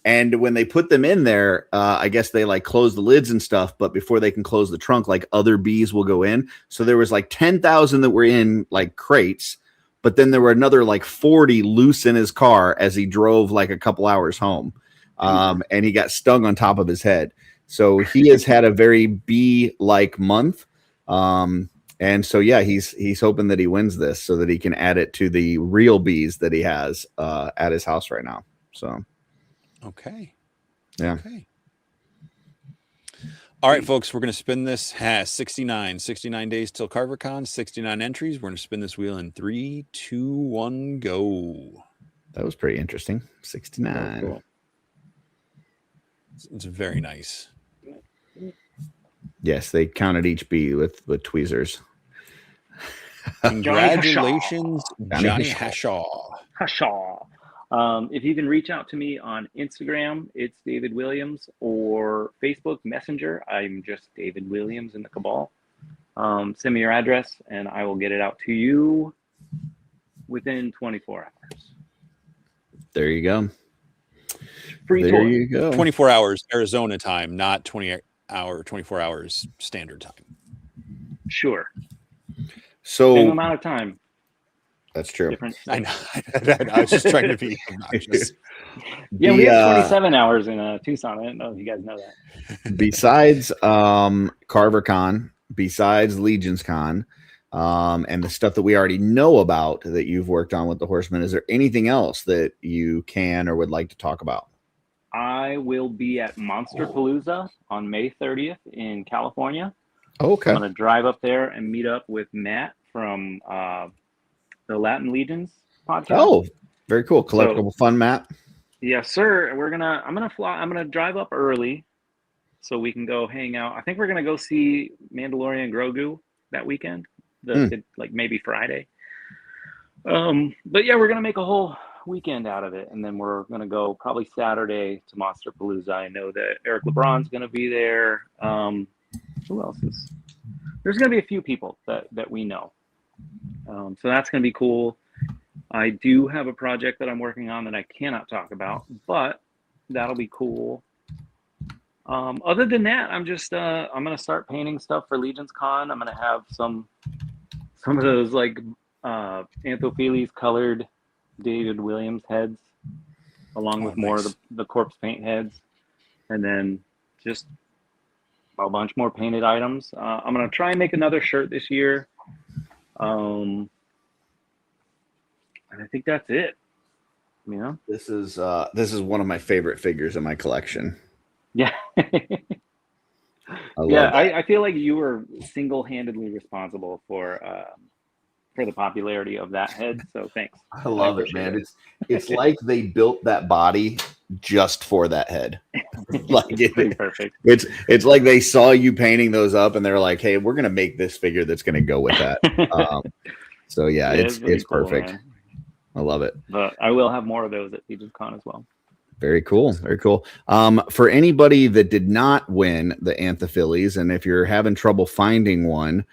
And when they put them in there, I guess they like close the lids and stuff, but before they can close the trunk, like other bees will go in. So there was like 10,000 that were in like crates, but then there were another like 40 loose in his car as he drove like a couple hours home. And he got stung on top of his head. So he has had a very bee-like month. And so, yeah, he's hoping that he wins this so that he can add it to the real bees that he has at his house right now. So. okay. Yeah. Okay. All right, folks, we're going to spin this. Has 69 days till CarverCon, 69 entries. We're going to spin this wheel in 3, 2, 1, go. That was pretty interesting. 69. Cool. It's very nice. Yes, they counted each bee with tweezers. Congratulations, Johnny Johnny Hashaw. Hashaw. If you can reach out to me on Instagram, it's David Williams, or Facebook Messenger. I'm just David Williams in the Cabal. Send me your address and I will get it out to you within 24 hours. There you go. Free There toy. you go. 24 hours Arizona time, not 24 hours standard time. Sure. Same So amount of time. that's true. Different. I know. I was just trying to be obnoxious. Yeah, we The, have 27 hours in Tucson. I didn't know if you guys know that. besides CarverCon, besides Legions Con, and the stuff that we already know about that you've worked on with the Horsemen, is there anything else that you can or would like to talk about? I will be at Monster Palooza on May 30th in California. Okay. I'm going to drive up there and meet up with Matt from the Latin Legions podcast. Oh, very cool. Collectible fun map. Yes, sir. I'm gonna drive up early so we can go hang out. I think we're gonna go see Mandalorian Grogu that weekend. Like maybe Friday. But yeah, we're gonna make a whole weekend out of it, and then we're gonna go probably Saturday to Monster Palooza. I know that Eric LeBron's gonna be there. Who else is? There's gonna be a few people that we know. So that's gonna be cool. I do have a project that I'm working on that I cannot talk about, but that'll be cool. Other than that, I'm just I'm gonna start painting stuff for Legions Con. I'm gonna have some of those like Anthopheles colored David Williams heads, along with more of the corpse paint heads. and then just a bunch more painted items. I'm gonna try and make another shirt this year. And I think that's it. You know? This is one of my favorite figures in my collection. Yeah. I love Yeah, that. I feel like you were single-handedly responsible for the popularity of that head. So thanks. I love it, appreciate man. It's like they built that body just for that head. Like It's pretty perfect. It's like they saw you painting those up, and they're like, "Hey, we're gonna make this figure that's gonna go with that." So yeah, it's pretty cool, perfect. man. I love it. But I will have more of those at Legion's Con as well. Very cool. Very cool. For anybody that did not win the Anthophillies, and if you're having trouble finding one,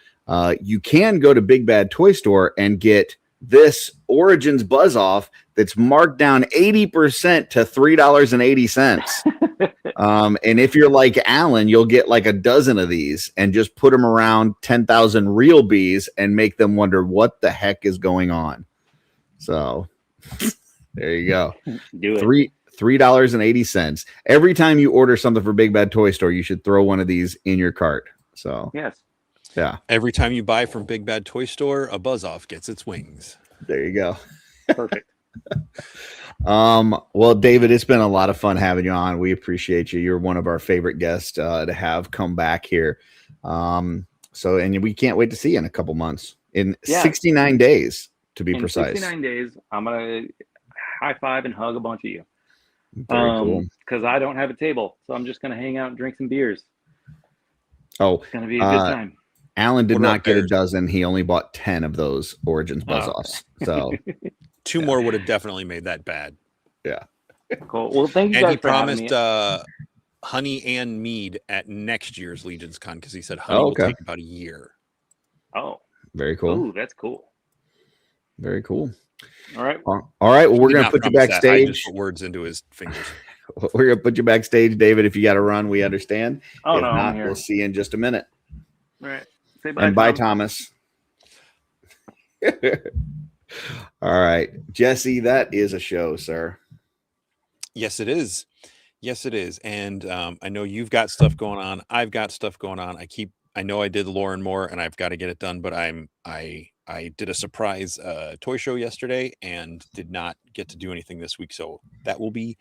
you can go to Big Bad Toy Store and get this Origins Buzz Off that's marked down 80% to $3.80. And if you're like Alan, you'll get like a dozen of these and just put them around 10,000 real bees and make them wonder what the heck is going on. So there you go. Do it. $3.80. Every time you order something for Big Bad Toy Store, you should throw one of these in your cart. So Yes. yeah, Every time you buy from Big Bad Toy Store, a Buzz Off gets its wings. there you go. Perfect. Well, David, it's been a lot of fun having you on. We appreciate you. You're one of our favorite guests to have come back here. And we can't wait to see you in a couple months, in 69 days to be precise. 69 days, I'm gonna high five and hug a bunch of you. Very cool. Because I don't have a table, so I'm just gonna hang out and drink some beers. Oh, It's gonna be a good time. Alan did What not about get a Bears? dozen. He only bought 10 of those Origins Buzz Offs. So Two more would have definitely made that bad. yeah. Cool. Well, thank you And guys he for having promised me. honey and mead at next year's Legion's Con because he said honey Oh, will okay. take about a year. Oh, Very cool. ooh, that's cool. Very cool. All right. All right. Well, we're He going to not put you promise that. I backstage. just put words into his fingers. We're going to put you backstage, David. If you got to run, we understand. Oh, if no, I'm not, here. we'll see you in just a minute. All right. Say bye. And bye, Tom. Thomas. All right. Jesse, that is a show, sir. Yes, it is. Yes, it is. And I know you've got stuff going on. I've got stuff going on. I know I did Lauren Moore and I've got to get it done, but I did a surprise toy show yesterday and did not get to do anything this week. So that will be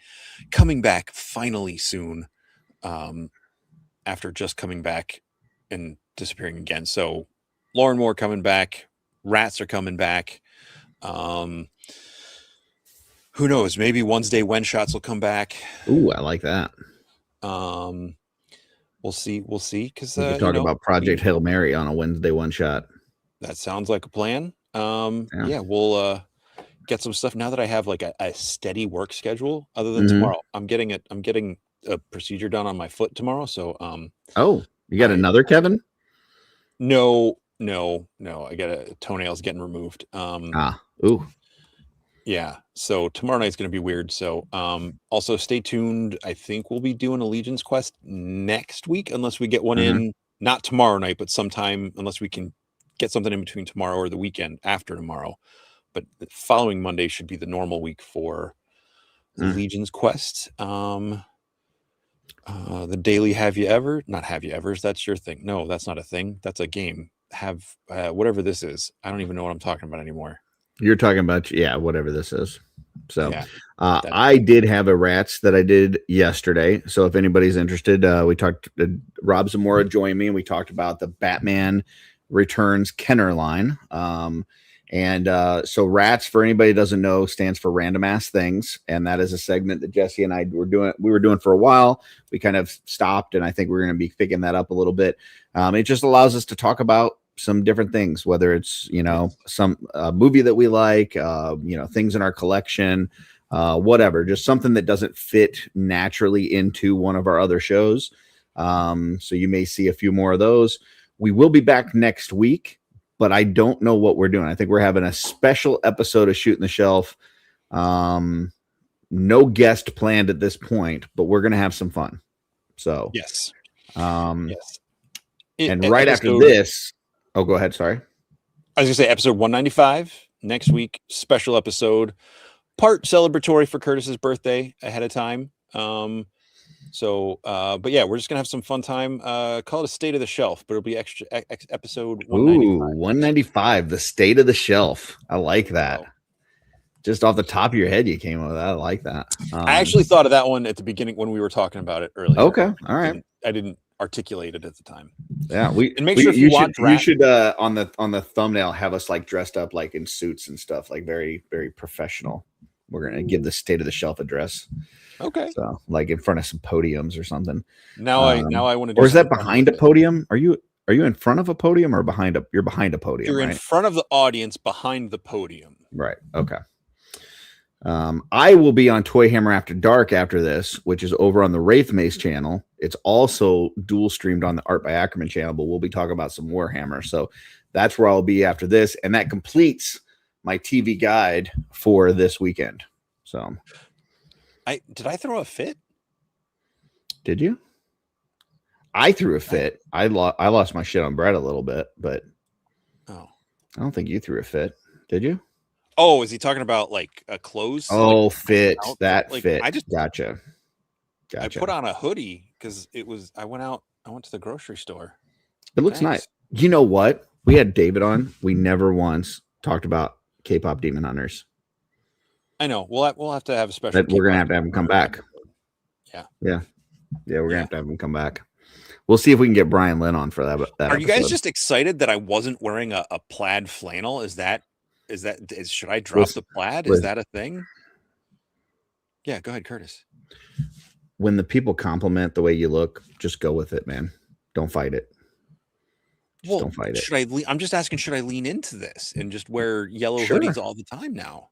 coming back finally soon. After just coming back and disappearing again. So Lauren Moore coming back, Rats are coming back. Who knows? Maybe Wednesday When Shots will come back. Ooh, I like that. We'll see. We'll see. Because We can talk about Project Hail Mary on a Wednesday One Shot. That sounds like a plan. Yeah, we'll get some stuff now that I have like a steady work schedule. Other than tomorrow, I'm getting a procedure done on my foot tomorrow. So oh, you got another Kevin? No. I got a toenails getting removed. Ooh. Yeah. So tomorrow night's going to be weird. So also stay tuned. I think we'll be doing a Legion's Quest next week, unless we get one in, not tomorrow night, but sometime, unless we can get something in between tomorrow or the weekend after tomorrow. But the following Monday should be the normal week for the Legion's Quest. The daily not Have You Evers. That's your thing. No, that's not a thing. That's a game. Whatever this is. I don't even know what I'm talking about anymore. You're talking about, whatever this is. So Yeah, I did have a Rats that I did yesterday. So if anybody's interested, we talked, Rob Zamora joined me and we talked about the Batman Returns Kenner line. So Rats, for anybody who doesn't know, stands for Random Ass Things. And that is a segment that Jesse and I we were doing for a while. We kind of stopped, and I think we're going to be picking that up a little bit. It just allows us to talk about some different things, whether it's, some movie that we like, things in our collection, whatever, just something that doesn't fit naturally into one of our other shows. So you may see a few more of those. We will be back next week, but I don't know what we're doing. I think we're having a special episode of Shooting the Shelf. No guest planned at this point, but we're going to have some fun. So yes. Yes. And right after this, oh, go ahead. Sorry. I was gonna say episode 195 next week, special episode, part celebratory for Curtis's birthday ahead of time. So, but yeah, we're just gonna have some fun time. Call it a state of the shelf, but it'll be episode 195. 195, the state of the shelf. I like that. Wow. Just off the top of your head, you came up with that. I like that. I actually thought of that one at the beginning when we were talking about it earlier. Okay, all right. I didn't articulate it at the time. Yeah, and make sure if you should on the thumbnail have us like dressed up like in suits and stuff, like very, very professional. We're gonna give the state of the shelf address. Okay. So like in front of some podiums or something. Now I want to do. Or is that behind a podium? Are you in front of a podium or behind a? You're behind a podium. You're in front of the audience, behind the podium. Right. Okay. I will be on Toy Hammer After Dark after this, which is over on the Wraith Mace channel. It's also dual streamed on the Art by Ackerman channel, but we'll be talking about some Warhammer. So that's where I'll be after this. And that completes my TV guide for this weekend. So did I throw a fit? Did you? I threw a fit. I lost my shit on Brett a little bit, but I don't think you threw a fit. Did you? Oh, is he talking about like a clothes? Oh, like, fit. That like, fit. I just gotcha. I put on a hoodie because I went to the grocery store. It looks nice. You know what? We had David on. We never once talked about K-pop Demon Hunters. I know. We'll have to have a special. We're gonna have to have him come back. Yeah. We're gonna have to have him come back. We'll see if we can get Brian Lynn on for that. Are you guys just excited that I wasn't wearing a plaid flannel? Should I drop the plaid? Is that a thing? Yeah, go ahead, Curtis. When the people compliment the way you look, just go with it, man. Don't fight it. Don't fight it. I'm just asking, should I lean into this and just wear yellow hoodies all the time now?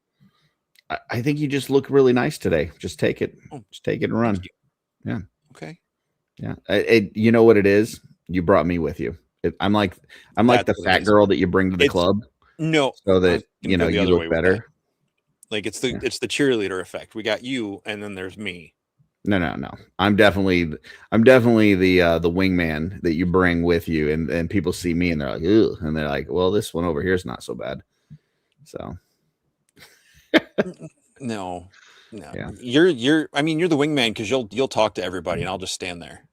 I think you just look really nice today. Just take it. Just take it and run. Yeah. Okay. Yeah. You know what it is? You brought me with you. I'm like the fat girl that you bring to the club. No. So that you look better. Like it's the cheerleader effect. We got you, and then there's me. No. I'm definitely the wingman that you bring with you, and people see me and they're like, ew, and they're like, well, this one over here is not so bad. So no. Yeah. You're the wingman because you'll talk to everybody and I'll just stand there.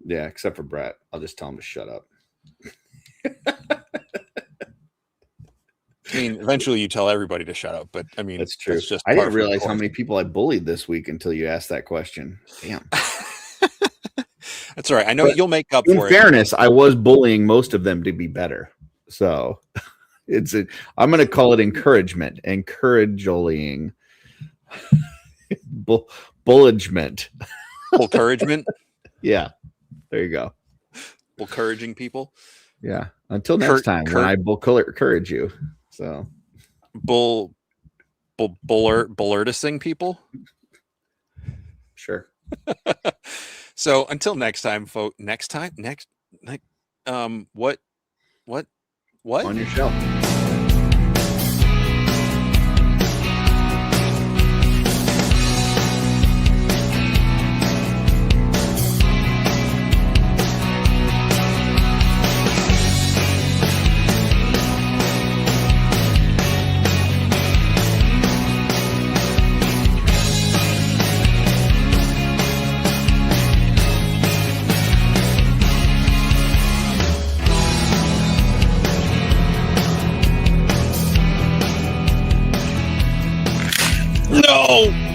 Yeah, except for Brett. I'll just tell him to shut up. I mean, eventually you tell everybody to shut up, but I mean, that's true. That's just I didn't realize how many people I bullied this week until you asked that question. Damn. That's all right. I know you'll make up for it. In fairness, I was bullying most of them to be better. So I'm going to call it encouragement. Encouraging. Bullagement. Encouragement. Yeah. There you go. Encouraging people. Yeah. Until next time when I encourage you. So bullertising people. Sure. So until next time, folks. What? On your shelf. No!